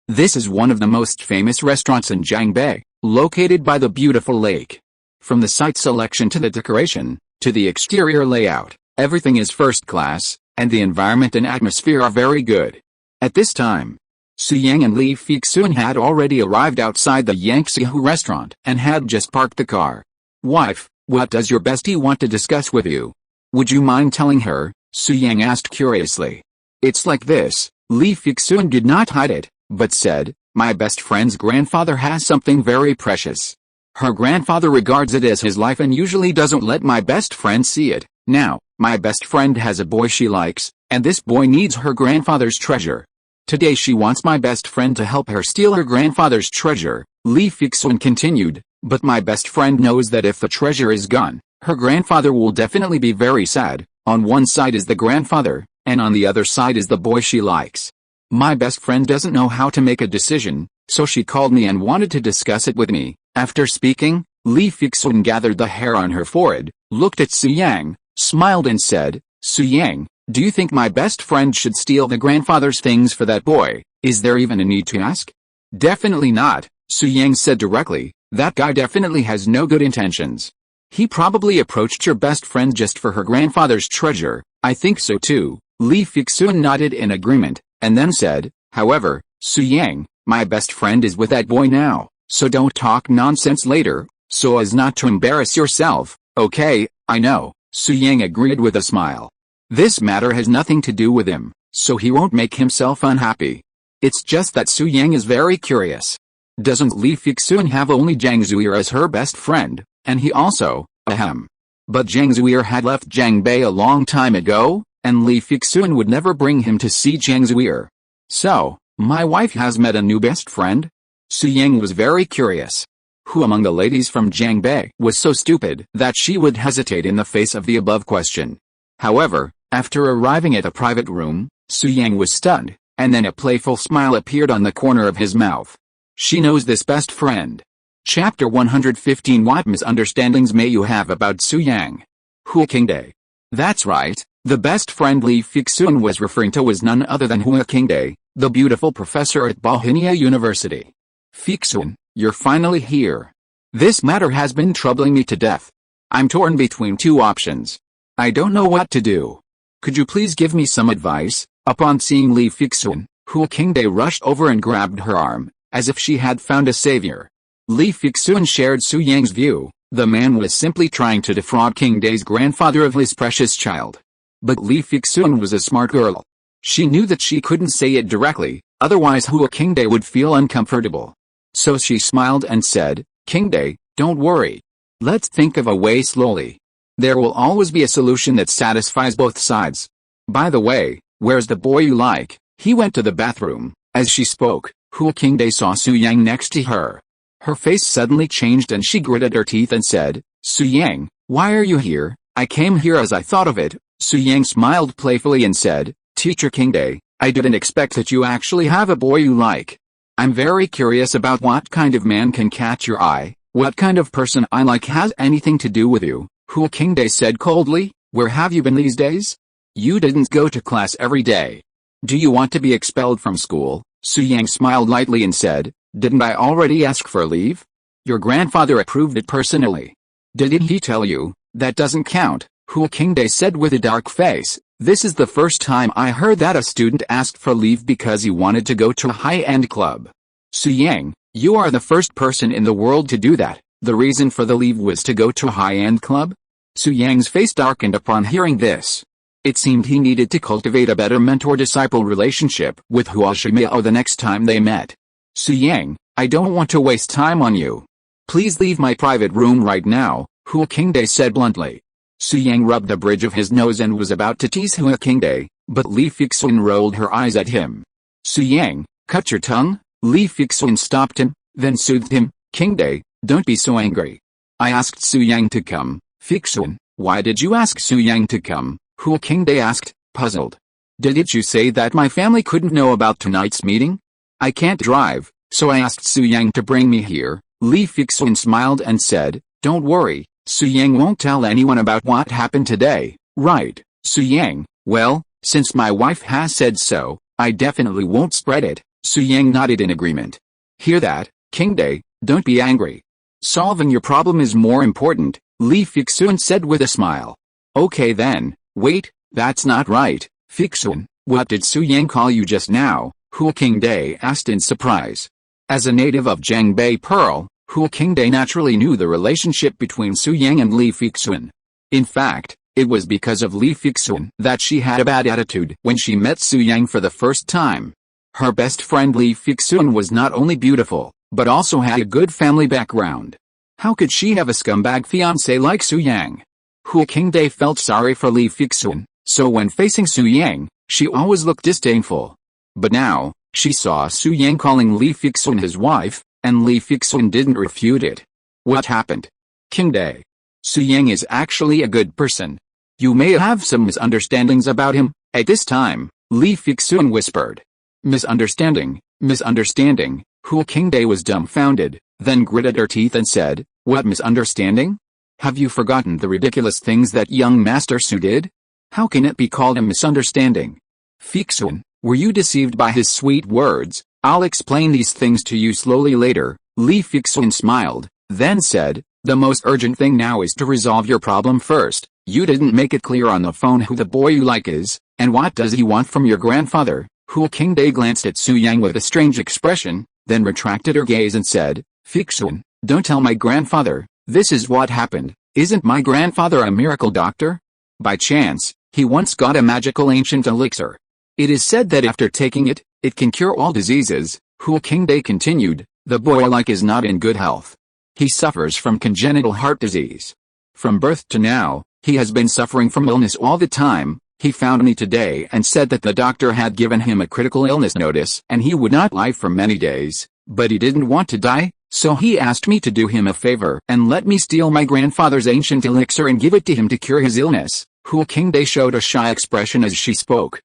This is one of the most famous restaurants in Jiangbei, located by the beautiful lake. From the site selection to the decoration, to the exterior layout, everything is first class, and the environment and atmosphere are very good. At this time, Su Yang and Li Fixun had already arrived outside the Yangtze restaurant and had just parked the car. Wife, what does your bestie want to discuss with you? Would you mind telling her? Su Yang asked curiously. It's like this, Li Fixun did not hide it, but said, my best friend's grandfather has something very precious. Her grandfather regards it as his life and usually doesn't let my best friend see it. Now, my best friend has a boy she likes, and this boy needs her grandfather's treasure. Today she wants my best friend to help her steal her grandfather's treasure, Li Fixun continued, but my best friend knows that if the treasure is gone, her grandfather will definitely be very sad. On one side is the grandfather, and on the other side is the boy she likes. My best friend doesn't know how to make a decision, so she called me and wanted to discuss it with me. After speaking, Li Fixun gathered the hair on her forehead, looked at Su Yang, smiled and said, Su Yang, do you think my best friend should steal the grandfather's things for that boy? Is there even a need to ask? Definitely not, Su Yang said directly. That guy definitely has no good intentions. He probably approached your best friend just for her grandfather's treasure. I think so too. Li Fixun nodded in agreement, and then said, however, Su Yang, my best friend is with that boy now, so don't talk nonsense later, so as not to embarrass yourself. Okay, I know, Su Yang agreed with a smile. This matter has nothing to do with him, so he won't make himself unhappy. It's just that Su Yang is very curious. Doesn't Li Fixun have only Zhang Zuir as her best friend, and he also, ahem. But Zhang Zuir had left Jiangbei a long time ago, and Li Fixun would never bring him to see Zhang Zuir. So, my wife has met a new best friend? Su Yang was very curious. Who among the ladies from Jiangbei was so stupid that she would hesitate in the face of the above question? However, after arriving at a private room, Su Yang was stunned, and then a playful smile appeared on the corner of his mouth. She knows this best friend. Chapter 115. What misunderstandings may you have about Su Yang? Hua Qingdai. That's right, the best friend Li Fixun was referring to was none other than Hua Qingdai, the beautiful professor at Bohemia University. Fixun, you're finally here. This matter has been troubling me to death. I'm torn between two options. I don't know what to do. Could you please give me some advice? Upon seeing Li Fixun, Hua Qingdai rushed over and grabbed her arm, as if she had found a savior. Li Fixun shared Su Yang's view. The man was simply trying to defraud Qingdai's grandfather of his precious child. But Li Fixun was a smart girl. She knew that she couldn't say it directly, otherwise Hua Qingdai would feel uncomfortable. So she smiled and said, Qingdai, don't worry. Let's think of a way slowly. There will always be a solution that satisfies both sides. By the way, where's the boy you like? He went to the bathroom. As she spoke, Hua Qingdai saw Su Yang next to her. Her face suddenly changed and she gritted her teeth and said, Su Yang, why are you here? I came here as I thought of it. Su Yang smiled playfully and said, Teacher Qingdai, I didn't expect that you actually have a boy you like. I'm very curious about what kind of man can catch your eye. What kind of person I like has anything to do with you. Hua Qingdai said coldly, where have you been these days? You didn't go to class every day. Do you want to be expelled from school? Su Yang smiled lightly and said, didn't I already ask for leave? Your grandfather approved it personally. Didn't he tell you? That doesn't count, Hua Qingdai said with a dark face. This is the first time I heard that a student asked for leave because he wanted to go to a high-end club. Su Yang, you are the first person in the world to do that. The reason for the leave was to go to a high-end club? Su Yang's face darkened upon hearing this. It seemed he needed to cultivate a better mentor-disciple relationship with Hua Shimiao the next time they met. Su Yang, I don't want to waste time on you. Please leave my private room right now, Hua Qingdai said bluntly. Su Yang rubbed the bridge of his nose and was about to tease Hua Qingdai, but Li Fixun rolled her eyes at him. Su Yang, cut your tongue? Li Fixun stopped him, then soothed him. King Day, don't be so angry. I asked Su Yang to come. Fixun, why did you ask Su Yang to come? Hu King Day asked, puzzled. Didn't you say that my family couldn't know about tonight's meeting? I can't drive, so I asked Su Yang to bring me here. Li Fixun smiled and said, don't worry, Su Yang won't tell anyone about what happened today, right, Su Yang? Well, since my wife has said so, I definitely won't spread it. Su Yang nodded in agreement. Hear that, King Day, don't be angry. Solving your problem is more important, Li Fixun said with a smile. Okay then, wait, that's not right. Fixun, what did Su Yang call you just now? Hu King Day asked in surprise. As a native of Jiangbei Pearl, Hu King Day naturally knew the relationship between Su Yang and Li Fixun. In fact, it was because of Li Fixun that she had a bad attitude when she met Su Yang for the first time. Her best friend Li Fixun was not only beautiful, but also had a good family background. How could she have a scumbag fiancé like Su Yang? Hu King Day felt sorry for Li Fixun, so when facing Su Yang, she always looked disdainful. But now, she saw Su Yang calling Li Fixun his wife, and Li Fixun didn't refute it. What happened? King Day. Su Yang is actually a good person. You may have some misunderstandings about him. At this time, Li Fixun whispered. Misunderstanding, misunderstanding. Hu King Day was dumbfounded, then gritted her teeth and said, what misunderstanding? Have you forgotten the ridiculous things that young Master Su did? How can it be called a misunderstanding? Fixun, were you deceived by his sweet words? I'll explain these things to you slowly later. Li Fixun smiled, then said, the most urgent thing now is to resolve your problem first. You didn't make it clear on the phone who the boy you like is, and what does he want from your grandfather? Hu King Day glanced at Su Yang with a strange expression, then retracted her gaze and said, Fixun, don't tell my grandfather. This is what happened. Isn't my grandfather a miracle doctor? By chance, he once got a magical ancient elixir. It is said that after taking it, it can cure all diseases. Hu King Day continued, the boy like is not in good health. He suffers from congenital heart disease. From birth to now, he has been suffering from illness all the time. He found me today and said that the doctor had given him a critical illness notice and he would not live for many days, but he didn't want to die, so he asked me to do him a favor and let me steal my grandfather's ancient elixir and give it to him to cure his illness. Hu King Day showed a shy expression as she spoke.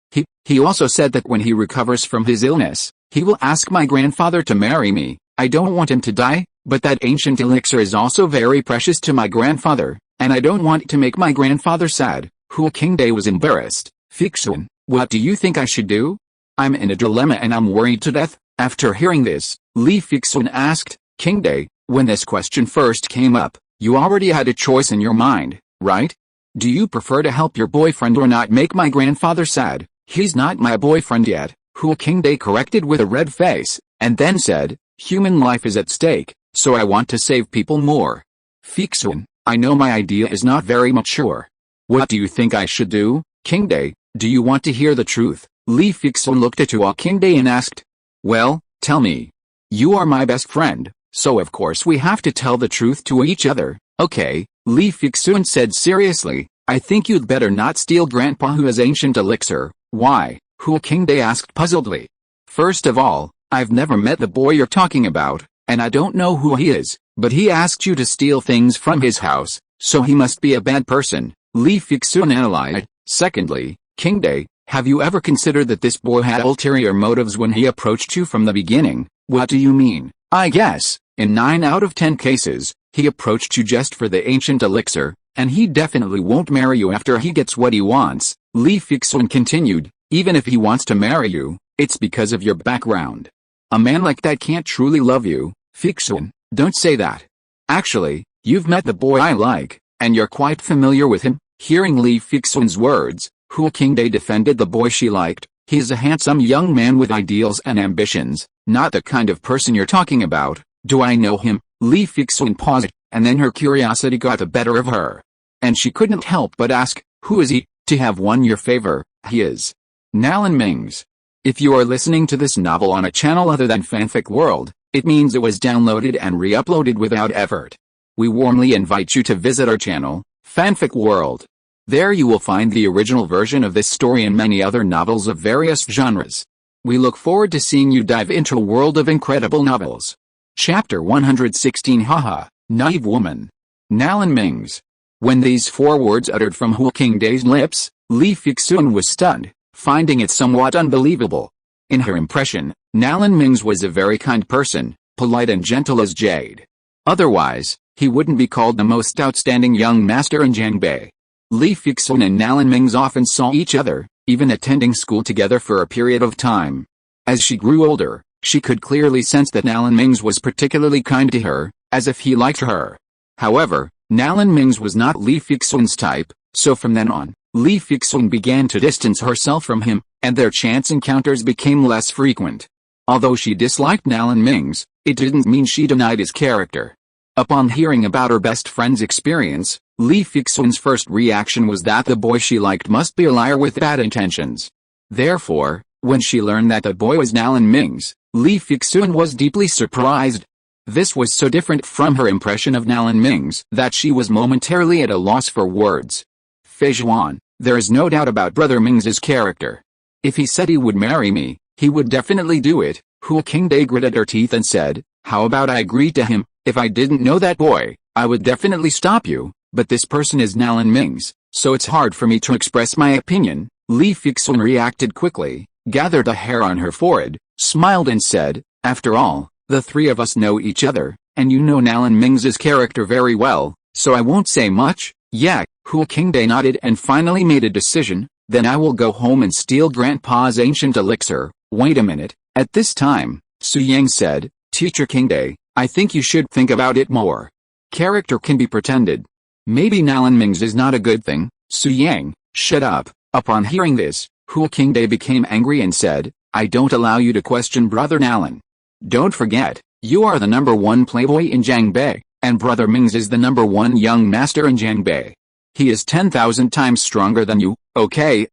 He also said that when he recovers from his illness, he will ask my grandfather to marry me. I don't want him to die, but that ancient elixir is also very precious to my grandfather, and I don't want to make my grandfather sad. Hu King Day was embarrassed. Fixun, what do you think I should do? I'm in a dilemma and I'm worried to death. After hearing this, Li Fixun asked, King Day, when this question first came up, you already had a choice in your mind, right? Do you prefer to help your boyfriend or not make my grandfather sad? He's not my boyfriend yet, Hu King Day corrected with a red face, and then said, human life is at stake, so I want to save people more. Fixun, I know my idea is not very mature. What do you think I should do? King Day, do you want to hear the truth? Li Fixun looked at Hu King Day and asked. Well, tell me. You are my best friend, so of course we have to tell the truth to each other. Okay, Li Fixun said seriously, I think you'd better not steal Grandpa who has ancient elixir. Why? Hu King Day asked puzzledly. First of all, I've never met the boy you're talking about, and I don't know who he is, but he asked you to steal things from his house, so he must be a bad person. Li Fixun analyzed. Secondly, King Day, have you ever considered that this boy had ulterior motives when he approached you from the beginning? What do you mean? I guess, in 9 out of 10 cases, he approached you just for the ancient elixir, and he definitely won't marry you after he gets what he wants. Li Fixun continued, even if he wants to marry you, it's because of your background. A man like that can't truly love you. Fixun, don't say that. Actually, you've met the boy I like, and you're quite familiar with him. Hearing Li Fixun's words, Hu King Day defended the boy she liked. He's a handsome young man with ideals and ambitions, not the kind of person you're talking about. Do I know him? Li Fixun paused, and then her curiosity got the better of her. And she couldn't help but ask, who is he? To have won your favor, he is Nalan Ming's. If you are listening to this novel on a channel other than Fanfic World, it means it was downloaded and re-uploaded without effort. We warmly invite you to visit our channel, Fanfic World. There you will find the original version of this story and many other novels of various genres. We look forward to seeing you dive into a world of incredible novels. Chapter 116 Haha, Naive Woman. Nalan Ming's. When these 4 words uttered from Hu Qingdai's lips, Li Fixun was stunned, finding it somewhat unbelievable. In her impression, Nalan Ming's was a very kind person, polite and gentle as jade. Otherwise, he wouldn't be called the most outstanding young master in Jiangbei. Li Fixun and Nalan Ming's often saw each other, even attending school together for a period of time. As she grew older, she could clearly sense that Nalan Ming's was particularly kind to her, as if he liked her. However, Nalan Ming's was not Li Fixun's type, so from then on, Li Fixun began to distance herself from him, and their chance encounters became less frequent. Although she disliked Nalan Ming's, it didn't mean she denied his character. Upon hearing about her best friend's experience, Li Fixun's first reaction was that the boy she liked must be a liar with bad intentions. Therefore, when she learned that the boy was Nalan Ming's, Li Fixun was deeply surprised. This was so different from her impression of Nalan Ming's that she was momentarily at a loss for words. Fei Zhuan, there is no doubt about Brother Ming's character. If he said he would marry me, he would definitely do it. Hu Qingdai gritted her teeth and said, how about I agree to him? If I didn't know that boy, I would definitely stop you, but this person is Nalan Ming's, so it's hard for me to express my opinion. Li Fixun reacted quickly, gathered a hair on her forehead, smiled and said, after all, the 3 of us know each other, and you know Nalan Ming's character very well, so I won't say much. Yeah, Hu Qingdai nodded and finally made a decision, then I will go home and steal Grandpa's ancient elixir. Wait a minute, at this time, Su Yang said, Teacher Qingdai, I think you should think about it more. Character can be pretended. Maybe Nalan Ming's is not a good thing. Su Yang, shut up. Upon hearing this, Hu Qingdai became angry and said, I don't allow you to question Brother Nalan. Don't forget, you are the #1 playboy in Jiangbei, and Brother Ming's is the #1 young master in Jiangbei. He is 10,000 times stronger than you. Okay,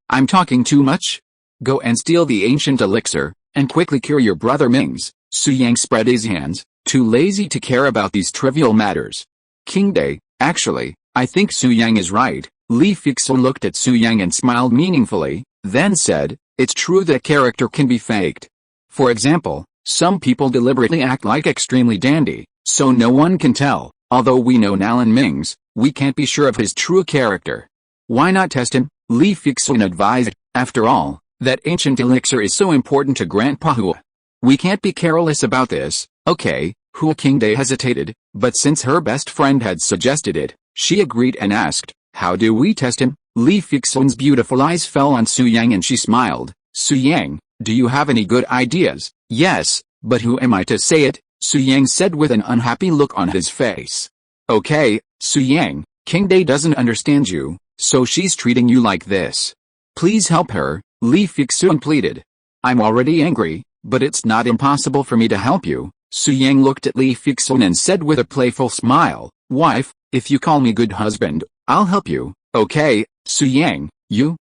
I'm talking too much? Go and steal the ancient elixir, and quickly cure your Brother Ming's. Su Yang spread his hands, too lazy to care about these trivial matters. Qingdai, actually, I think Su Yang is right. Li Fixun looked at Su Yang and smiled meaningfully, then said, it's true that character can be faked. For example, some people deliberately act like extremely dandy, so no one can tell. Although we know Nalan Ming's, we can't be sure of his true character. Why not test him? Li Fixun advised. After all, that ancient elixir is so important to Grandpa Hu. We can't be careless about this. Okay, Hu Qingdai hesitated, but since her best friend had suggested it, she agreed and asked, how do we test him? Li Fixun's beautiful eyes fell on Su Yang and she smiled. Su Yang, do you have any good ideas? Yes, but who am I to say it? Su Yang said with an unhappy look on his face. Okay, Su Yang, Qingdai doesn't understand you, so she's treating you like this. Please help her, Li Fixun pleaded. I'm already angry, but it's not impossible for me to help you. Su Yang looked at Li Fixun and said with a playful smile, wife, if you call me good husband, I'll help you. Okay, Su Yang,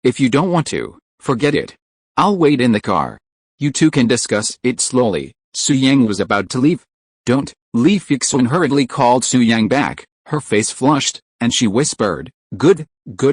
if you don't want to, forget it. I'll wait in the car. You two can discuss it slowly. Su Yang was about to leave. Don't, Li Fixun hurriedly called Su Yang back, her face flushed, and she whispered, good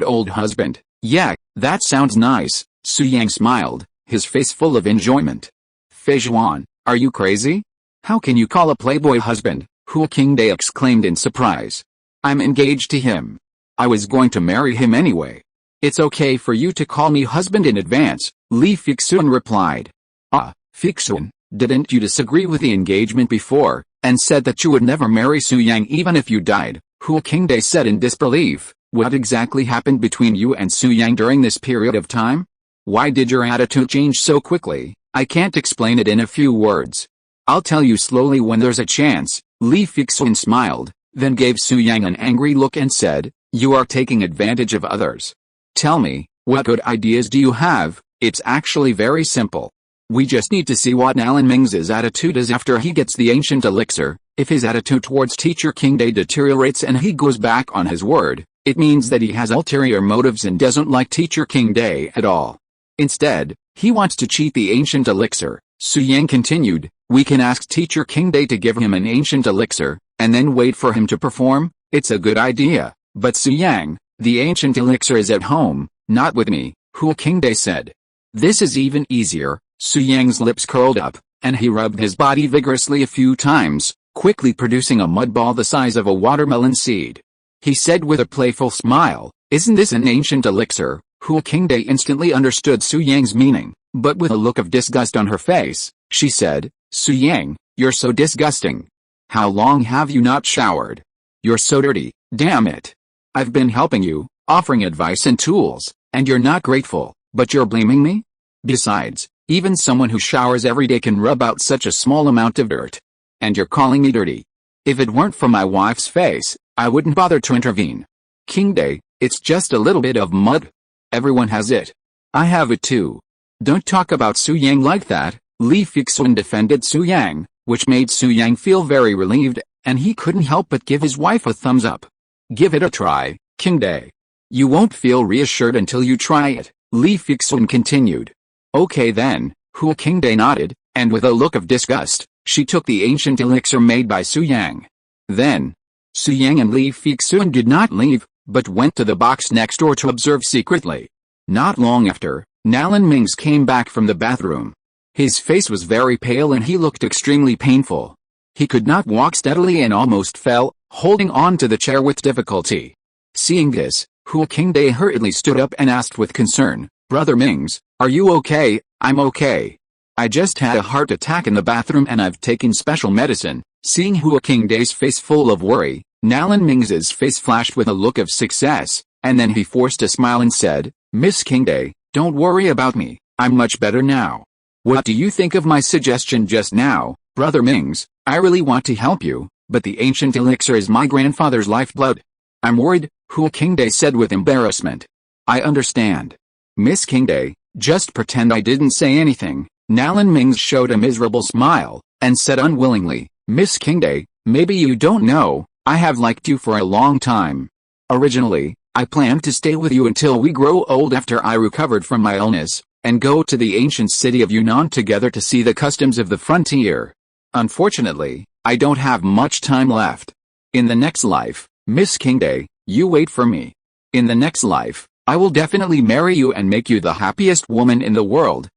old husband. Yeah, that sounds nice. Su Yang smiled, his face full of enjoyment. Fei Zhuan, are you crazy? How can you call a playboy husband? Hu Qingdai exclaimed in surprise. I'm engaged to him. I was going to marry him anyway. It's okay for you to call me husband in advance, Li Fixun replied. Ah, Fixun, didn't you disagree with the engagement before, and said that you would never marry Su Yang even if you died? Hu Qingdai said in disbelief. What exactly happened between you and Su Yang during this period of time? Why did your attitude change so quickly? I can't explain it in a few words. I'll tell you slowly when there's a chance. Li Fixun smiled, then gave Su Yang an angry look and said, you are taking advantage of others. Tell me, what good ideas do you have? It's actually very simple. We just need to see what Nalan Ming's attitude is after he gets the ancient elixir. If his attitude towards Teacher Qingdai deteriorates and he goes back on his word, it means that he has ulterior motives and doesn't like Teacher Qingdai at all. Instead, he wants to cheat the ancient elixir. Su Yang continued, we can ask Teacher Qingdai to give him an ancient elixir, and then wait for him to perform. It's a good idea, but Su Yang, The ancient elixir is at home, not with me, Hu Qingde said. This is even easier. Su Yang's lips curled up, and he rubbed his body vigorously a few times, quickly producing a mud ball the size of a watermelon seed. He said with a playful smile, "Isn't this an ancient elixir?" Hu Qingde instantly understood Su Yang's meaning, but with a look of disgust on her face, she said, "Su Yang, you're so disgusting. How long have you not showered? You're so dirty, damn it. I've been helping you, offering advice and tools, and you're not grateful, but you're blaming me? Besides, even someone who showers every day can rub out such a small amount of dirt. And you're calling me dirty. If it weren't for my wife's face, I wouldn't bother to intervene. Qingde, it's just a little bit of mud. Everyone has it. I have it too. Don't talk about Su Yang like that." Li Fixun defended Su Yang, which made Su Yang feel very relieved, and he couldn't help but give his wife a thumbs up. "Give it a try, Qingde. You won't feel reassured until you try it," Li Fixun continued. "Okay then," Hu Qingde nodded, and with a look of disgust, she took the ancient elixir made by Su Yang. Then, Su Yang and Li Fixun did not leave, but went to the box next door to observe secretly. Not long after, Nalan Ming's came back from the bathroom. His face was very pale and he looked extremely painful. He could not walk steadily and almost fell, holding on to the chair with difficulty. Seeing this, Hu Qingde hurriedly stood up and asked with concern, "Brother Mings, are you okay?" "I'm okay. I just had a heart attack in the bathroom and I've taken special medicine." Seeing Hu Qingde's face full of worry, Nalan Mings's face flashed with a look of success, and then he forced a smile and said, "Miss Qingde, don't worry about me, I'm much better now. What do you think of my suggestion just now, Brother Mings? I really want to help you, but the ancient elixir is my grandfather's lifeblood. I'm worried," Hu Qingde said with embarrassment. "I understand. Miss Qingde, just pretend I didn't say anything." Nalan Mings showed a miserable smile, and said unwillingly, "Miss Qingde, maybe you don't know, I have liked you for a long time. Originally, I planned to stay with you until we grow old after I recovered from my illness, and go to the ancient city of Yunnan together to see the customs of the frontier. Unfortunately, I don't have much time left. In the next life, Miss Qingde, you wait for me. In the next life, I will definitely marry you and make you the happiest woman in the world."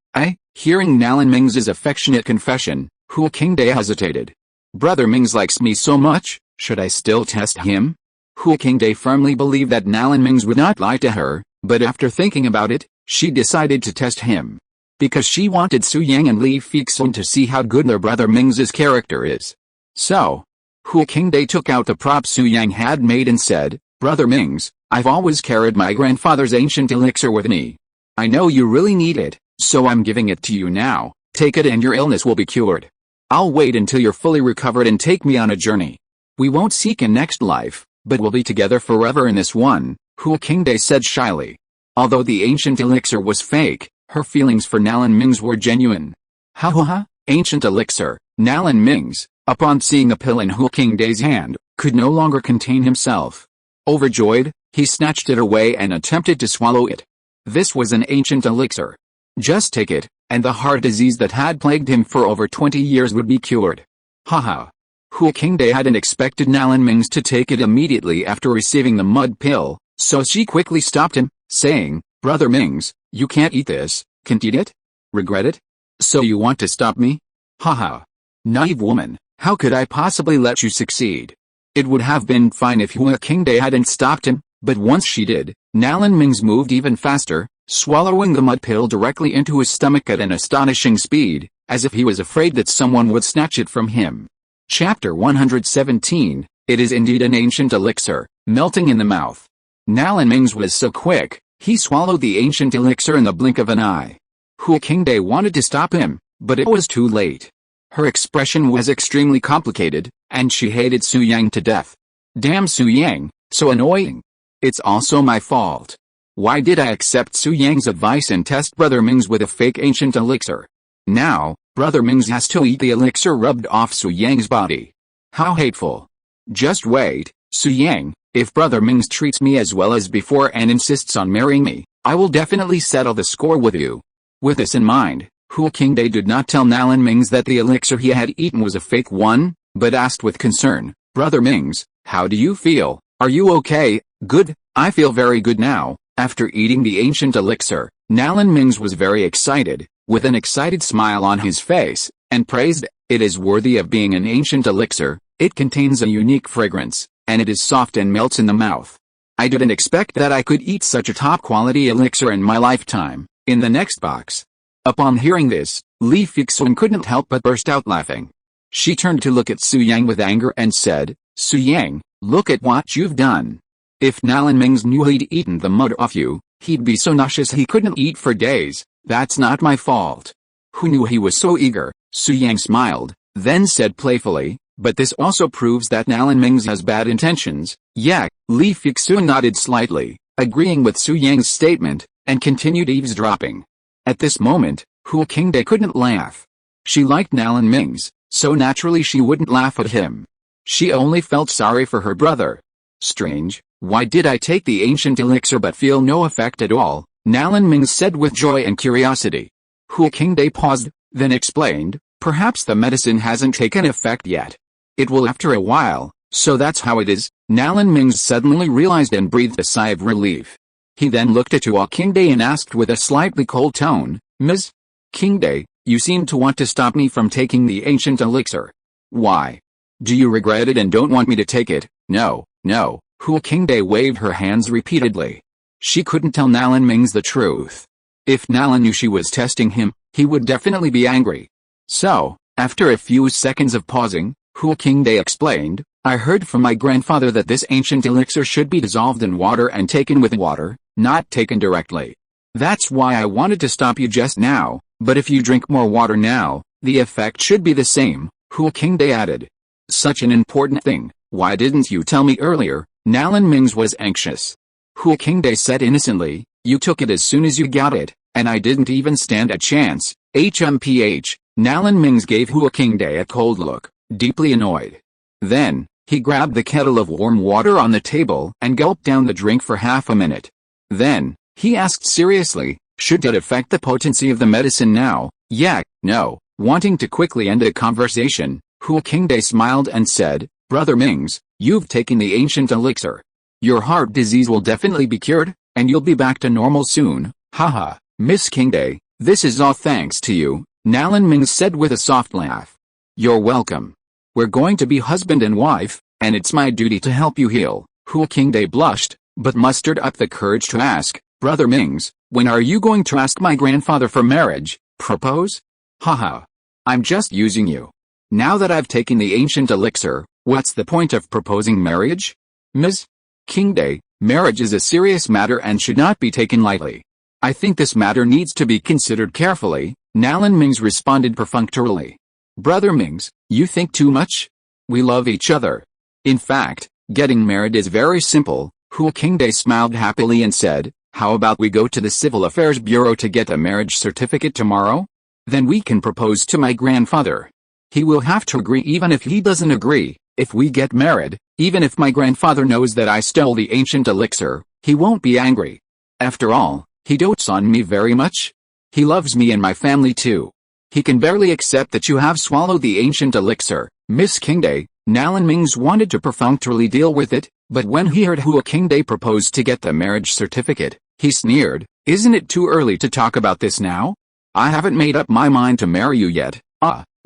Hearing Nalan Mings's affectionate confession, Hu Qingde hesitated. "Brother Mings likes me so much, should I still test him?" Hu Qingde firmly believed that Nalan Mings would not lie to her, but after thinking about it, she decided to test him. Because she wanted Su Yang and Li Fixun to see how good their brother Mings's character is. So, Hu Qingde took out the prop Su Yang had made and said, "Brother Mings, I've always carried my grandfather's ancient elixir with me. I know you really need it, so I'm giving it to you now. Take it and your illness will be cured. I'll wait until you're fully recovered and take me on a journey. We won't seek a next life, but we'll be together forever in this one," Hu Qingde said shyly. Although the ancient elixir was fake, her feelings for Nalan Mings were genuine. "Ha ha ha, ancient elixir." Nalan Mings, upon seeing a pill in Hu Qingde's hand, could no longer contain himself. Overjoyed, he snatched it away and attempted to swallow it. This was an ancient elixir. Just take it, and the heart disease that had plagued him for over 20 years would be cured. Haha. Hu Qingde hadn't expected Nalan Mings to take it immediately after receiving the mud pill, so she quickly stopped him, saying, "Brother Mings, you can't eat this, can't eat it? Regret it? So you want to stop me? Haha. Naive woman, how could I possibly let you succeed?" It would have been fine if Hu Qingde hadn't stopped him, but once she did, Nalan Mings moved even faster, swallowing the mud pill directly into his stomach at an astonishing speed, as if he was afraid that someone would snatch it from him. Chapter 117, It is indeed an ancient elixir, melting in the mouth. Nalan Mings was so quick, he swallowed the ancient elixir in the blink of an eye. Hu Qingde wanted to stop him, but it was too late. Her expression was extremely complicated, and she hated Su Yang to death. Damn Su Yang, so annoying. It's also my fault. Why did I accept Su Yang's advice and test Brother Mings with a fake ancient elixir? Now, Brother Mings has to eat the elixir rubbed off Su Yang's body. How hateful. Just wait, Su Yang, if Brother Mings treats me as well as before and insists on marrying me, I will definitely settle the score with you. With this in mind, Hu Qingde did not tell Nalan Mings that the elixir he had eaten was a fake one, but asked with concern, "Brother Mings, how do you feel? Are you okay?" "Good, I feel very good now. After eating the ancient elixir, Nalan Mings was very excited, with an excited smile on his face, and praised, "It is worthy of being an ancient elixir. It contains a unique fragrance, and it is soft and melts in the mouth. I didn't expect that I could eat such a top-quality elixir in my lifetime." In the next box. Upon hearing this, Li Fixun couldn't help but burst out laughing. She turned to look at Su Yang with anger and said, "Su Yang, look at what you've done. If Nalan Mings knew he'd eaten the mud off you, he'd be so nauseous he couldn't eat for days. That's not my fault." "Who knew he was so eager?" Su Yang smiled, then said playfully, "But this also proves that Nalan Mings has bad intentions." "Yeah." Li Fixun nodded slightly, agreeing with Su Yang's statement, and continued eavesdropping. At this moment, Hu Qingde couldn't laugh. She liked Nalan Mings, so naturally she wouldn't laugh at him. She only felt sorry for her brother. "Strange, why did I take the ancient elixir but feel no effect at all?" Nalan Mings said with joy and curiosity. Hu Qingde paused, then explained, "Perhaps the medicine hasn't taken effect yet. It will after a while, so that's how it is." Nalan Mings suddenly realized and breathed a sigh of relief. He then looked at Hu Qingde and asked with a slightly cold tone, "Ms. Qingde, you seem to want to stop me from taking the ancient elixir. Why? Do you regret it and don't want me to take it?" "No, no." Hu Qingde waved her hands repeatedly. She couldn't tell Nalan Mings the truth. If Nalan knew she was testing him, he would definitely be angry. So, after a few seconds of pausing, Hu Qingde explained, "I heard from my grandfather that this ancient elixir should be dissolved in water and taken with water, not taken directly. That's why I wanted to stop you just now, but if you drink more water now, the effect should be the same," Hu Qingde added. "Such an important thing, why didn't you tell me earlier?" Nalan Mings was anxious. Hu Qingde said innocently, "You took it as soon as you got it, and I didn't even stand a chance." HMPH, Nalan Mings gave Hu Qingde a cold look, deeply annoyed. Then, he grabbed the kettle of warm water on the table and gulped down the drink for half a minute. Then, he asked seriously, "Should it affect the potency of the medicine now?" "Yeah, no." Wanting to quickly end the conversation, Hu Qingde smiled and said, "Brother Mings, you've taken the ancient elixir. Your heart disease will definitely be cured, and you'll be back to normal soon." "Haha, Miss Qingde, this is all thanks to you," Nalan Mings said with a soft laugh. "You're welcome. We're going to be husband and wife, and it's my duty to help you heal." Hu Qingde blushed, but mustered up the courage to ask, "Brother Mings, when are you going to ask my grandfather for marriage? Propose?" "Haha. I'm just using you. Now that I've taken the ancient elixir, what's the point of proposing marriage? Ms. Qingde, marriage is a serious matter and should not be taken lightly. I think this matter needs to be considered carefully," Nalan Mings responded perfunctorily. "Brother Mings, you think too much? We love each other. In fact, getting married is very simple." Hu Qingde smiled happily and said, "How about we go to the Civil Affairs Bureau to get a marriage certificate tomorrow? Then we can propose to my grandfather. He will have to agree even if he doesn't agree. If we get married, even if my grandfather knows that I stole the ancient elixir, he won't be angry. After all, he dotes on me very much. He loves me and my family too. He can barely accept that you have swallowed the ancient elixir." Miss Qingde, Nalan Mings wanted to perfunctorily deal with it, but when he heard Hu Qingde propose to get the marriage certificate, he sneered, "Isn't it too early to talk about this now? I haven't made up my mind to marry you yet."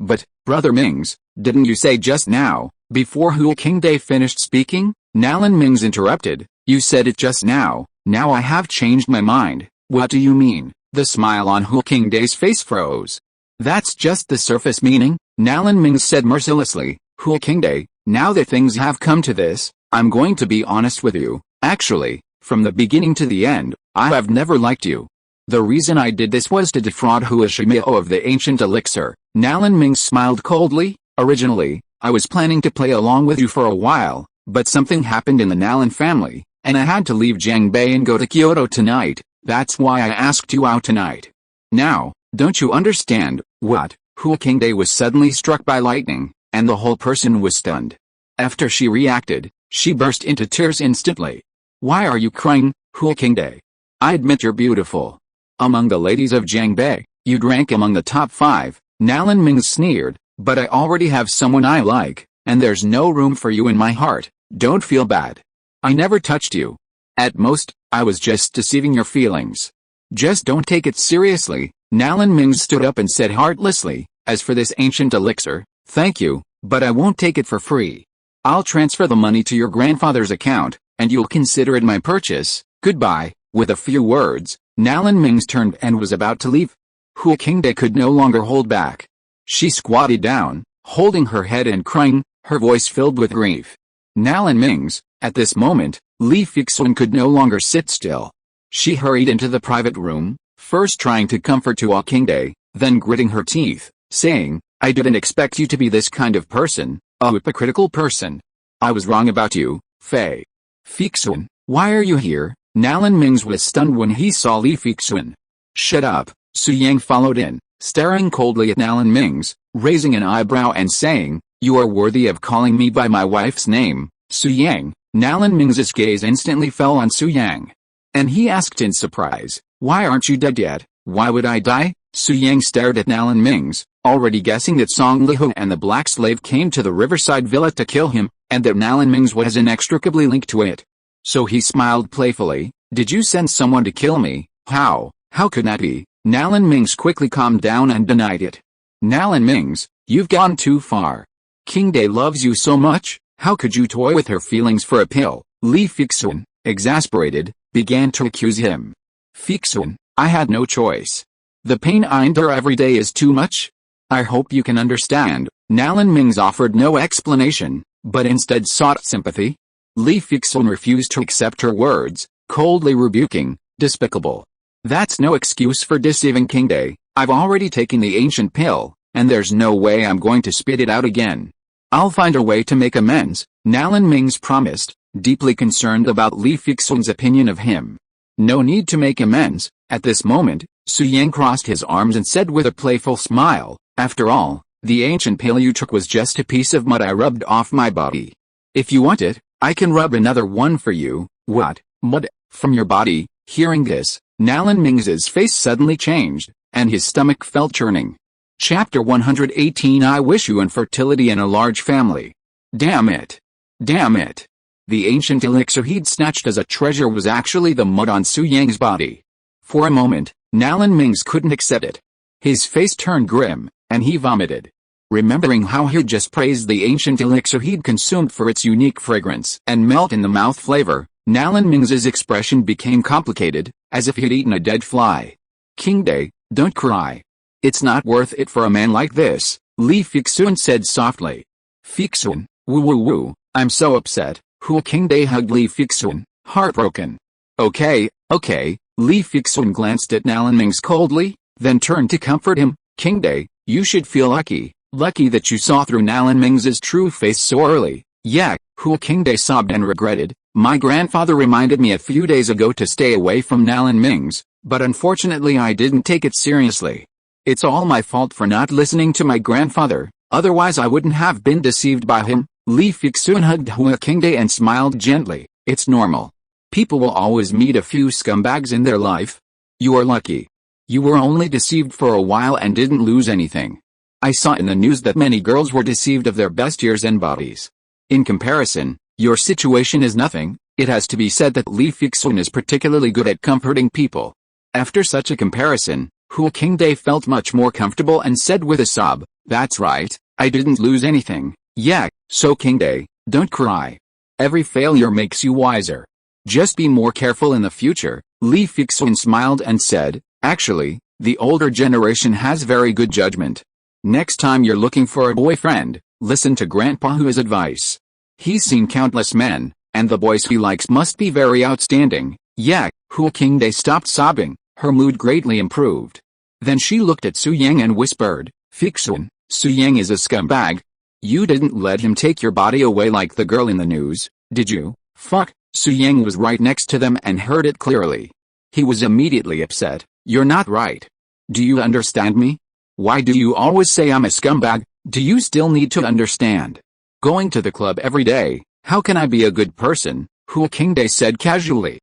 But, Brother Mings, didn't you say just now?" Before Hu Qingde finished speaking, Nalan Mings interrupted, "You said it just now. Now I have changed my mind." "What do you mean?" The smile on Hu Qingde's face froze. "That's just the surface meaning," Nalan Mings said mercilessly. "Hu Qingde, now that things have come to this, I'm going to be honest with you. Actually, from the beginning to the end, I have never liked you. The reason I did this was to defraud Hu Shimeo of the ancient elixir." Nalan Mings smiled coldly. "Originally, I was planning to play along with you for a while, but something happened in the Nalan family, and I had to leave Jiangbei and go to Kyoto tonight. That's why I asked you out tonight. Now, don't you understand?" "What?" Hu Qingde was suddenly struck by lightning, and the whole person was stunned. After she reacted, she burst into tears instantly. "Why are you crying, Hu Qingde? I admit you're beautiful. Among the ladies of Jiangbei, you'd rank among the top 5, Nalan Mings sneered, "but I already have someone I like, and there's no room for you in my heart. Don't feel bad. I never touched you." At most, I was just deceiving your feelings. Just don't take it seriously. Nalan Mings stood up and said heartlessly, as for this ancient elixir, thank you, but I won't take it for free. I'll transfer the money to your grandfather's account, and you'll consider it my purchase. Goodbye. With a few words, Nalan Mings turned and was about to leave. Hu Qingde could no longer hold back. She squatted down, holding her head and crying, her voice filled with grief. Nalan Mings, at this moment, Li Fixun could no longer sit still. She hurried into the private room, first trying to comfort Hu Qingde, then gritting her teeth, saying, I didn't expect you to be this kind of person, a hypocritical person. I was wrong about you, Fei. Fixun, why are you here? Nalan Mings was stunned when he saw Li Fixun. Shut up, Su Yang followed in, staring coldly at Nalan Mings, raising an eyebrow and saying, you are worthy of calling me by my wife's name, Su Yang. Nalan Mings' gaze instantly fell on Su Yang. And he asked in surprise, why aren't you dead yet? Why would I die? Su Yang stared at Nalan Mings, already guessing that Song Lihu and the black slave came to the riverside villa to kill him, and that Nalan Mings was inextricably linked to it. So he smiled playfully, did you send someone to kill me? How could that be? Nalan Mings quickly calmed down and denied it. Nalan Mings, you've gone too far. Qingde loves you so much, how could you toy with her feelings for a pill? Li Fixun, exasperated, began to accuse him. Fixun, I had no choice. The pain I endure every day is too much. I hope you can understand. Nalan Mings offered no explanation, but instead sought sympathy. Li Fixun refused to accept her words, coldly rebuking, despicable. That's no excuse for deceiving Qingde. I've already taken the ancient pill, and there's no way I'm going to spit it out again. I'll find a way to make amends, Nalan Mings promised, deeply concerned about Li Fixun's opinion of him. No need to make amends. At this moment, Su Yang crossed his arms and said with a playful smile, after all, the ancient pill you took was just a piece of mud I rubbed off my body. If you want it, I can rub another one for you. What? Mud? From your body? Hearing this, Nalan Mings's face suddenly changed, and his stomach felt churning. Chapter 118 I wish you infertility and a large family. Damn it. Damn it. The ancient elixir he'd snatched as a treasure was actually the mud on Su Yang's body. For a moment, Nalan Mings couldn't accept it. His face turned grim, and he vomited. Remembering how he'd just praised the ancient elixir he'd consumed for its unique fragrance and melt-in-the-mouth flavor, Nalan Mings's expression became complicated, as if he'd eaten a dead fly. Qingde, don't cry. It's not worth it for a man like this, Li Fixun said softly. Fixun, woo, I'm so upset. Hu Qingde hugged Li Fixun, heartbroken. Okay, Li Fixun glanced at Nalan Mings coldly, then turned to comfort him. Qingde, you should feel lucky that you saw through Nalan Mings's true face so early. Yeah, Hu Qingde sobbed and regretted. My grandfather reminded me a few days ago to stay away from Nalan Mings, but unfortunately I didn't take it seriously. It's all my fault for not listening to my grandfather, otherwise I wouldn't have been deceived by him. Li Fixun hugged Hu Qingde and smiled gently. It's normal. People will always meet a few scumbags in their life. You are lucky. You were only deceived for a while and didn't lose anything. I saw in the news that many girls were deceived of their best years and bodies. In comparison, your situation is nothing. It has to be said that Li Fixun is particularly good at comforting people. After such a comparison, Hu Qingde felt much more comfortable and said with a sob, that's right, I didn't lose anything. Yeah, so Qingde, don't cry. Every failure makes you wiser. Just be more careful in the future. Li Fixun smiled and said, actually, the older generation has very good judgment. Next time you're looking for a boyfriend, listen to Grandpa Hu's advice. He's seen countless men, and the boys he likes must be very outstanding. Yeah, Hu Qingde stopped sobbing, her mood greatly improved. Then she looked at Su Yang and whispered, Fixun, Su Yang is a scumbag. You didn't let him take your body away like the girl in the news, did you? Fuck. Su Yang was right next to them and heard it clearly. He was immediately upset. You're not right. Do you understand me? Why do you always say I'm a scumbag? Do you still need to understand? Going to the club every day, how can I be a good person? Hu Qingde said casually.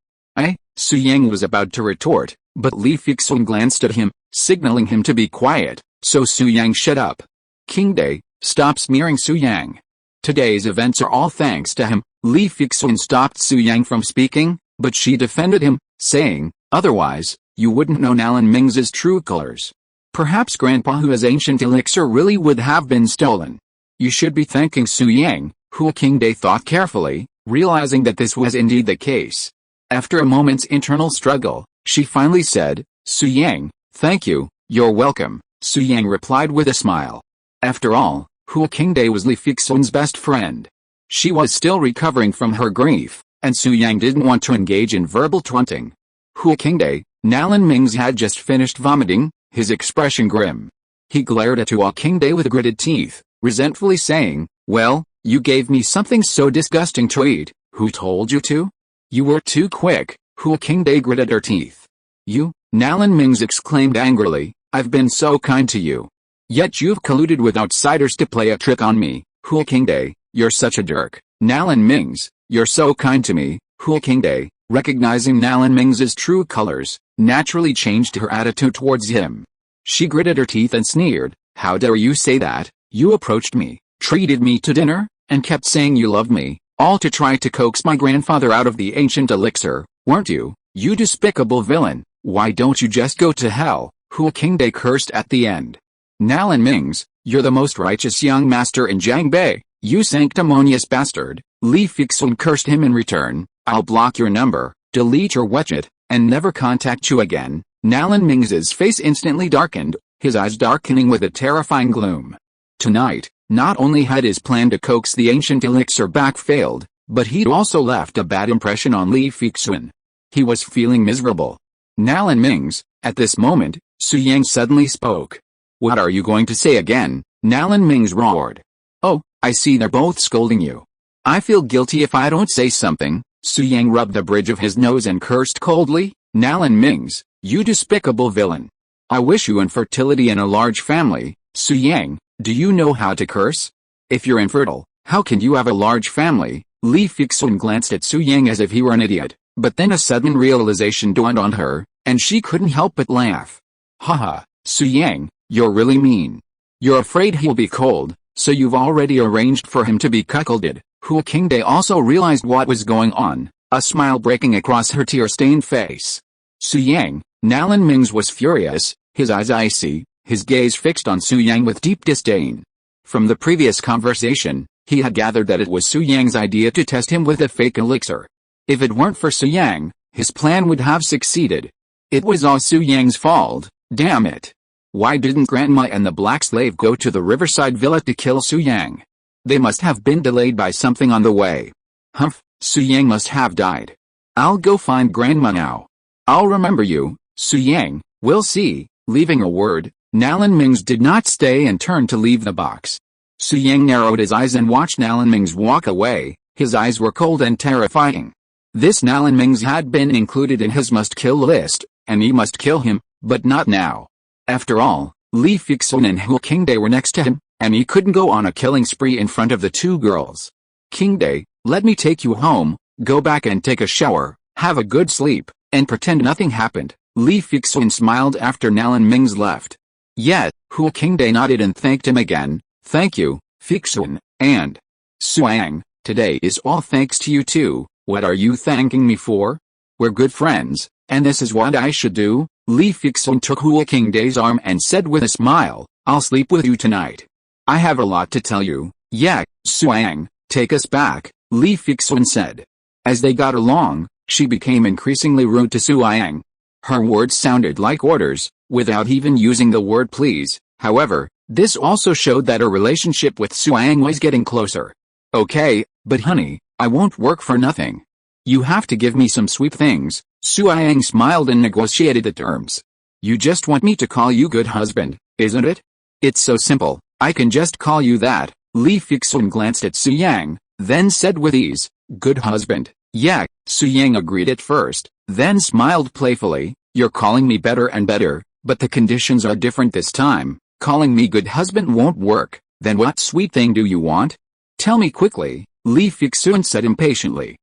Su Yang was about to retort, but Li Fixun glanced at him, signaling him to be quiet, so Su Yang shut up. Qingde, stop smearing Su Yang. Today's events are all thanks to him. Li Fixun stopped Su Yang from speaking. But she defended him, saying, "Otherwise, you wouldn't know Nalan Ming's true colors. Perhaps Grandpa Hu's ancient elixir really would have been stolen. You should be thanking Su Yang." Hu Qingde thought carefully, realizing that this was indeed the case. After a moment's internal struggle, she finally said, "Su Yang, thank you, you're welcome," Su Yang replied with a smile. After all, Hu Qingde was Li Fixun's best friend. She was still recovering from her grief, and Su Yang didn't want to engage in verbal taunting. Hu Qingde, Nalan Ming had just finished vomiting, his expression grim. He glared at Hu Qingde with gritted teeth, resentfully saying, "Well, you gave me something so disgusting to eat. Who told you to? You were too quick." Hu Qingde gritted her teeth. "You," Nalan Ming exclaimed angrily, "I've been so kind to you. Yet you've colluded with outsiders to play a trick on me." Hu Qingde, "You're such a jerk." Nalan Ming, "You're so kind to me." Hu Qingde, recognizing Nalan Ming's true colors, naturally changed her attitude towards him. She gritted her teeth and sneered, "How dare you say that? You approached me, treated me to dinner, and kept saying you loved me, all to try to coax my grandfather out of the ancient elixir, weren't you? You despicable villain, why don't you just go to hell?" Hu Qingde cursed at the end. "Nalan Ming, you're the most righteous young master in Jiangbei, you sanctimonious bastard." Li Fixun cursed him in return, "I'll block your number, delete your WeChat, and never contact you again." Nalan Ming's face instantly darkened, his eyes darkening with a terrifying gloom. Tonight, not only had his plan to coax the ancient elixir back failed, but he'd also left a bad impression on Li Fixun. He was feeling miserable. "Nalan Ming," at this moment, Su Yang suddenly spoke. "What are you going to say again?" Nalan Ming roared. "Oh, I see they're both scolding you. I feel guilty if I don't say something." Su Yang rubbed the bridge of his nose and cursed coldly, "Nalan Ming, you despicable villain. I wish you infertility and a large family." "Su Yang, do you know how to curse? If you're infertile, how can you have a large family?" Li Fixun glanced at Su Yang as if he were an idiot, but then a sudden realization dawned on her, and she couldn't help but laugh. "Haha, Su Yang, you're really mean. You're afraid he'll be cold, so you've already arranged for him to be cuckolded." Hu Qingde also realized what was going on, a smile breaking across her tear-stained face. Su Yang, Nalan Ming was furious, his eyes icy, his gaze fixed on Su Yang with deep disdain. From the previous conversation, he had gathered that it was Su Yang's idea to test him with a fake elixir. If it weren't for Su Yang, his plan would have succeeded. It was all Su Yang's fault, damn it. Why didn't Grandma and the black slave go to the riverside villa to kill Su Yang? They must have been delayed by something on the way. Humph, Su Yang must have died. I'll go find Grandma now. I'll remember you, Su Yang, we'll see." Leaving a word, Nalan Ming did not stay and turned to leave the box. Su Yang narrowed his eyes and watched Nalan Ming walk away, his eyes were cold and terrifying. This Nalan Ming had been included in his must-kill list, and he must kill him, but not now. After all, Li Fixun and Hu Qingde were next to him, and he couldn't go on a killing spree in front of the two girls. "Qingde, let me take you home, go back and take a shower, have a good sleep, and pretend nothing happened." Li Fixun smiled after Nalan Ming left. Yet, Hu Qingde nodded and thanked him again. "Thank you, Fixun, and Su Yang, today is all thanks to you too. What are you thanking me for? We're good friends, and this is what I should do." Li Fixun took Hu Qingde's arm and said with a smile, "I'll sleep with you tonight. I have a lot to tell you." "Yeah, Su Yang, take us back," Li Fixun said. As they got along, she became increasingly rude to Su Yang. Her words sounded like orders, without even using the word please. However, this also showed that her relationship with Su Yang was getting closer. "Okay, but honey, I won't work for nothing. You have to give me some sweet things." Su Yang smiled and negotiated the terms. "You just want me to call you good husband, isn't it? It's so simple, I can just call you that." Li Fixun glanced at Su Yang, then said with ease, "Good husband, yeah." Su Yang agreed at first, then smiled playfully, "You're calling me better and better, but the conditions are different this time. Calling me good husband won't work. Then what sweet thing do you want? Tell me quickly," Li Fixun said impatiently.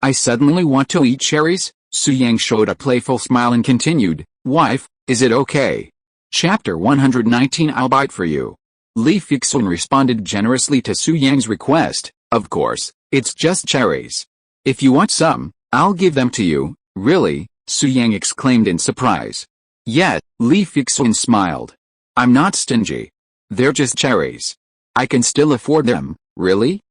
I suddenly want to eat cherries." Su Yang showed a playful smile and continued, "Wife, is it okay?" Chapter 119 "I'll bite for you." Li Fixun responded generously to Su Yang's request. "Of course, it's just cherries. If you want some, I'll give them to you, really, Su Yang exclaimed in surprise. Yet, Li Fixun smiled. I'm not stingy. They're just cherries. I can still afford them, really?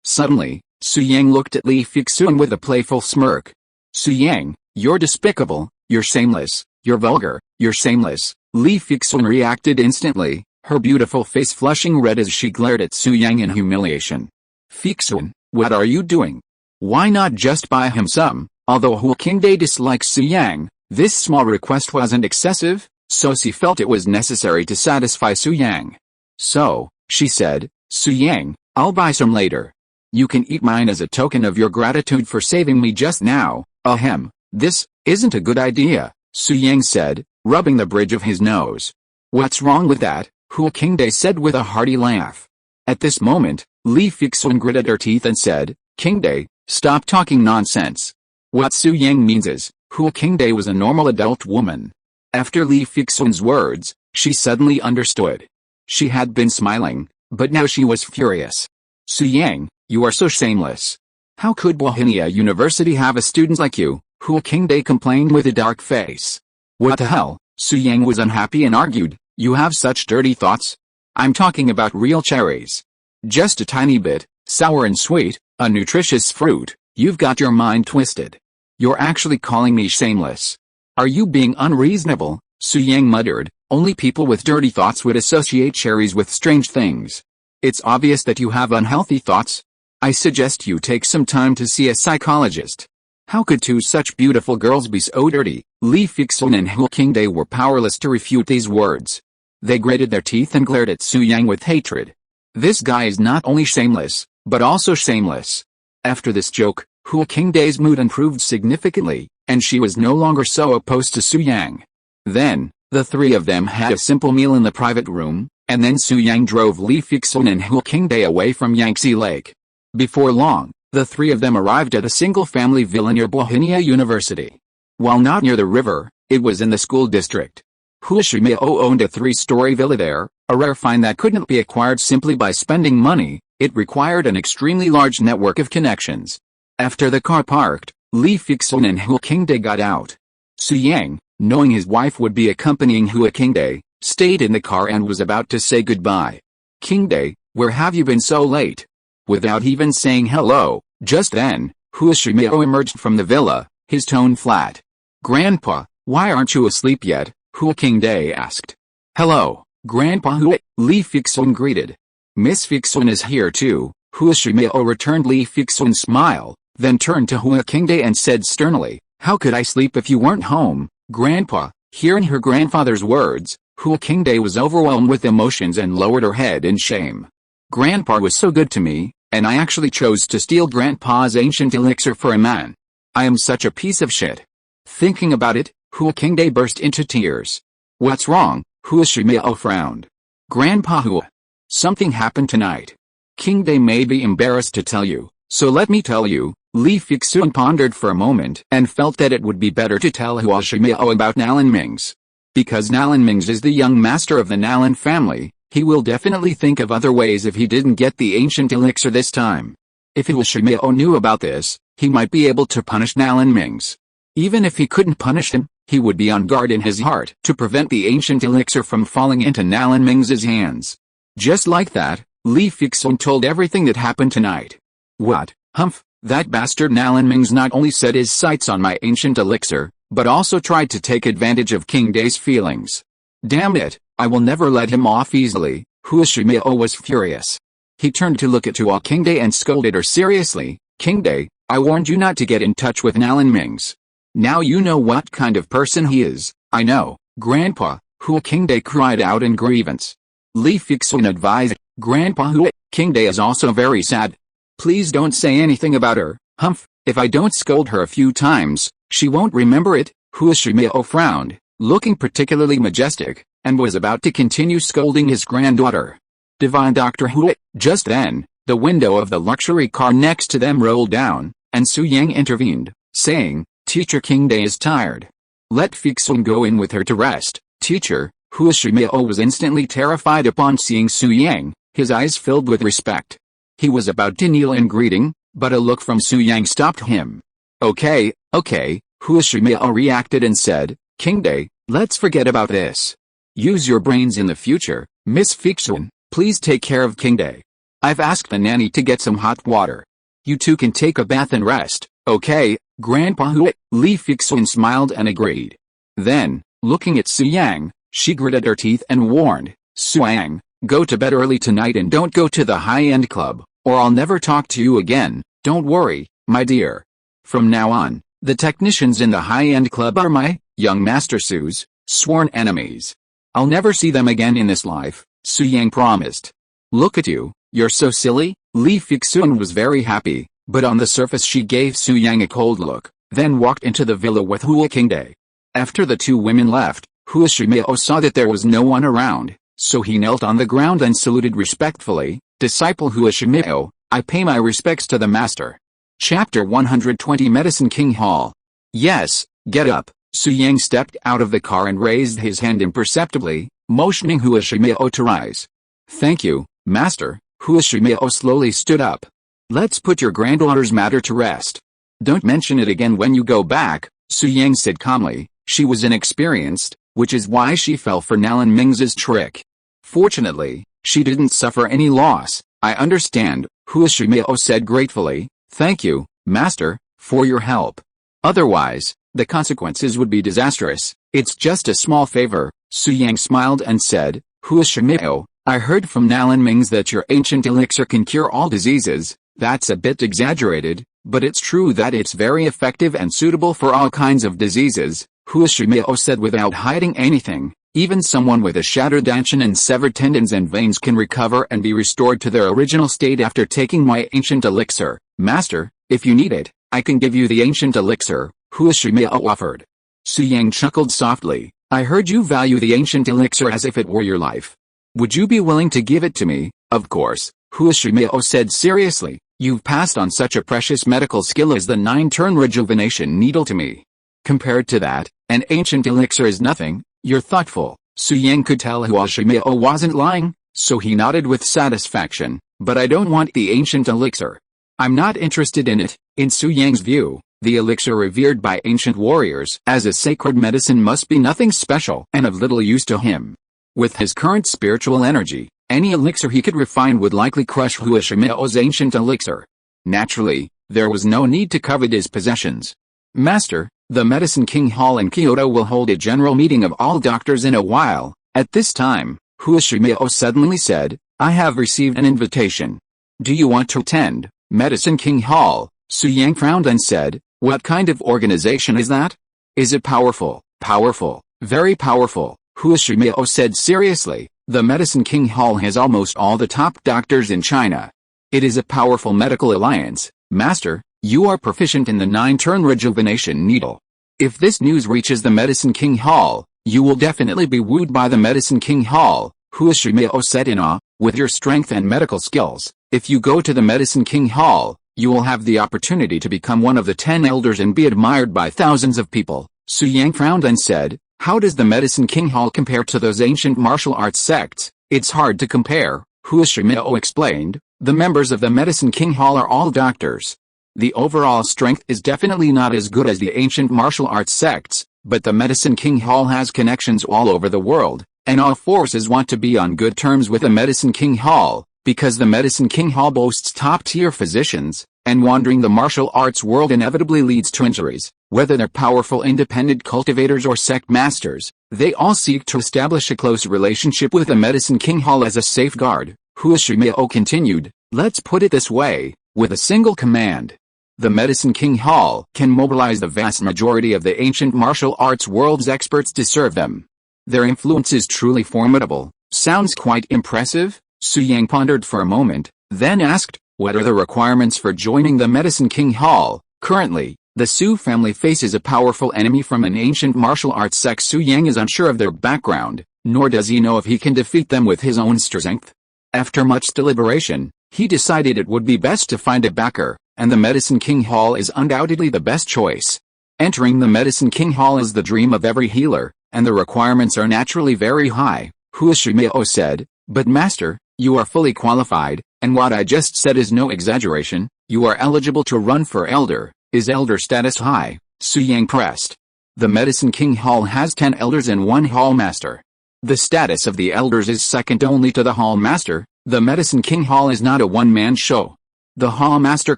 Suddenly, Su Yang looked at Li Fixun with a playful smirk. Su Yang, you're despicable, you're shameless, you're vulgar, you're shameless. Li Fixun reacted instantly, her beautiful face flushing red as she glared at Su Yang in humiliation. Fixun, what are you doing? Why not just buy him some? Although Hu Qingde dislikes Su Yang, this small request wasn't excessive, so she felt it was necessary to satisfy Su Yang. So, she said, Su Yang, I'll buy some later. You can eat mine as a token of your gratitude for saving me just now. Ahem, this isn't a good idea, Su Yang said, rubbing the bridge of his nose. What's wrong with that? Hu Qingde said with a hearty laugh. At this moment, Li Fixun gritted her teeth and said, Qingde, stop talking nonsense. What Su Yang means is, Hu Qingde was a normal adult woman. After Li Fixun's words, she suddenly understood. She had been smiling, but now she was furious. Su Yang, you are so shameless. How could Bohemia University have a student like you? Hu Qingde complained with a dark face. What the hell? Su Yang was unhappy and argued, you have such dirty thoughts? I'm talking about real cherries. Just a tiny bit, sour and sweet, a nutritious fruit. You've got your mind twisted. You're actually calling me shameless. Are you being unreasonable? Su Yang muttered, only people with dirty thoughts would associate cherries with strange things. It's obvious that you have unhealthy thoughts. I suggest you take some time to see a psychologist. How could two such beautiful girls be so dirty? Li Fixun and Hu Qingde were powerless to refute these words. They gritted their teeth and glared at Su Yang with hatred. This guy is not only shameless, but also shameless. After this joke, Hu Qingde's mood improved significantly, and she was no longer so opposed to Su Yang. Then, the three of them had a simple meal in the private room, and then Su Yang drove Li Fixun and Hu Qingde away from Yangtze Lake. Before long, the three of them arrived at a single-family villa near Bohemia University. While not near the river, it was in the school district. Hu Shimiao owned a 3-story villa there, a rare find that couldn't be acquired simply by spending money. It required an extremely large network of connections. After the car parked, Li Fixun and Hu Qingde got out. Su Yang, knowing his wife would be accompanying Hu Qingde, stayed in the car and was about to say goodbye. Qingde, where have you been so late? Without even saying hello, just then, Hu Shimiao emerged from the villa, his tone flat. Grandpa, why aren't you asleep yet? Hu Qingde asked. Hello, Grandpa Hu, Li Fixun greeted. Miss Fixun is here too, Hu Shimiao returned. Li Fixun smiled, then turned to Hu Qingde and said sternly, how could I sleep if you weren't home, Grandpa? Hearing her grandfather's words, Hu Qingde was overwhelmed with emotions and lowered her head in shame. Grandpa was so good to me, and I actually chose to steal Grandpa's ancient elixir for a man. I am such a piece of shit. Thinking about it, Hu Qingde burst into tears. What's wrong? Hu Shimiao frowned. Grandpa Hu. Something happened tonight. Qingde may be embarrassed to tell you, so let me tell you. Li Fixun pondered for a moment and felt that it would be better to tell Hu Shimiao about Nalan Mings. Because Nalan Mings is the young master of the Nalan family, he will definitely think of other ways if he didn't get the ancient elixir this time. If Hu Shimiao knew about this, he might be able to punish Nalan Mings. Even if he couldn't punish him, he would be on guard in his heart to prevent the ancient elixir from falling into Nalan Mings' hands. Just like that, Li Fixun told everything that happened tonight. What, humph, that bastard Nalan Mings not only set his sights on my ancient elixir, but also tried to take advantage of Qingde's feelings. Damn it, I will never let him off easily. Hu Shimiao was furious. He turned to look at Hu Qingde and scolded her seriously. Qingde, I warned you not to get in touch with Nalan Mings. Now you know what kind of person he is. I know, Grandpa, Hu Qingde cried out in grievance. Li Fixun advised, Grandpa Hu, Qingde is also very sad. Please don't say anything about her, humph, if I don't scold her a few times, she won't remember it. Hu Shimiao frowned, looking particularly majestic, and was about to continue scolding his granddaughter. Divine Dr. Hu. Just then, the window of the luxury car next to them rolled down, and Su Yang intervened, saying, Teacher Qingde is tired. Let Fixun go in with her to rest. Teacher, Hu Shimiao was instantly terrified upon seeing Su Yang, his eyes filled with respect. He was about to kneel in greeting, but a look from Su Yang stopped him. Okay, Hua Shimao reacted and said, King Day, let's forget about this. Use your brains in the future, Miss Fixun, please take care of King Day. I've asked the nanny to get some hot water. You two can take a bath and rest, okay, Grandpa Hua? Li Fixun smiled and agreed. Then, looking at Su Yang, she gritted her teeth and warned, Suang, go to bed early tonight and don't go to the high-end club, or I'll never talk to you again. Don't worry, my dear. From now on, the technicians in the high-end club are my, young Master Su's, sworn enemies. I'll never see them again in this life, Su Yang promised. Look at you, you're so silly. Li Fixun was very happy, but on the surface she gave Su Yang a cold look, then walked into the villa with Hua King Day. After the two women left, Hua Shimao saw that there was no one around, so he knelt on the ground and saluted respectfully, Disciple Hua Shimao, I pay my respects to the master. Chapter 120 Medicine King Hall. Yes, get up. Su Yang stepped out of the car and raised his hand imperceptibly, motioning Hua Shimao to rise. Thank you, master. Hua Shimao slowly stood up. Let's put your granddaughter's matter to rest. Don't mention it again when you go back, Su Yang said calmly. She was inexperienced, which is why she fell for Nalan Ming's trick. Fortunately, she didn't suffer any loss. I understand, Hua Shimao said gratefully. Thank you, master, for your help. Otherwise, the consequences would be disastrous. It's just a small favor. Su Yang smiled and said, Hua Shimao, I heard from Nalan Ming's that your ancient elixir can cure all diseases. That's a bit exaggerated, but it's true that it's very effective and suitable for all kinds of diseases, Hua Shimao said without hiding anything. Even someone with a shattered danchan and severed tendons and veins can recover and be restored to their original state after taking my ancient elixir. Master, if you need it, I can give you the ancient elixir, Hua Shimao offered. Su Yang chuckled softly. I heard you value the ancient elixir as if it were your life. Would you be willing to give it to me? Of course, Hua Shimao said seriously. You've passed on such a precious medical skill as the 9-turn rejuvenation needle to me. Compared to that, an ancient elixir is nothing. You're thoughtful. Su Yang could tell Hua Shimao wasn't lying, so he nodded with satisfaction. But I don't want the ancient elixir. I'm not interested in it. In Su Yang's view, the elixir revered by ancient warriors as a sacred medicine must be nothing special and of little use to him. With his current spiritual energy, any elixir he could refine would likely crush Hua Shimao's ancient elixir. Naturally, there was no need to covet his possessions. Master, the Medicine King Hall in Kyoto will hold a general meeting of all doctors in a while. At this time, Hua Shimao suddenly said, I have received an invitation. Do you want to attend? Medicine King Hall. Su Yang frowned and said, what kind of organization is that? Is it powerful? Powerful. Very powerful, Hua Shimao said seriously. The Medicine King Hall has almost all the top doctors in China. It is a powerful medical alliance. Master, you are proficient in the 9-turn rejuvenation needle. If this news reaches the Medicine King Hall, you will definitely be wooed by the Medicine King Hall, Hua Shimao said in awe. With your strength and medical skills, if you go to the Medicine King Hall, you will have the opportunity to become one of the 10 elders and be admired by thousands of people. Su Yang frowned and said, how does the Medicine King Hall compare to those ancient martial arts sects? It's hard to compare, Hua Shimao explained. The members of the Medicine King Hall are all doctors. The overall strength is definitely not as good as the ancient martial arts sects, but the Medicine King Hall has connections all over the world, and all forces want to be on good terms with the Medicine King Hall, because the Medicine King Hall boasts top-tier physicians, and wandering the martial arts world inevitably leads to injuries. Whether they're powerful independent cultivators or sect masters, they all seek to establish a close relationship with the Medicine King Hall as a safeguard. Hua Shimao continued, let's put it this way, with a single command. The Medicine King Hall can mobilize the vast majority of the ancient martial arts world's experts to serve them. Their influence is truly formidable. Sounds quite impressive? Su Yang pondered for a moment, then asked, what are the requirements for joining the Medicine King Hall? Currently, the Su family faces a powerful enemy from an ancient martial arts sect. Su Yang is unsure of their background, nor does he know if he can defeat them with his own strength. After much deliberation, he decided it would be best to find a backer, and the Medicine King Hall is undoubtedly the best choice. Entering the Medicine King Hall is the dream of every healer, and the requirements are naturally very high, Hua Shimao said, but master, you are fully qualified, and what I just said is no exaggeration. You are eligible to run for elder. Is elder status high? Su Yang pressed. The Medicine King Hall has 10 elders and 1 hall master. The status of the elders is second only to the hall master. The Medicine King Hall is not a one-man show. The hall master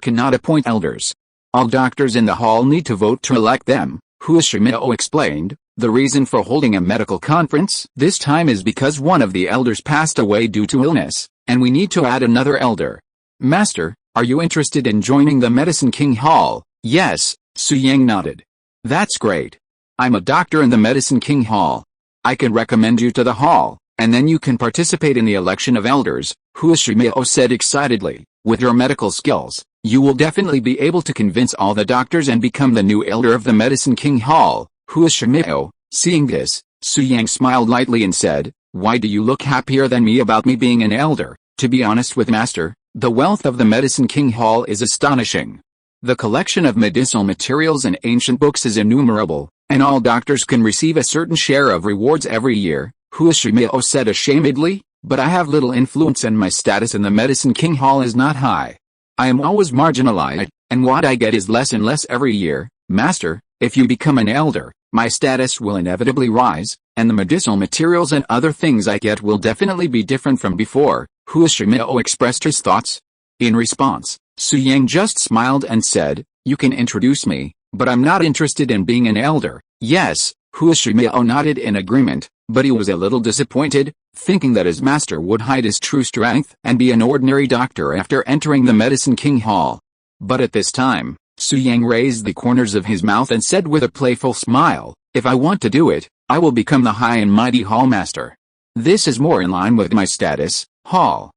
cannot appoint elders. All doctors in the hall need to vote to elect them, Shimeo explained. The reason for holding a medical conference this time is because one of the elders passed away due to illness, and we need to add another elder. Master, are you interested in joining the Medicine King Hall? Yes, Su Yang nodded. That's great. I'm a doctor in the Medicine King Hall. I can recommend you to the hall, and then you can participate in the election of elders, Shimeo said excitedly. With your medical skills, you will definitely be able to convince all the doctors and become the new elder of the Medicine King Hall. Shimeo, seeing this, Su Yang smiled lightly and said, why do you look happier than me about me being an elder? To be honest with Master, the wealth of the Medicine King Hall is astonishing. The collection of medicinal materials and ancient books is innumerable, and all doctors can receive a certain share of rewards every year, Shimeo said ashamedly, but I have little influence and my status in the Medicine King Hall is not high. I am always marginalized, and what I get is less and less every year. Master, if you become an elder, my status will inevitably rise, and the medicinal materials and other things I get will definitely be different from before, Shimeo expressed his thoughts. In response, Su Yang just smiled and said, you can introduce me, but I'm not interested in being an elder. Yes, Shimeo nodded in agreement, but he was a little disappointed, thinking that his master would hide his true strength and be an ordinary doctor after entering the Medicine King Hall. But at this time, Su Yang raised the corners of his mouth and said with a playful smile, if I want to do it, I will become the high and mighty hall master. This is more in line with my status, hall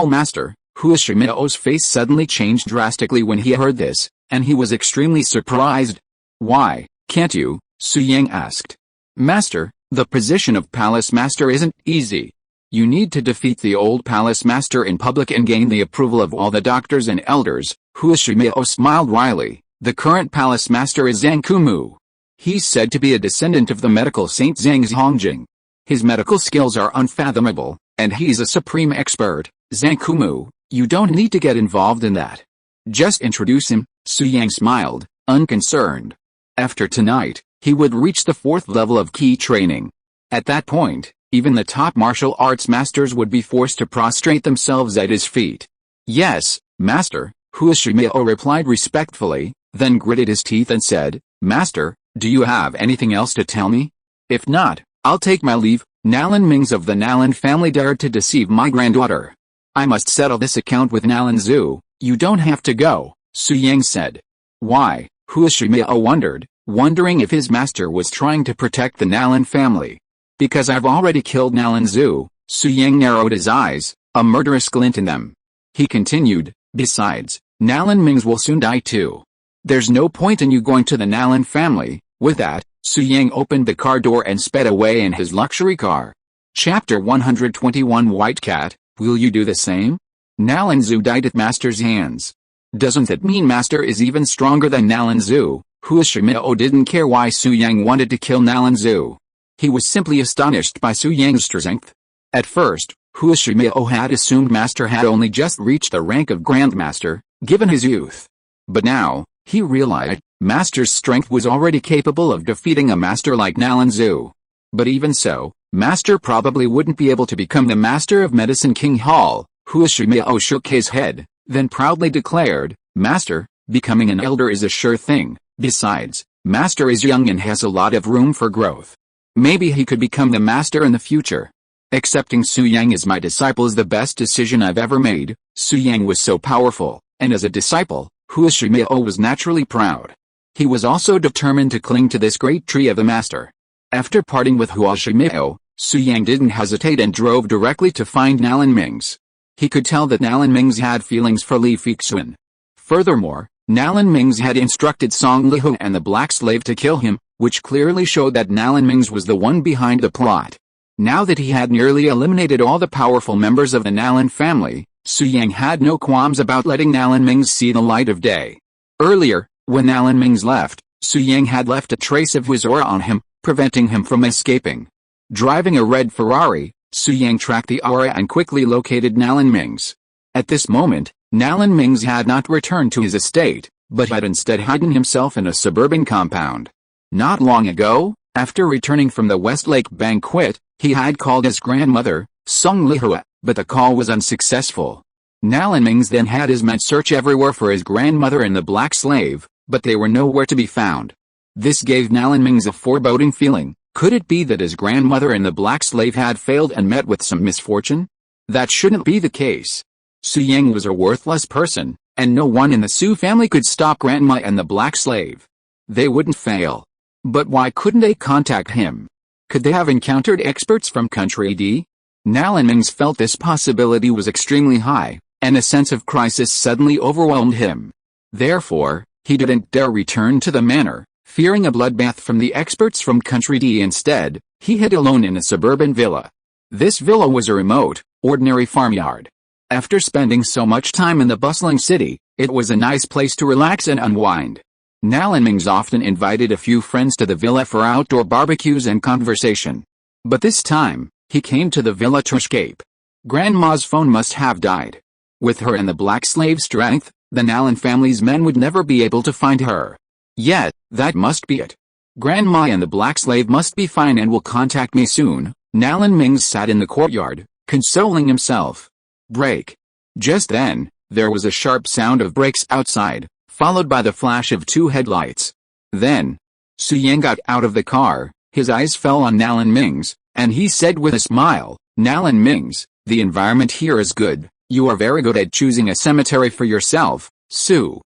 master. Shimeo's face suddenly changed drastically when he heard this, and he was extremely surprised. Why, can't you? Su Yang asked. Master, the position of palace master isn't easy. You need to defeat the old palace master in public and gain the approval of all the doctors and elders. Shimeo smiled wryly. The current palace master is Zhang Kumu. He's said to be a descendant of the medical saint Zhang Zhongjing. His medical skills are unfathomable, and he's a supreme expert. Zhang Kumu, you don't need to get involved in that. Just introduce him. Su Yang smiled, unconcerned. After tonight, he would reach the 4th level of key training. At that point, even the top martial arts masters would be forced to prostrate themselves at his feet. Yes, master, Shimeo replied respectfully, then gritted his teeth and said, Master, do you have anything else to tell me? If not, I'll take my leave. Nalan Mings of the Nalan family dared to deceive my granddaughter. I must settle this account with Nalan Zhu. You don't have to go, Su Yang said. Why? Shimeo wondered, wondering if his master was trying to protect the Nalan family. Because I've already killed Nalan Zhu. Su Yang narrowed his eyes, a murderous glint in them. He continued, besides, Nalan Mings will soon die too. There's no point in you going to the Nalan family. With that, Su Yang opened the car door and sped away in his luxury car. Chapter 121 White Cat, will you do the same? Nalan Zhu died at Master's hands. Doesn't that mean Master is even stronger than Nalan Zhu? Shimeo didn't care why Su Yang wanted to kill Nalan Zhu. He was simply astonished by Su Yang's strength. At first, Shimeo had assumed Master had only just reached the rank of Grandmaster, given his youth. But now, he realized, Master's strength was already capable of defeating a master like Nalan Zhu. But even so, Master probably wouldn't be able to become the master of Medicine King Hall. Shimeo shook his head, then proudly declared, Master, becoming an elder is a sure thing. Besides, Master is young and has a lot of room for growth. Maybe he could become the master in the future. Accepting Su Yang as my disciple is the best decision I've ever made. Su Yang was so powerful, and as a disciple, Shimeo was naturally proud. He was also determined to cling to this great tree of the master. After parting with Shimeo, Su Yang didn't hesitate and drove directly to find Nalan Mings. He could tell that Nalan Mings had feelings for Li Fixuan. Furthermore, Nalan Mings had instructed Song Lihu and the black slave to kill him, which clearly showed that Nalan Mings was the one behind the plot. Now that he had nearly eliminated all the powerful members of the Nalan family, Su Yang had no qualms about letting Nalan Mings see the light of day. Earlier, when Nalan Mings left, Su Yang had left a trace of his aura on him, preventing him from escaping. Driving a red Ferrari, Su Yang tracked the aura and quickly located Nalan Mings. At this moment, Nalan Mings had not returned to his estate, but had instead hidden himself in a suburban compound. Not long ago, after returning from the Westlake banquet, he had called his grandmother, Song Lihua, but the call was unsuccessful. Nalan Mings then had his men search everywhere for his grandmother and the black slave, but they were nowhere to be found. This gave Nalan Mings a foreboding feeling. Could it be that his grandmother and the black slave had failed and met with some misfortune? That shouldn't be the case. Su Yang was a worthless person, and no one in the Su family could stop Grandma and the black slave. They wouldn't fail. But why couldn't they contact him? Could they have encountered experts from Country D? Nalan Mings felt this possibility was extremely high, and a sense of crisis suddenly overwhelmed him. Therefore, he didn't dare return to the manor, fearing a bloodbath from the experts from Country D. Instead, he hid alone in a suburban villa. This villa was a remote, ordinary farmyard. After spending so much time in the bustling city, it was a nice place to relax and unwind. Nalan Mings often invited a few friends to the villa for outdoor barbecues and conversation. But this time, he came to the villa to escape. Grandma's phone must have died. With her and the black slave's strength, the Nalan family's men would never be able to find her. Yet, that must be it. Grandma and the black slave must be fine and will contact me soon. Nalan Mings sat in the courtyard, consoling himself. Break. Just then, there was a sharp sound of brakes outside, followed by the flash of two headlights. Then, Su Yang got out of the car, his eyes fell on Nalan Mings, and he said with a smile, Nalan Mings, the environment here is good, you are very good at choosing a cemetery for yourself, Su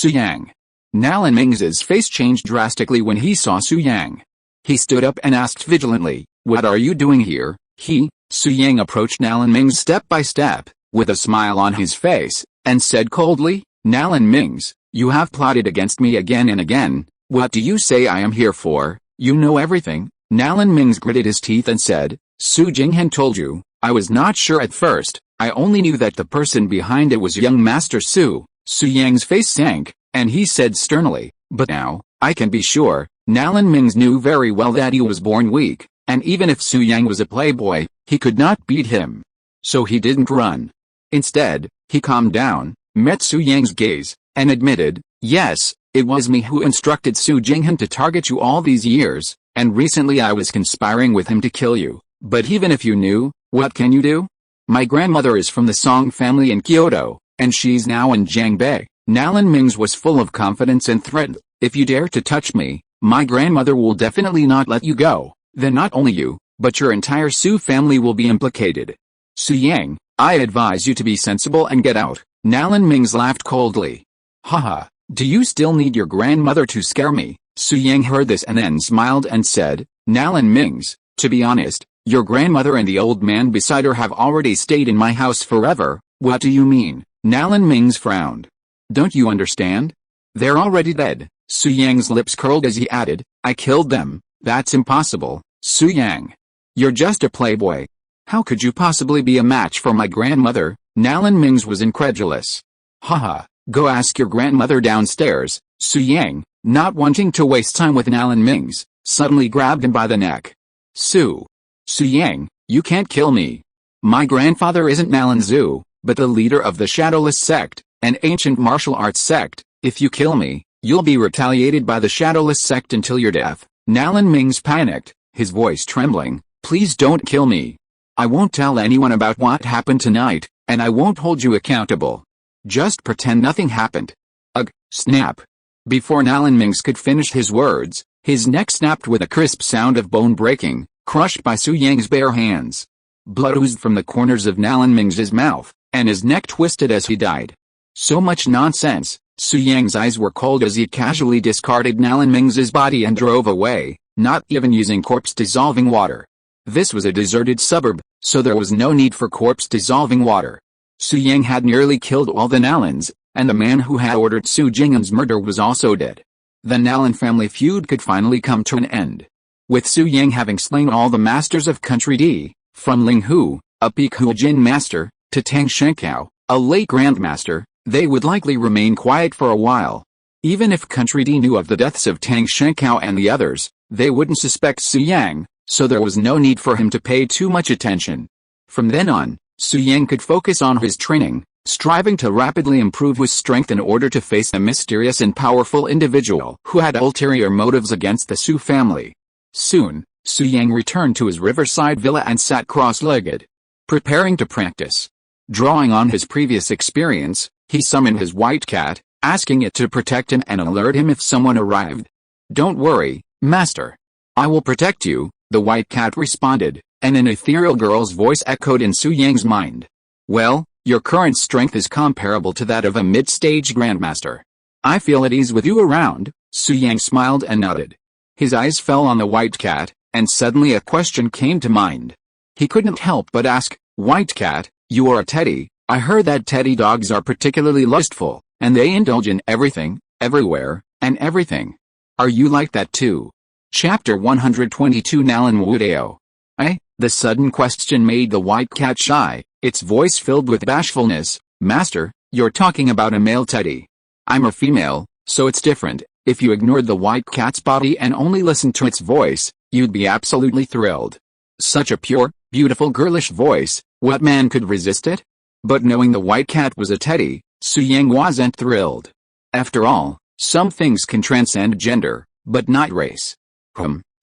Yang. Nalan Mings's face changed drastically when he saw Su Yang. He stood up and asked vigilantly, what are you doing here? Su Yang approached Nalan Mings step by step, with a smile on his face, and said coldly, Nalan Mings, you have plotted against me again and again, what do you say I am here for? You know everything. Nalan Mings gritted his teeth and said, Su Jinghen told you. I was not sure at first, I only knew that the person behind it was young Master Su. Su Yang's face sank, and he said sternly, but now, I can be sure. Nalan Mings knew very well that he was born weak, and even if Su Yang was a playboy, he could not beat him. So he didn't run. Instead, he calmed down, met Su Yang's gaze, and admitted, yes, it was me who instructed Su Jinghen to target you all these years, and recently I was conspiring with him to kill you. But even if you knew, what can you do? My grandmother is from the Song family in Kyoto, and she's now in Jiangbei. Nalan Mings was full of confidence and threatened, if you dare to touch me, my grandmother will definitely not let you go. Then not only you, but your entire Su family will be implicated. Su Yang, I advise you to be sensible and get out. Nalan Mings laughed coldly. Haha, do you still need your grandmother to scare me? Su Yang heard this and then smiled and said, Nalan Mings, to be honest, your grandmother and the old man beside her have already stayed in my house forever. What do you mean? Nalan Mings frowned. Don't you understand? They're already dead. Su Yang's lips curled as he added, I killed them. That's impossible, Su Yang. You're just a playboy. How could you possibly be a match for my grandmother? Nalan Mings was incredulous. Haha, go ask your grandmother downstairs. Su Yang, not wanting to waste time with Nalan Mings, suddenly grabbed him by the neck. Su Yang, you can't kill me. My grandfather isn't Nalan Zhu, but the leader of the Shadowless sect, an ancient martial arts sect. If you kill me, you'll be retaliated by the Shadowless sect until your death. Nalan Mings panicked, his voice trembling. Please don't kill me. I won't tell anyone about what happened tonight, and I won't hold you accountable. Just pretend nothing happened. Ugh, snap. Before Nalan Mings could finish his words, his neck snapped with a crisp sound of bone breaking, crushed by Su Yang's bare hands. Blood oozed from the corners of Nalan Mings's mouth, and his neck twisted as he died. So much nonsense. Su Yang's eyes were cold as he casually discarded Nalan Mings's body and drove away, not even using corpse-dissolving water. This was a deserted suburb, so there was no need for corpse-dissolving water. Su Yang had nearly killed all the Nalans, and the man who had ordered Su Jinghen's murder was also dead. The Nalan family feud could finally come to an end. With Su Yang having slain all the masters of Country D, from Ling Hu, a peak Huajin master, to Tang Shenkao, a late grandmaster, they would likely remain quiet for a while. Even if Country D knew of the deaths of Tang Shenkao and the others, they wouldn't suspect Su Yang, so there was no need for him to pay too much attention. From then on, Su Yang could focus on his training, striving to rapidly improve his strength in order to face a mysterious and powerful individual who had ulterior motives against the Su family. Soon, Su Yang returned to his riverside villa and sat cross-legged, preparing to practice. Drawing on his previous experience, he summoned his white cat, asking it to protect him and alert him if someone arrived. "Don't worry, master. I will protect you," the white cat responded, and an ethereal girl's voice echoed in Su Yang's mind. "Well, your current strength is comparable to that of a mid-stage grandmaster. I feel at ease with you around." Su Yang smiled and nodded. His eyes fell on the white cat, and suddenly a question came to mind. He couldn't help but ask, "White cat, you are a teddy. I heard that teddy dogs are particularly lustful, and they indulge in everything, everywhere, and everything. Are you like that too?" Chapter 122 Nalan Wudeo. The sudden question made the white cat shy, its voice filled with bashfulness. "Master, you're talking about a male teddy. I'm a female, so it's different." If you ignored the white cat's body and only listened to its voice, you'd be absolutely thrilled. Such a pure, beautiful girlish voice, what man could resist it? But knowing the white cat was a teddy, Su Yang wasn't thrilled. After all, some things can transcend gender, but not race.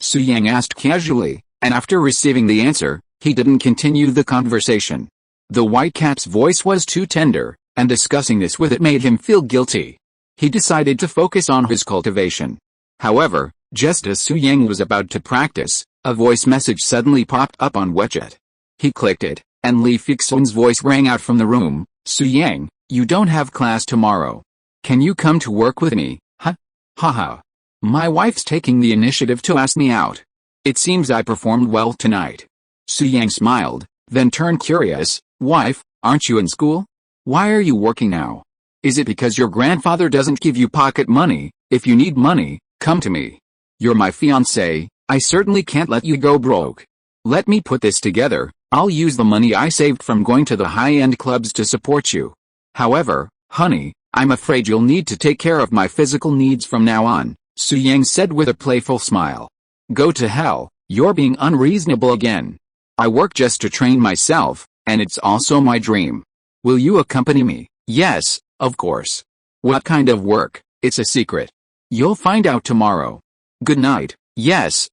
Su Yang asked casually, and after receiving the answer, he didn't continue the conversation. The white cat's voice was too tender, and discussing this with it made him feel guilty. He decided to focus on his cultivation. However, just as Su Yang was about to practice, a voice message suddenly popped up on WeChat. He clicked it, and Li Fixun's voice rang out from the room. "Su Yang, you don't have class tomorrow. Can you come to work with me, huh? Haha. My wife's taking the initiative to ask me out. It seems I performed well tonight." Su Yang smiled, then turned curious. "Wife, aren't you in school? Why are you working now? Is it because your grandfather doesn't give you pocket money? If you need money, come to me. You're my fiancé, I certainly can't let you go broke. Let me put this together, I'll use the money I saved from going to the high-end clubs to support you. However, honey, I'm afraid you'll need to take care of my physical needs from now on," Su Yang said with a playful smile. "Go to hell, you're being unreasonable again. I work just to train myself, and it's also my dream. Will you accompany me?" "Yes, of course." "What kind of work?" "It's a secret. You'll find out tomorrow. Good night." Yes.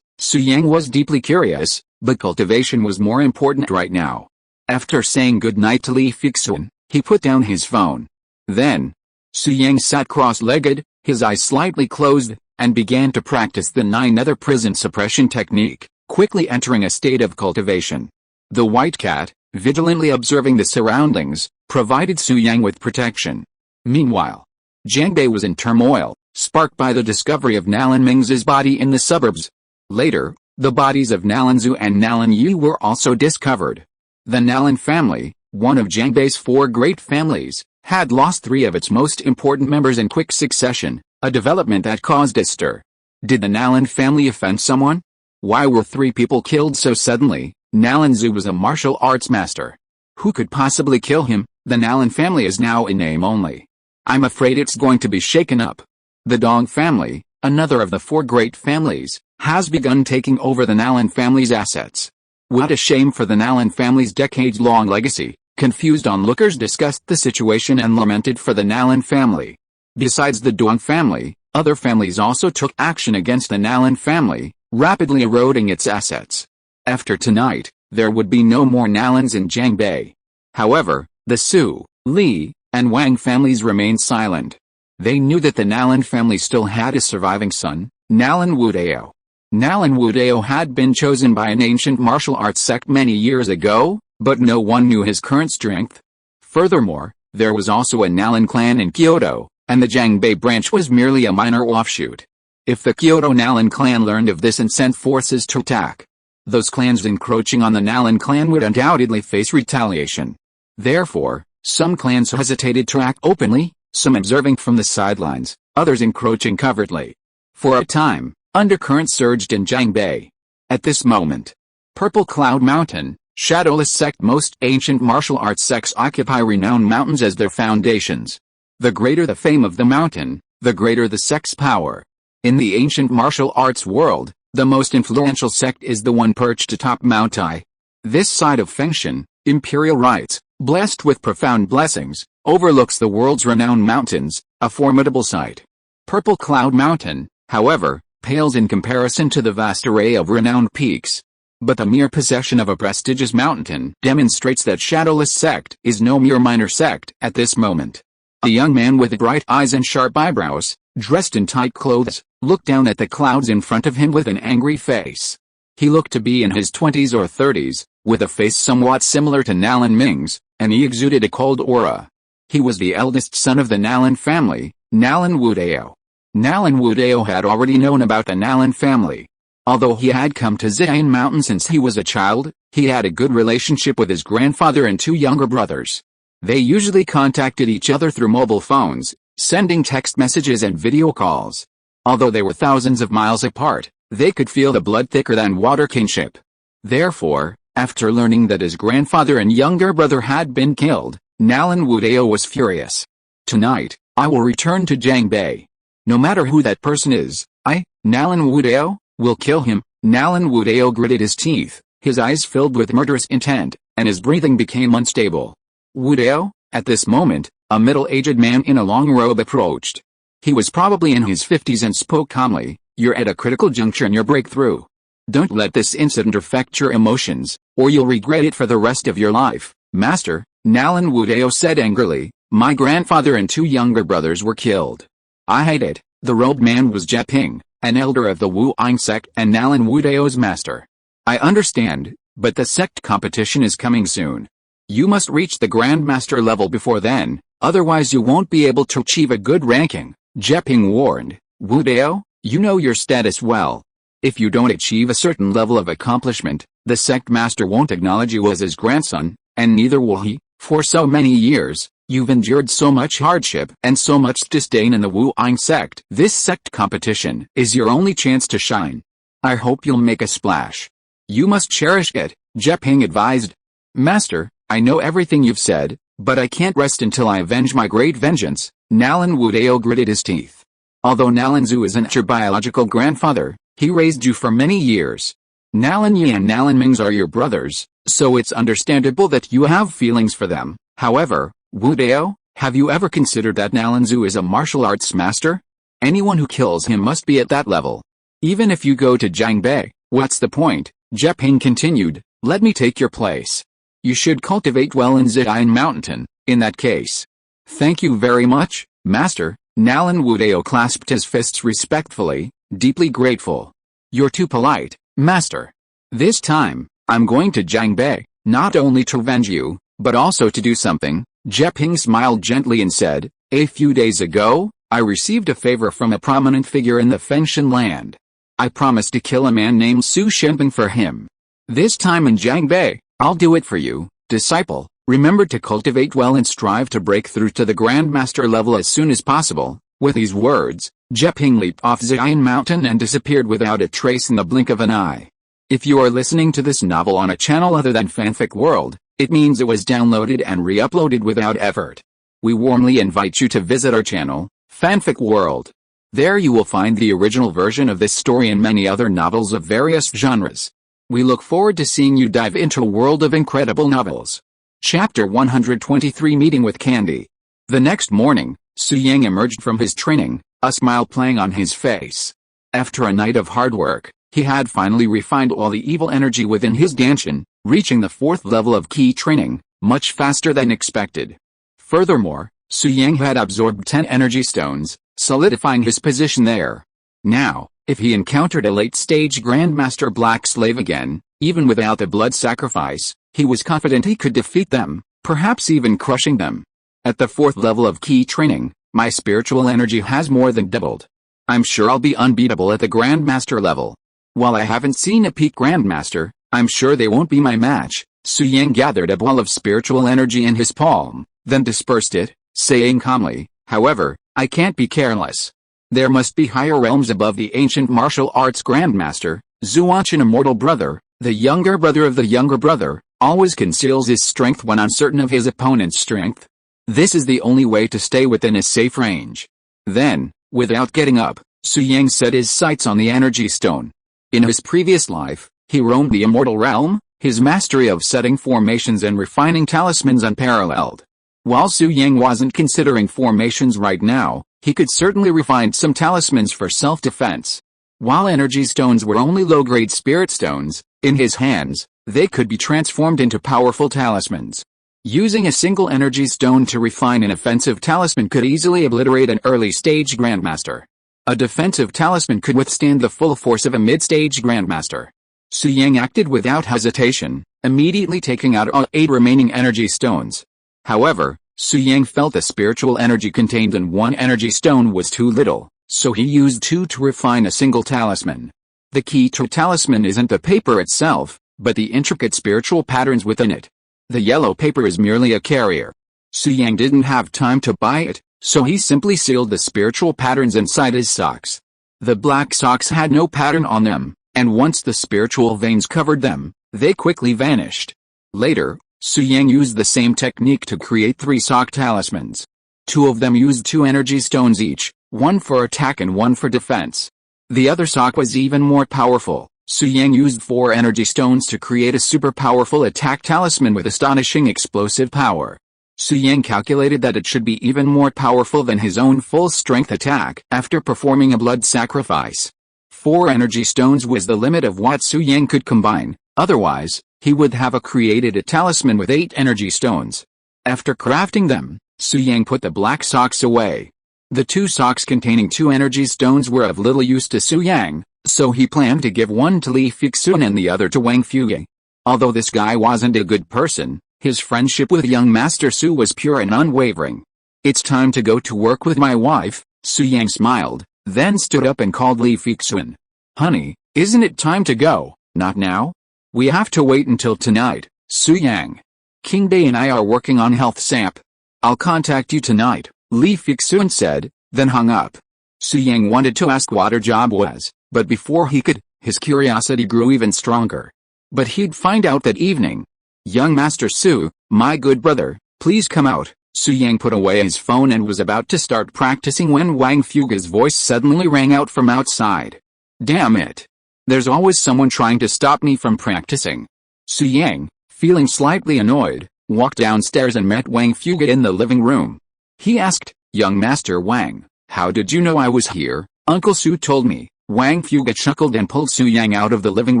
Su Yang was deeply curious, but cultivation was more important right now. After saying good night to Li Fixun, he put down his phone. Then, Su Yang sat cross-legged, his eyes slightly closed, and began to practice the 9-nether prison suppression technique, quickly entering a state of cultivation. The white cat, vigilantly observing the surroundings, provided Su Yang with protection. Meanwhile, Jiangbei was in turmoil, sparked by the discovery of Nalan Ming's body in the suburbs. Later, the bodies of Nalan Zhu and Nalan Yu were also discovered. The Nalan family, one of Jiangbei's 4 great families, had lost 3 of its most important members in quick succession, a development that caused a stir. Did the Nalan family offend someone? Why were 3 people killed so suddenly? Nalan Zhu was a martial arts master. Who could possibly kill him? The Nalan family is now in name only. I'm afraid it's going to be shaken up. The Dong family, another of the 4 great families, has begun taking over the Nalan family's assets. What a shame for the Nalan family's decades-long legacy. Confused onlookers discussed the situation and lamented for the Nalan family. Besides the Dong family, other families also took action against the Nalan family, rapidly eroding its assets. After tonight, there would be no more Nalans in Jiangbei. However, the Su, Li, and Wang families remained silent. They knew that the Nalan family still had a surviving son, Nalan Wudeo. Nalan Wudeo had been chosen by an ancient martial arts sect many years ago, but no one knew his current strength. Furthermore, there was also a Nalan clan in Kyoto, and the Jiangbei branch was merely a minor offshoot. If the Kyoto Nalan clan learned of this and sent forces to attack, those clans encroaching on the Nalan clan would undoubtedly face retaliation. Therefore, some clans hesitated to act openly, some observing from the sidelines, others encroaching covertly. For a time, undercurrents surged in Jiangbei. At this moment, Purple Cloud Mountain, shadowless sect, most ancient martial arts sects occupy renowned mountains as their foundations. The greater the fame of the mountain, the greater the sect's power. In the ancient martial arts world, the most influential sect is the one perched atop Mount I. This side of Fengshan Imperial rights, blessed with profound blessings, overlooks the world's renowned mountains, a formidable sight. Purple Cloud Mountain, however, pales in comparison to the vast array of renowned peaks. But the mere possession of a prestigious mountain demonstrates that Shadowless sect is no mere minor sect at this moment. A young man with bright eyes and sharp eyebrows, dressed in tight clothes, looked down at the clouds in front of him with an angry face. He looked to be in his 20s or 30s, with a face somewhat similar to Nalan Ming's, and he exuded a cold aura. He was the eldest son of the Nalan family, Nalan Wudao. Nalan Wudao had already known about the Nalan family. Although he had come to Xian Mountain since he was a child, he had a good relationship with his grandfather and two younger brothers. They usually contacted each other through mobile phones, sending text messages and video calls. Although they were thousands of miles apart, they could feel the blood thicker than water kinship. Therefore, after learning that his grandfather and younger brother had been killed, Nalan Wudao was furious. Tonight, I will return to Jiangbei. No matter who that person is, I, Nalan Wudao, will kill him. Nalan Wudao gritted his teeth, his eyes filled with murderous intent, and his breathing became unstable. Wudao, at this moment, a middle-aged man in a long robe approached. He was probably in his 50s and spoke calmly, "You're at a critical juncture in your breakthrough. Don't let this incident affect your emotions, or you'll regret it for the rest of your life, Master," Nalan Wudao said angrily. "My grandfather and two younger brothers were killed. I hate it." The robed man was Jeping, an elder of the Wu Ying sect and Nalan Wudao's master. "I understand, but the sect competition is coming soon. You must reach the Grandmaster level before then, otherwise you won't be able to achieve a good ranking," Jeping warned. "Wudao, you know your status well. If you don't achieve a certain level of accomplishment, the sect master won't acknowledge you as his grandson, and neither will he. For so many years, you've endured so much hardship and so much disdain in the Wu Ying sect. This sect competition is your only chance to shine. I hope you'll make a splash. You must cherish it," Jeping advised. "Master, I know everything you've said, but I can't rest until I avenge my great vengeance," Nalan Wudao gritted his teeth. "Although Nalan Zu isn't your biological grandfather, he raised you for many years. Nalan Yi and Nalan Ming's are your brothers, so it's understandable that you have feelings for them. However, Wudao, have you ever considered that Nalan Zu is a martial arts master? Anyone who kills him must be at that level. Even if you go to Jiangbei, what's the point?" Jeping continued. "Let me take your place. You should cultivate well in Xian Mountain, in that case." "Thank you very much, Master," Nalan Wudao clasped his fists respectfully, deeply grateful. "You're too polite, Master. This time, I'm going to Jiangbei, not only to avenge you, but also to do something." Jeping smiled gently and said, "A few days ago, I received a favor from a prominent figure in the Fengshan land. I promised to kill a man named Su Shenping for him. This time in Jiangbei, I'll do it for you, disciple. Remember to cultivate well and strive to break through to the Grandmaster level as soon as possible." With these words, Jeping leaped off Xian Mountain and disappeared without a trace in the blink of an eye. If you are listening to this novel on a channel other than Fanfic World, it means it was downloaded and re-uploaded without effort. We warmly invite you to visit our channel, Fanfic World. There you will find the original version of this story and many other novels of various genres. We look forward to seeing you dive into a world of incredible novels. Chapter 123 Meeting with Candy. The next morning, Su Yang emerged from his training, a smile playing on his face. After a night of hard work, he had finally refined all the evil energy within his Danshin, reaching the 4th level of key training, much faster than expected. Furthermore, Su Yang had absorbed 10 energy stones, solidifying his position there. Now, if he encountered a late-stage Grandmaster Black Slave again, even without the blood sacrifice, he was confident he could defeat them, perhaps even crushing them. At the 4th level of key training, my spiritual energy has more than doubled. I'm sure I'll be unbeatable at the Grandmaster level. While I haven't seen a peak Grandmaster, I'm sure they won't be my match." Su Yang gathered a ball of spiritual energy in his palm, then dispersed it, saying calmly, "However, I can't be careless. There must be higher realms above the ancient martial arts Grandmaster. Xuantian immortal brother, the younger brother of the younger brother, always conceals his strength when uncertain of his opponent's strength. This is the only way to stay within a safe range." Then, without getting up, Su Yang set his sights on the energy stone. In his previous life, he roamed the immortal realm, His mastery of setting formations and refining talismans unparalleled. While Su Yang wasn't considering formations right now, he could certainly refine some talismans for self-defense. While energy stones were only low-grade spirit stones, in his hands, they could be transformed into powerful talismans. Using a single energy stone to refine an offensive talisman could easily obliterate an early-stage grandmaster. A defensive talisman could withstand the full force of a mid-stage grandmaster. Su Yang acted without hesitation, immediately taking out all 8 remaining energy stones. However, Su Yang felt the spiritual energy contained in one energy stone was too little, so he used 2 to refine a single talisman. The key to a talisman isn't the paper itself, but the intricate spiritual patterns within it. The yellow paper is merely a carrier. Su Yang didn't have time to buy it, so he simply sealed the spiritual patterns inside his socks. The black socks had no pattern on them, and once the spiritual veins covered them, they quickly vanished. Later, Su Yang used the same technique to create 3 sock talismans. 2 of them used 2 energy stones each, one for attack and one for defense. The other sock was even more powerful. Su Yang used 4 energy stones to create a super powerful attack talisman with astonishing explosive power. Su Yang calculated that it should be even more powerful than his own full-strength attack after performing a blood sacrifice. 4 energy stones was the limit of what Su Yang could combine, otherwise, he would have created a talisman with 8 energy stones. After crafting them, Su Yang put the black socks away. The 2 socks containing 2 energy stones were of little use to Su Yang, so he planned to give one to Li Fixun and the other to Wang Fuge. Although this guy wasn't a good person, his friendship with young Master Su was pure and unwavering. "It's time to go to work with my wife," Su Yang smiled, then stood up and called Li Fixun. "Honey, isn't it time to go?" "Not now. We have to wait until tonight, Su Yang. King Bei and I are working on health sap. I'll contact you tonight," Li Fixun said, then hung up. Su Yang wanted to ask what her job was, but before he could, his curiosity grew even stronger. But he'd find out that evening. "Young Master Su, my good brother, please come out." Su Yang put away his phone and was about to start practicing when Wang Fuge's voice suddenly rang out from outside. "Damn it. There's always someone trying to stop me from practicing." Su Yang, feeling slightly annoyed, walked downstairs and met Wang Fuge in the living room. He asked, "Young Master Wang, how did you know I was here?" "Uncle Su told me." Wang Fuge chuckled and pulled Su Yang out of the living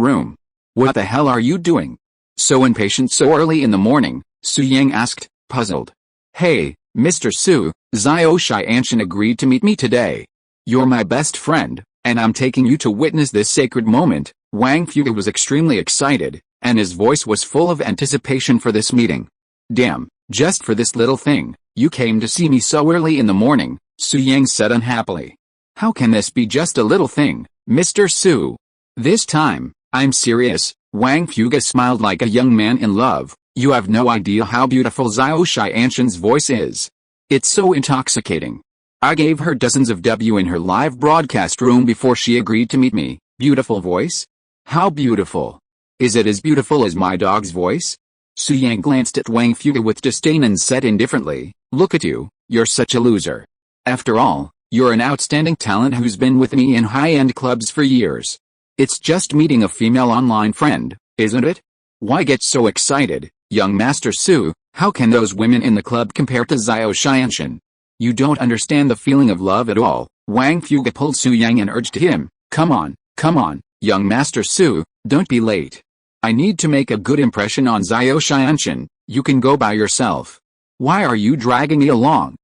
room. "What the hell are you doing? So impatient so early in the morning?" Su Yang asked, puzzled. "Hey, Mr. Su, Xuantian agreed to meet me today. You're my best friend, and I'm taking you to witness this sacred moment." Wang Fuge was extremely excited, and his voice was full of anticipation for this meeting. "Damn, just for this little thing, you came to see me so early in the morning," Su Yang said unhappily. "How can this be just a little thing, Mr. Su? This time, I'm serious." Wang Fuge smiled like a young man in love. "You have no idea how beautiful Xuantian's voice is. It's so intoxicating. I gave her dozens of W in her live broadcast room before she agreed to meet me." "Beautiful voice? How beautiful? Is it as beautiful as my dog's voice?" Su Yang glanced at Wang Fuge with disdain and said indifferently, "Look at you, you're such a loser. After all, you're an outstanding talent who's been with me in high-end clubs for years. It's just meeting a female online friend, isn't it? Why get so excited, young Master Su? How can those women in the club compare to Xuantian? You don't understand the feeling of love at all." Wang Fuge pulled Su Yang and urged him, come on, young Master Su, don't be late. I need to make a good impression on Xuantian. You can go by yourself. Why are you dragging me along?"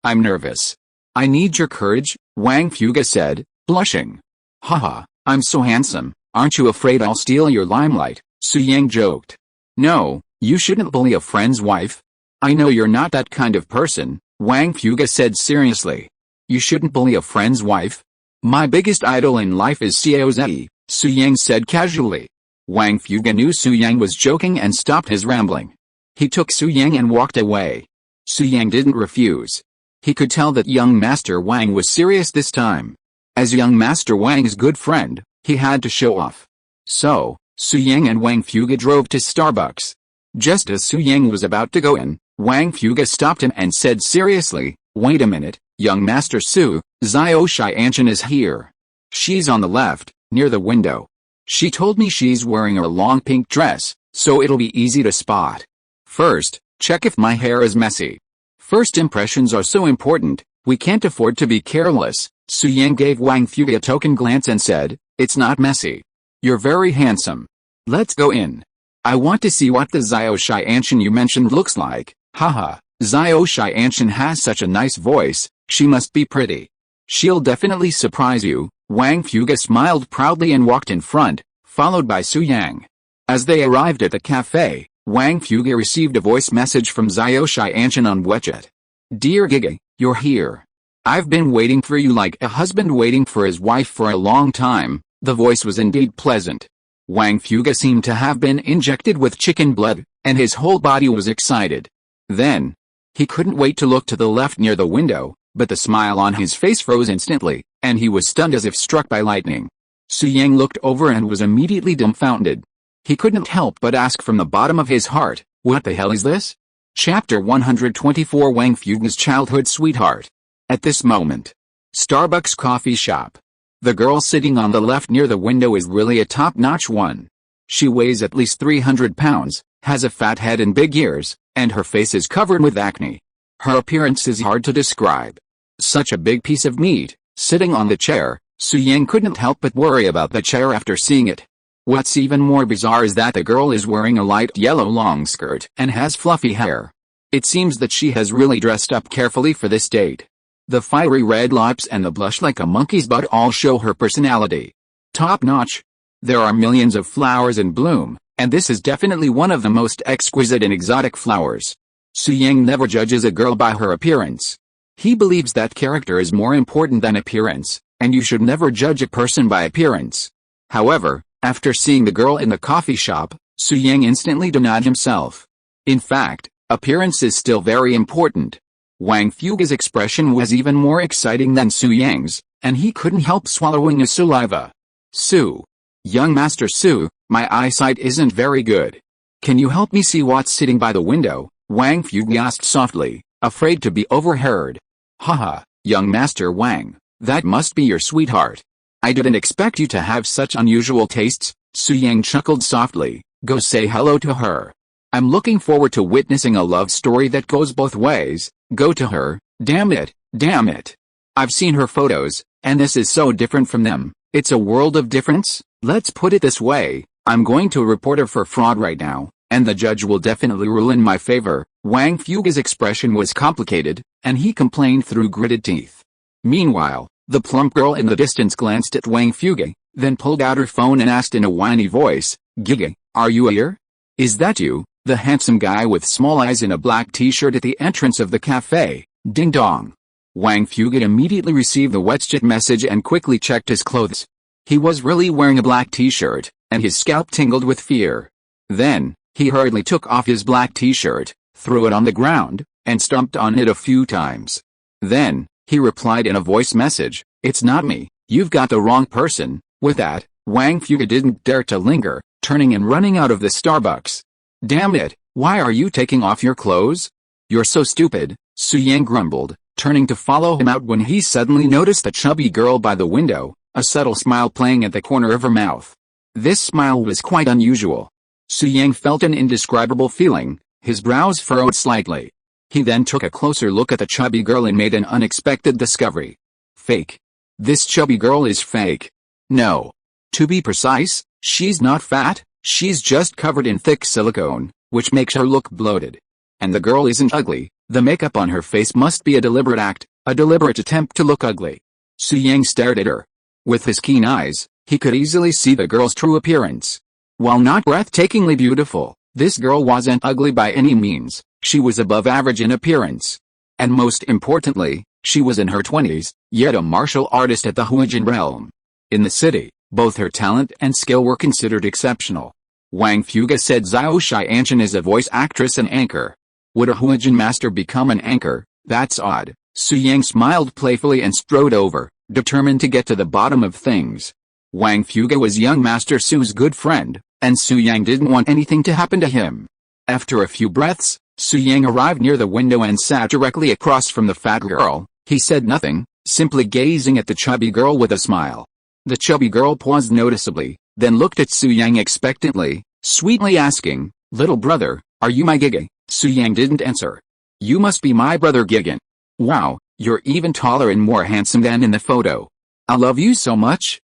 I'm nervous." "I need your courage," Wang Fuge said, blushing. "Haha, I'm so handsome, aren't you afraid I'll steal your limelight?" Su Yang joked. "No, you shouldn't bully a friend's wife. I know you're not that kind of person," Wang Fuge said seriously. "You shouldn't bully a friend's wife? My biggest idol in life is Xiaozi," Su Yang said casually. Wang Fuge knew Su Yang was joking and stopped his rambling. He took Su Yang and walked away. Su Yang didn't refuse. He could tell that young Master Wang was serious this time. As young Master Wang's good friend, he had to show off. So, Su Yang and Wang Fuge drove to Starbucks. Just as Su Yang was about to go in, Wang Fuge stopped him and said seriously, "Wait a minute, young Master Su, Xuantian is here. She's on the left, near the window." She told me she's wearing a long pink dress, so it'll be easy to spot. First, check if my hair is messy. First impressions are so important, we can't afford to be careless. Su Yang gave Wang Fuge a token glance and said, "It's not messy. You're very handsome. Let's go in. I want to see what the Xiao Xiantian you mentioned looks like." Haha, Xiao Xiantian has such a nice voice, she must be pretty. She'll definitely surprise you. Wang Fuge smiled proudly and walked in front, followed by Su Yang. As they arrived at the cafe, Wang Fuge received a voice message from Xiao Xiantian on WeChat. "Dear Gigi, you're here. I've been waiting for you like a husband waiting for his wife for a long time." The voice was indeed pleasant. Wang Fuge seemed to have been injected with chicken blood, and his whole body was excited. Then, he couldn't wait to look to the left near the window, but the smile on his face froze instantly, and he was stunned as if struck by lightning. Su Yang looked over and was immediately dumbfounded. He couldn't help but ask from the bottom of his heart, "What the hell is this?" Chapter 124 Wang Fuge's childhood sweetheart. At this moment, Starbucks coffee shop. The girl sitting on the left near the window is really a top-notch one. She weighs at least 300 pounds, has a fat head and big ears, and her face is covered with acne. Her appearance is hard to describe. Such a big piece of meat, sitting on the chair. Su Yang couldn't help but worry about the chair after seeing it. What's even more bizarre is that the girl is wearing a light yellow long skirt and has fluffy hair. It seems that she has really dressed up carefully for this date. The fiery red lips and the blush like a monkey's butt all show her personality. Top notch. There are millions of flowers in bloom, and this is definitely one of the most exquisite and exotic flowers. Su Yang never judges a girl by her appearance. He believes that character is more important than appearance, and you should never judge a person by appearance. However, after seeing the girl in the coffee shop, Su Yang instantly denied himself. In fact, appearance is still very important. Wang Fuge's expression was even more exciting than Su Yang's, and he couldn't help swallowing his saliva. "Su. Young Master Su, my eyesight isn't very good. Can you help me see what's sitting by the window?" Wang Fuge asked softly, afraid to be overheard. "Haha, young Master Wang, that must be your sweetheart. I didn't expect you to have such unusual tastes." Su Yang chuckled softly. "Go say hello to her. I'm looking forward to witnessing a love story that goes both ways." "Go to her, damn it, damn it. I've seen her photos, and this is so different from them. It's a world of difference. Let's put it this way, I'm going to report her for fraud right now, and the judge will definitely rule in my favor." Wang Fuge's expression was complicated, and he complained through gritted teeth. Meanwhile, the plump girl in the distance glanced at Wang Fuge, then pulled out her phone and asked in a whiny voice, "Gigi, are you here? Is that you, the handsome guy with small eyes in a black t-shirt at the entrance of the cafe?" Ding dong. Wang Fuge immediately received the WeChat message and quickly checked his clothes. He was really wearing a black t-shirt, and his scalp tingled with fear. Then, he hurriedly took off his black t-shirt, threw it on the ground, and stomped on it a few times. Then, he replied in a voice message, "It's not me, you've got the wrong person." With that, Wang Fuge didn't dare to linger, turning and running out of the Starbucks. "Damn it, why are you taking off your clothes? You're so stupid," Su Yang grumbled, turning to follow him out when he suddenly noticed the chubby girl by the window, a subtle smile playing at the corner of her mouth. This smile was quite unusual. Su Yang felt an indescribable feeling, his brows furrowed slightly. He then took a closer look at the chubby girl and made an unexpected discovery. Fake. This chubby girl is fake. No. To be precise, she's not fat, she's just covered in thick silicone, which makes her look bloated. And the girl isn't ugly, the makeup on her face must be a deliberate act, a deliberate attempt to look ugly. Su Yang stared at her. With his keen eyes, he could easily see the girl's true appearance. While not breathtakingly beautiful, this girl wasn't ugly by any means, she was above average in appearance. And most importantly, she was in her 20s, yet a martial artist at the Huijin realm. In the city, both her talent and skill were considered exceptional. Wang Fuge said Xiao Xiantian is a voice actress and anchor. Would a Huijin master become an anchor? That's odd. Su Yang smiled playfully and strode over, determined to get to the bottom of things. Wang Fuge was young Master Su's good friend, and Su Yang didn't want anything to happen to him. After a few breaths, Su Yang arrived near the window and sat directly across from the fat girl. He said nothing, simply gazing at the chubby girl with a smile. The chubby girl paused noticeably, then looked at Su Yang expectantly, sweetly asking, "Little brother, are you my Giga?" Su Yang didn't answer. "You must be my brother Gigan. Wow, you're even taller and more handsome than in the photo. I love you so much."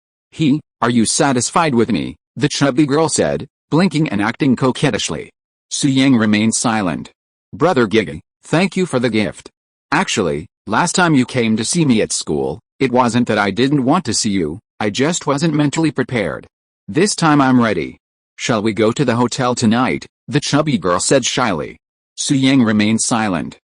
Are you satisfied with me?" the chubby girl said, blinking and acting coquettishly. Su Yang remained silent. "Brother Giga, thank you for the gift. Actually, last time you came to see me at school, it wasn't that I didn't want to see you, I just wasn't mentally prepared. This time I'm ready. Shall we go to the hotel tonight?" the chubby girl said shyly. Su Yang remained silent.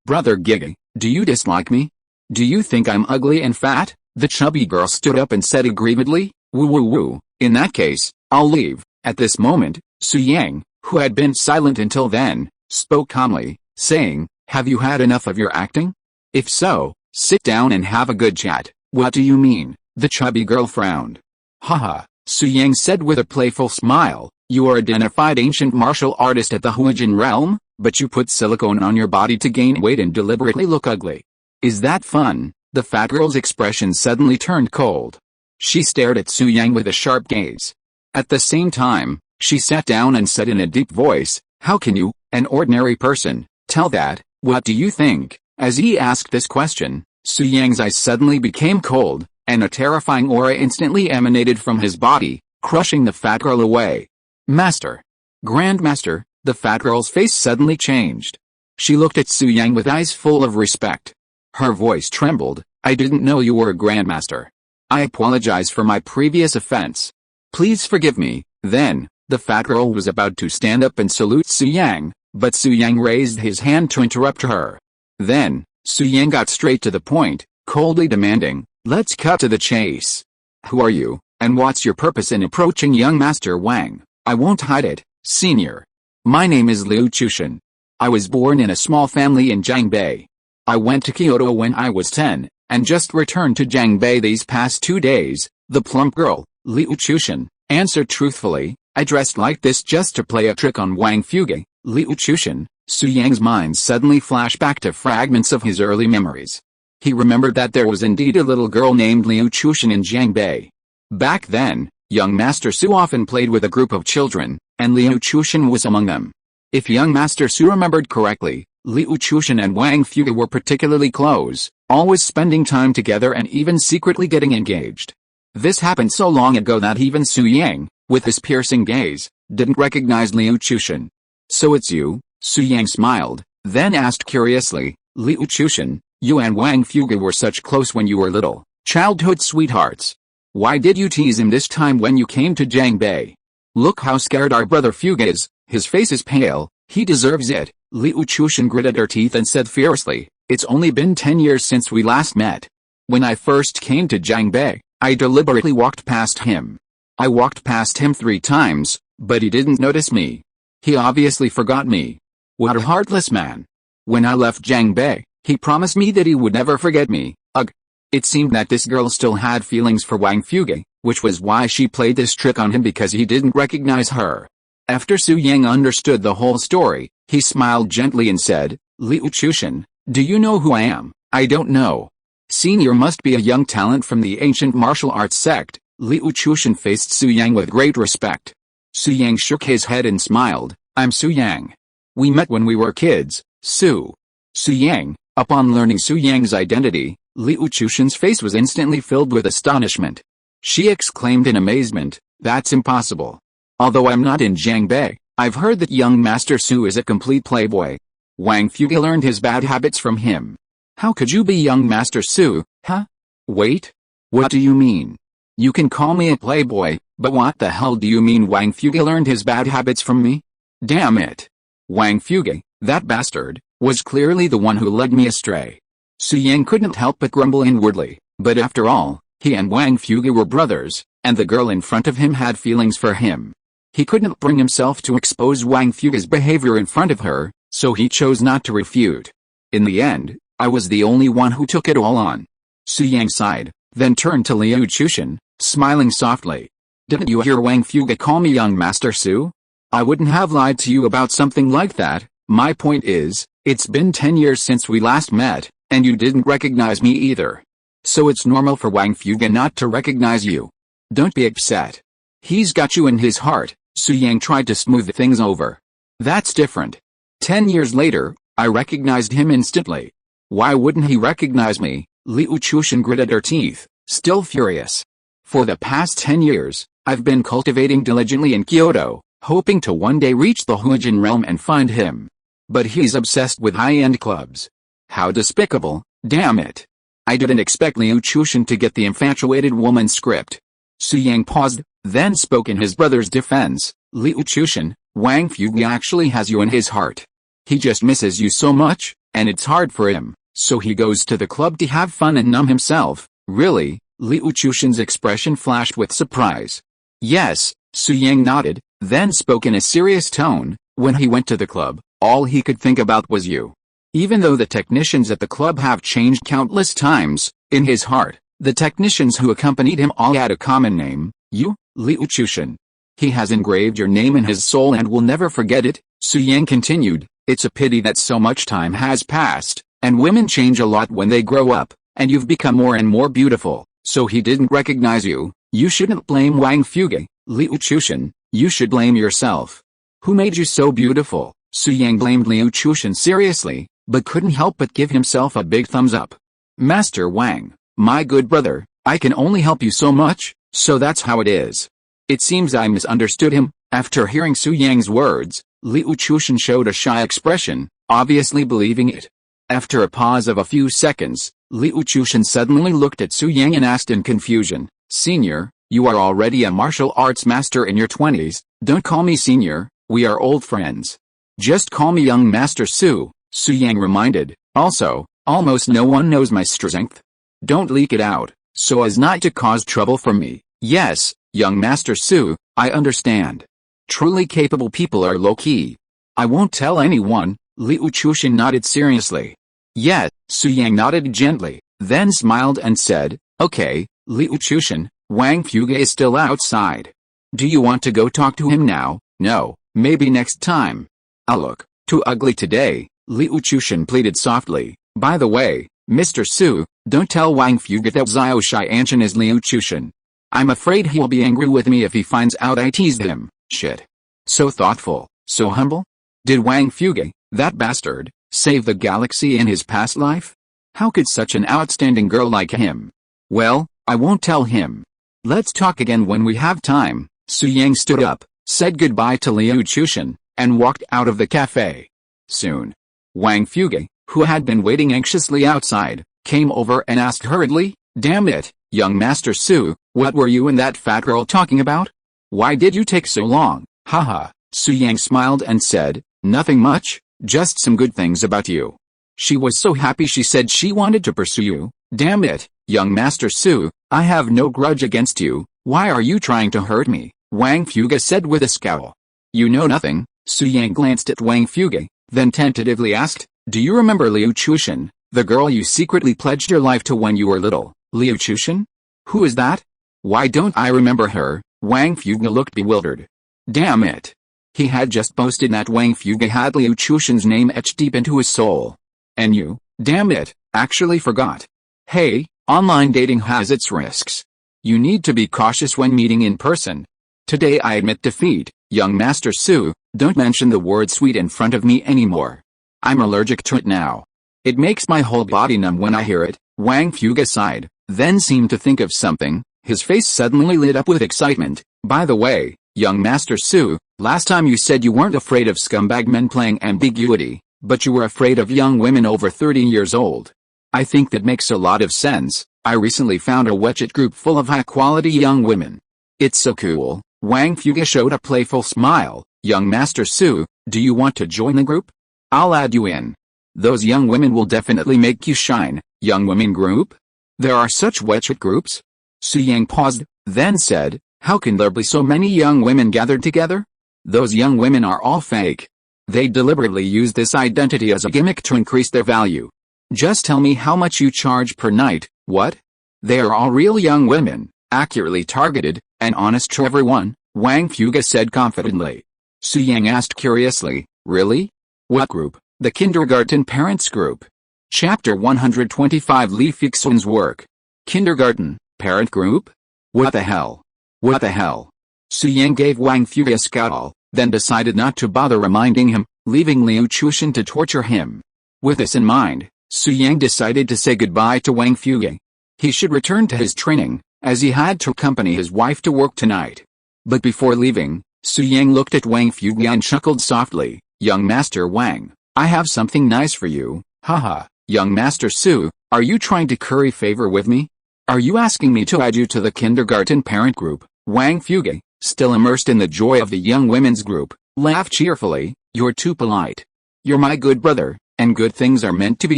Brother Giga, do you dislike me? Do you think I'm ugly and fat?" the chubby girl stood up and said aggrievedly. "Woo woo woo, in that case, I'll leave." At this moment, Su Yang, who had been silent until then, spoke calmly, saying, "Have you had enough of your acting? If so, sit down and have a good chat." "What do you mean?" the chubby girl frowned. "Haha," Su Yang said with a playful smile, "you are a defied ancient martial artist at the Huijin realm, but you put silicone on your body to gain weight and deliberately look ugly. Is that fun?" The fat girl's expression suddenly turned cold. She stared at Su Yang with a sharp gaze. At the same time, she sat down and said in a deep voice, "How can you, an ordinary person, tell that? What do you think?" As he asked this question, Su Yang's eyes suddenly became cold, and a terrifying aura instantly emanated from his body, crushing the fat girl away. "Master! Grandmaster!" The fat girl's face suddenly changed. She looked at Su Yang with eyes full of respect. Her voice trembled. "I didn't know you were a grandmaster. I apologize for my previous offense. Please forgive me." Then, the fat girl was about to stand up and salute Su Yang, but Su Yang raised his hand to interrupt her. Then, Su Yang got straight to the point, coldly demanding, "Let's cut to the chase. Who are you, and what's your purpose in approaching young Master Wang?" "I won't hide it, Senior. My name is Liu Chushan. I was born in a small family in Jiangbei. I went to Kyoto when I was 10, and just returned to Jiangbei these past 2 days," the plump girl, Liu Chushan, answered truthfully. "I dressed like this just to play a trick on Wang Fuge." Liu Chushan. Su Yang's mind suddenly flashed back to fragments of his early memories. He remembered that there was indeed a little girl named Liu Chushan in Jiangbei. Back then, young Master Su often played with a group of children, and Liu Chushan was among them. If young Master Su remembered correctly, Liu Chushan and Wang Fuge were particularly close, always spending time together and even secretly getting engaged. This happened so long ago that even Su Yang, with his piercing gaze, didn't recognize Liu Chushan. "So it's you?" Su Yang smiled, then asked curiously, "Liu Chushan, you and Wang Fuge were such close when you were little, childhood sweethearts. Why did you tease him this time when you came to Jiangbei? Look how scared our brother Fuge is, his face is pale, he deserves it." Liu Chushan gritted her teeth and said fiercely, "It's only been 10 years since we last met. When I first came to Jiangbei, I deliberately walked past him. I walked past him 3 times, but he didn't notice me. He obviously forgot me. What a heartless man. When I left Jiangbei, he promised me that he would never forget me. Ugh." It seemed that this girl still had feelings for Wang Fuge, which was why she played this trick on him because he didn't recognize her. After Su Yang understood the whole story, he smiled gently and said, "Liu Chushan, do you know who I am?" "I don't know." "Senior must be a young talent from the ancient martial arts sect." Liu Chushan faced Su Yang with great respect. Su Yang shook his head and smiled, "I'm Su Yang. We met when we were kids, Su." Su Yang. Upon learning Su Yang's identity, Liu Chushan's face was instantly filled with astonishment. She exclaimed in amazement, "That's impossible. Although I'm not in Jiangbei, I've heard that young Master Su is a complete playboy. Wang Fuge learned his bad habits from him. How could you be young Master Su, huh?" "Wait. What do you mean? You can call me a playboy, but what the hell do you mean Wang Fuge learned his bad habits from me? Damn it. Wang Fuge, that bastard, was clearly the one who led me astray." Su Yang couldn't help but grumble inwardly, but after all, he and Wang Fuge were brothers, and the girl in front of him had feelings for him. He couldn't bring himself to expose Wang Fuge's behavior in front of her, so he chose not to refute. "In the end, I was the only one who took it all on." Su Yang sighed, then turned to Liu Chushan, smiling softly. "Didn't you hear Wang Fuge call me young Master Su? I wouldn't have lied to you about something like that. My point is, it's been 10 years since we last met, and you didn't recognize me either. So it's normal for Wang Fuge not to recognize you. Don't be upset. He's got you in his heart, Su Yang tried to smooth things over. That's different. 10 years later, I recognized him instantly. Why wouldn't he recognize me? Liu Chushan gritted her teeth, still furious. For the past 10 years, I've been cultivating diligently in Kyoto, hoping to one day reach the Huijin realm and find him. But he's obsessed with high-end clubs. How despicable, damn it. I didn't expect Liu Chushan to get the infatuated woman script. Su Yang paused, then spoke in his brother's defense. Liu Chushan, Wang Fuge actually has you in his heart. He just misses you so much, and it's hard for him, so he goes to the club to have fun and numb himself. Really? Liu Chushan's expression flashed with surprise. Yes, Su Yang nodded, then spoke in a serious tone. When he went to the club, all he could think about was you. Even though the technicians at the club have changed countless times, in his heart, the technicians who accompanied him all had a common name, you, Liu Chushan. He has engraved your name in his soul and will never forget it, Su Yang continued. It's a pity that so much time has passed, and women change a lot when they grow up, and you've become more and more beautiful, so he didn't recognize you. You shouldn't blame Wang Fuge, Liu Chushan, you should blame yourself. Who made you so beautiful? Su Yang blamed Liu Chushan seriously, but couldn't help but give himself a big thumbs up. Master Wang, my good brother, I can only help you so much, so that's how it is. It seems I misunderstood him. After hearing Su Yang's words, Liu Chushan showed a shy expression, obviously believing it. After a pause of a few seconds, Liu Chushan suddenly looked at Su Yang and asked in confusion, Senior, you are already a martial arts master in your 20s, don't call me senior, we are old friends. Just call me young Master Su, Su Yang reminded. Also, almost no one knows my strength. Don't leak it out, so as not to cause trouble for me. Yes, young Master Su, I understand. Truly capable people are low-key. I won't tell anyone, Liu Chushan nodded seriously. Yes, Su Yang nodded gently, then smiled and said, Okay, Liu Chushan, Wang Fuge is still outside. Do you want to go talk to him now? No, maybe next time. I'll look too ugly today, Liu Chushan pleaded softly. By the way, Mr. Su, don't tell Wang Fuge that Xuantian is Liu Chushan. I'm afraid he'll be angry with me if he finds out I teased him. Shit. So thoughtful, so humble? Did Wang Fuge, that bastard, save the galaxy in his past life? How could such an outstanding girl like him? Well, I won't tell him. Let's talk again when we have time. Su Yang stood up, said goodbye to Liu Chushan, and walked out of the cafe. Soon, Wang Fuge, who had been waiting anxiously outside, came over and asked hurriedly, Damn it, young Master Su, what were you and that fat girl talking about? Why did you take so long? Haha, Su Yang smiled and said, Nothing much, just some good things about you. She was so happy she said she wanted to pursue you. Damn it, young Master Su, I have no grudge against you, why are you trying to hurt me? Wang Fuge said with a scowl. You know nothing. Su Yang glanced at Wang Fuge, then tentatively asked, Do you remember Liu Chushan, the girl you secretly pledged your life to when you were little? Liu Chushan? Who is that? Why don't I remember her? Wang Fuge looked bewildered. Damn it. He had just boasted that Wang Fuge had Liu Chushan's name etched deep into his soul. And you, damn it, actually forgot. Hey, online dating has its risks. You need to be cautious when meeting in person. Today I admit defeat, young Master Su, don't mention the word sweet in front of me anymore. I'm allergic to it now. It makes my whole body numb when I hear it. Wang Fuge sighed, then seemed to think of something. His face suddenly lit up with excitement. By the way, young Master Su, last time you said you weren't afraid of scumbag men playing ambiguity, but you were afraid of young women over 30 years old. I think that makes a lot of sense. I recently found a WeChat group full of high-quality young women. It's so cool. Wang Fuge showed a playful smile. Young Master Su, do you want to join the group? I'll add you in. Those young women will definitely make you shine. Young women group? There are such WeChat groups? Su Yang paused, then said, How can there be so many young women gathered together? Those young women are all fake. They deliberately use this identity as a gimmick to increase their value. Just tell me how much you charge per night. What? They are all real young women, accurately targeted, and honest to everyone, Wang Fuge said confidently. Su Yang asked curiously, Really? What group? The Kindergarten Parents Group. Chapter 125 Li Fixun's work. Kindergarten, Parent Group? What the hell? What the hell? Su Yang gave Wang Fuge a scowl, then decided not to bother reminding him, leaving Liu Chushan to torture him. With this in mind, Su Yang decided to say goodbye to Wang Fuge. He should return to his training, as he had to accompany his wife to work tonight. But before leaving, Su Yang looked at Wang Fuge and chuckled softly, "Young Master Wang, I have something nice for you, haha. Young Master Su, are you trying to curry favor with me? Are you asking me to add you to the kindergarten parent group?" Wang Fuge, still immersed in the joy of the young women's group, laughed cheerfully, "You're too polite. You're my good brother, and good things are meant to be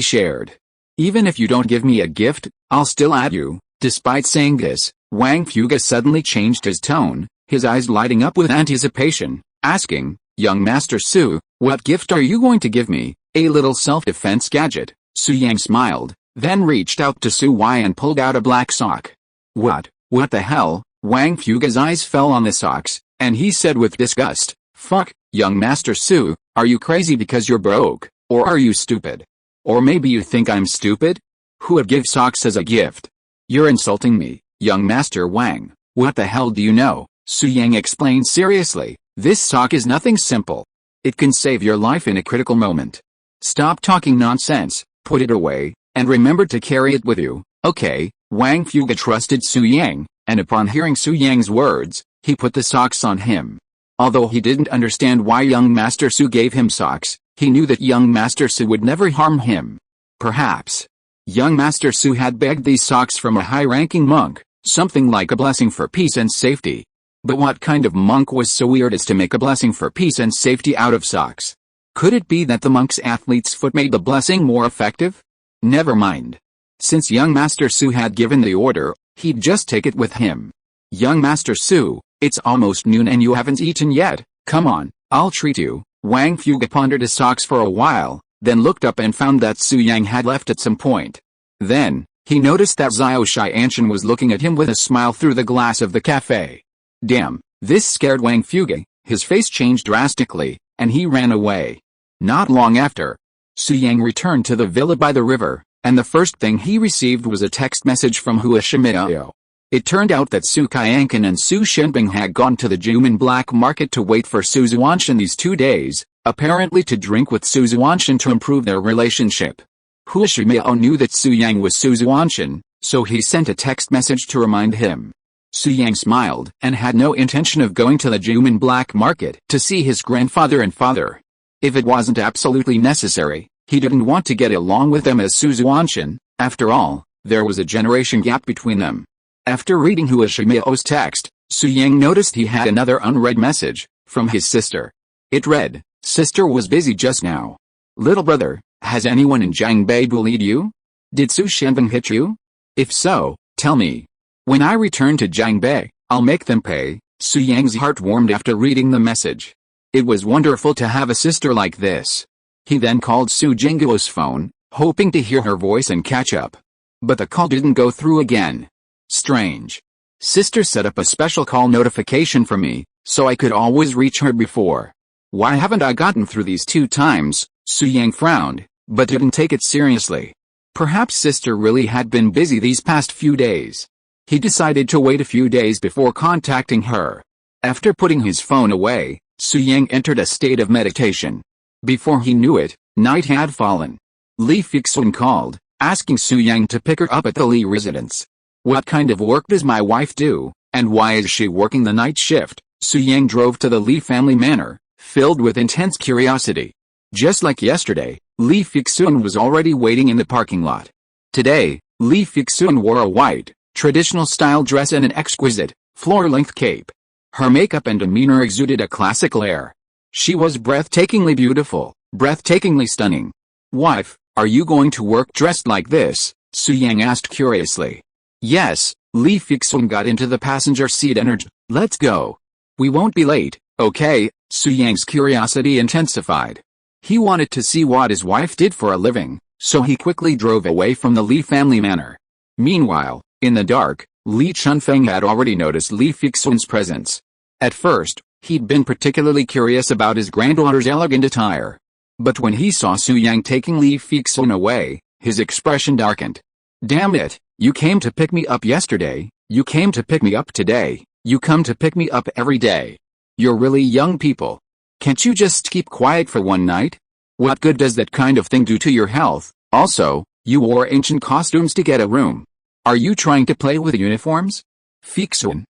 shared. Even if you don't give me a gift, I'll still add you." Despite saying this, Wang Fuge suddenly changed his tone, his eyes lighting up with anticipation, asking, "Young Master Su, what gift are you going to give me? A little self-defense gadget?" Su Yang smiled, then reached out to Su Wai and pulled out a black sock. What the hell?" Wang Fuge's eyes fell on the socks, and he said with disgust, "Fuck, Young Master Su, are you crazy because you're broke, or are you stupid? Or maybe you think I'm stupid? Who would give socks as a gift? You're insulting me, Young Master Wang. What the hell do you know?" Su Yang explained seriously, "This sock is nothing simple. It can save your life in a critical moment. Stop talking nonsense, put it away, and remember to carry it with you, okay?" Wang Fuge trusted Su Yang, and upon hearing Su Yang's words, he put the socks on him. Although he didn't understand why young Master Su gave him socks, he knew that young Master Su would never harm him. Perhaps young Master Su had begged these socks from a high-ranking monk, something like a blessing for peace and safety. But what kind of monk was so weird as to make a blessing for peace and safety out of socks? Could it be that the monk's athlete's foot made the blessing more effective? Never mind. Since young Master Su had given the order, he'd just take it with him. "Young Master Su, it's almost noon and you haven't eaten yet. Come on, I'll treat you." Wang Fuge pondered his socks for a while, then looked up and found that Su Yang had left at some point. Then, he noticed that Xuantian was looking at him with a smile through the glass of the cafe. Damn, this scared Wang Fuge. His face changed drastically, and he ran away. Not long after, Su Yang returned to the villa by the river, and the first thing he received was a text message from Hua Shimiao. It turned out that Su Qianqin and Su Shenbing had gone to the Juman black market to wait for Su Xuantian these 2 days, apparently to drink with Su Xuantian to improve their relationship. Hua Shimiao knew that Su Yang was Su Xuantian, so he sent a text message to remind him. Su Yang smiled and had no intention of going to the Juman black market to see his grandfather and father. If it wasn't absolutely necessary, he didn't want to get along with them as Su Xuantian. After all, there was a generation gap between them. After reading Hua Shimiao's text, Su Yang noticed he had another unread message, from his sister. It read, "Sister was busy just now. Little brother, has anyone in Jiangbei bullied you? Did Su Shenbing hit you? If so, tell me. When I return to Jiangbei, I'll make them pay." Su Yang's heart warmed after reading the message. It was wonderful to have a sister like this. He then called Su Jingguo's phone, hoping to hear her voice and catch up. But the call didn't go through again. Strange. Sister set up a special call notification for me, so I could always reach her before. Why haven't I gotten through these 2 times? Su Yang frowned, but didn't take it seriously. Perhaps sister really had been busy these past few days. He decided to wait a few days before contacting her. After putting his phone away, Su Yang entered a state of meditation. Before he knew it, night had fallen. Li Fixun called, asking Su Yang to pick her up at the Li residence. "What kind of work does my wife do, and why is she working the night shift?" Su Yang drove to the Li family manor, filled with intense curiosity. Just like yesterday, Li Fixun was already waiting in the parking lot. Today, Li Fixun wore a white, traditional-style dress and an exquisite, floor-length cape. Her makeup and demeanor exuded a classical air. She was breathtakingly beautiful, breathtakingly stunning. "Wife, are you going to work dressed like this?" Su Yang asked curiously. "Yes." Li Fixun got into the passenger seat and urged, "Let's go. We won't be late, okay?" Su Yang's curiosity intensified. He wanted to see what his wife did for a living, so he quickly drove away from the Li family manor. Meanwhile, in the dark, Li Chunfeng had already noticed Li Fixun's presence. At first, he'd been particularly curious about his granddaughter's elegant attire. But when he saw Su Yang taking Li Fixun away, his expression darkened. "Damn it, you came to pick me up yesterday, you came to pick me up today. You come to pick me up every day. You're really young people. Can't you just keep quiet for one night? What good does that kind of thing do to your health? Also, you wore ancient costumes to get a room. Are you trying to play with uniforms? Fixun,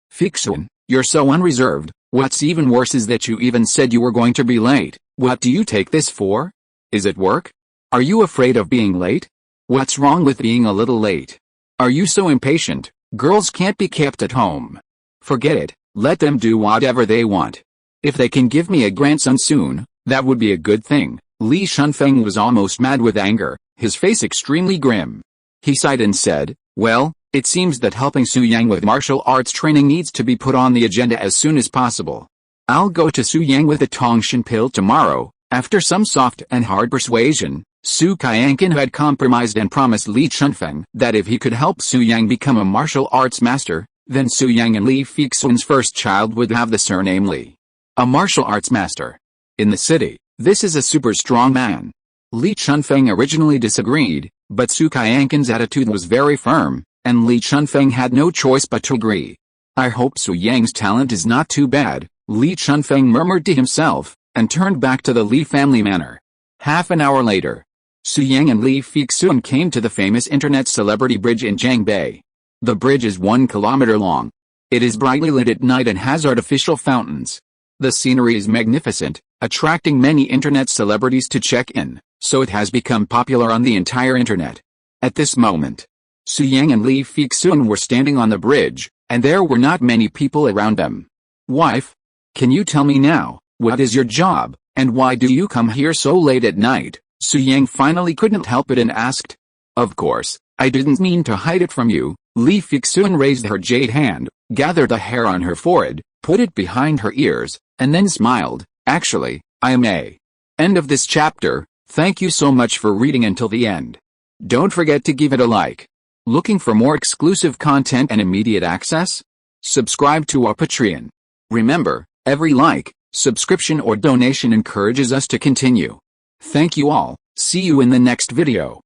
you're so unreserved. What's even worse is that you even said you were going to be late. What do you take this for? Is it work? Are you afraid of being late? What's wrong with being a little late? Are you so impatient? Girls can't be kept at home. Forget it, let them do whatever they want. If they can give me a grandson soon, that would be a good thing. Li Shunfeng was almost mad with anger, his face extremely grim. He sighed and said, well, it seems that helping Su Yang with martial arts training needs to be put on the agenda as soon as possible. I'll go to Su Yang with the Tongshan pill tomorrow. After some soft and hard persuasion, Su Qianqin had compromised and promised Li Shunfeng that if he could help Su Yang become a martial arts master, then Su Yang and Li Fixun's first child would have the surname Li. A martial arts master. In the city, this is a super strong man. Li Shunfeng originally disagreed, but Su Qianqin's attitude was very firm, and Li Shunfeng had no choice but to agree. I hope Su Yang's talent is not too bad, Li Shunfeng murmured to himself, and turned back to the Li family manor. Half an hour later, Su Yang and Li Fixun came to the famous internet celebrity bridge in Jiangbei. The bridge is 1 kilometer long. It is brightly lit at night and has artificial fountains. The scenery is magnificent, attracting many internet celebrities to check in, so it has become popular on the entire internet. At this moment, Su Yang and Li Fixun were standing on the bridge, and there were not many people around them. Wife, can you tell me now, what is your job, and why do you come here so late at night? Su Yang finally couldn't help it and asked. Of course, I didn't mean to hide it from you. Li Fixun raised her jade hand, gathered the hair on her forehead, put it behind her ears, and then smiled. Actually, I am a. End of this chapter. Thank you so much for reading until the end. Don't forget to give it a like. Looking for more exclusive content and immediate access? Subscribe to our Patreon. Remember, every like, subscription or donation encourages us to continue. Thank you all. See you in the next video.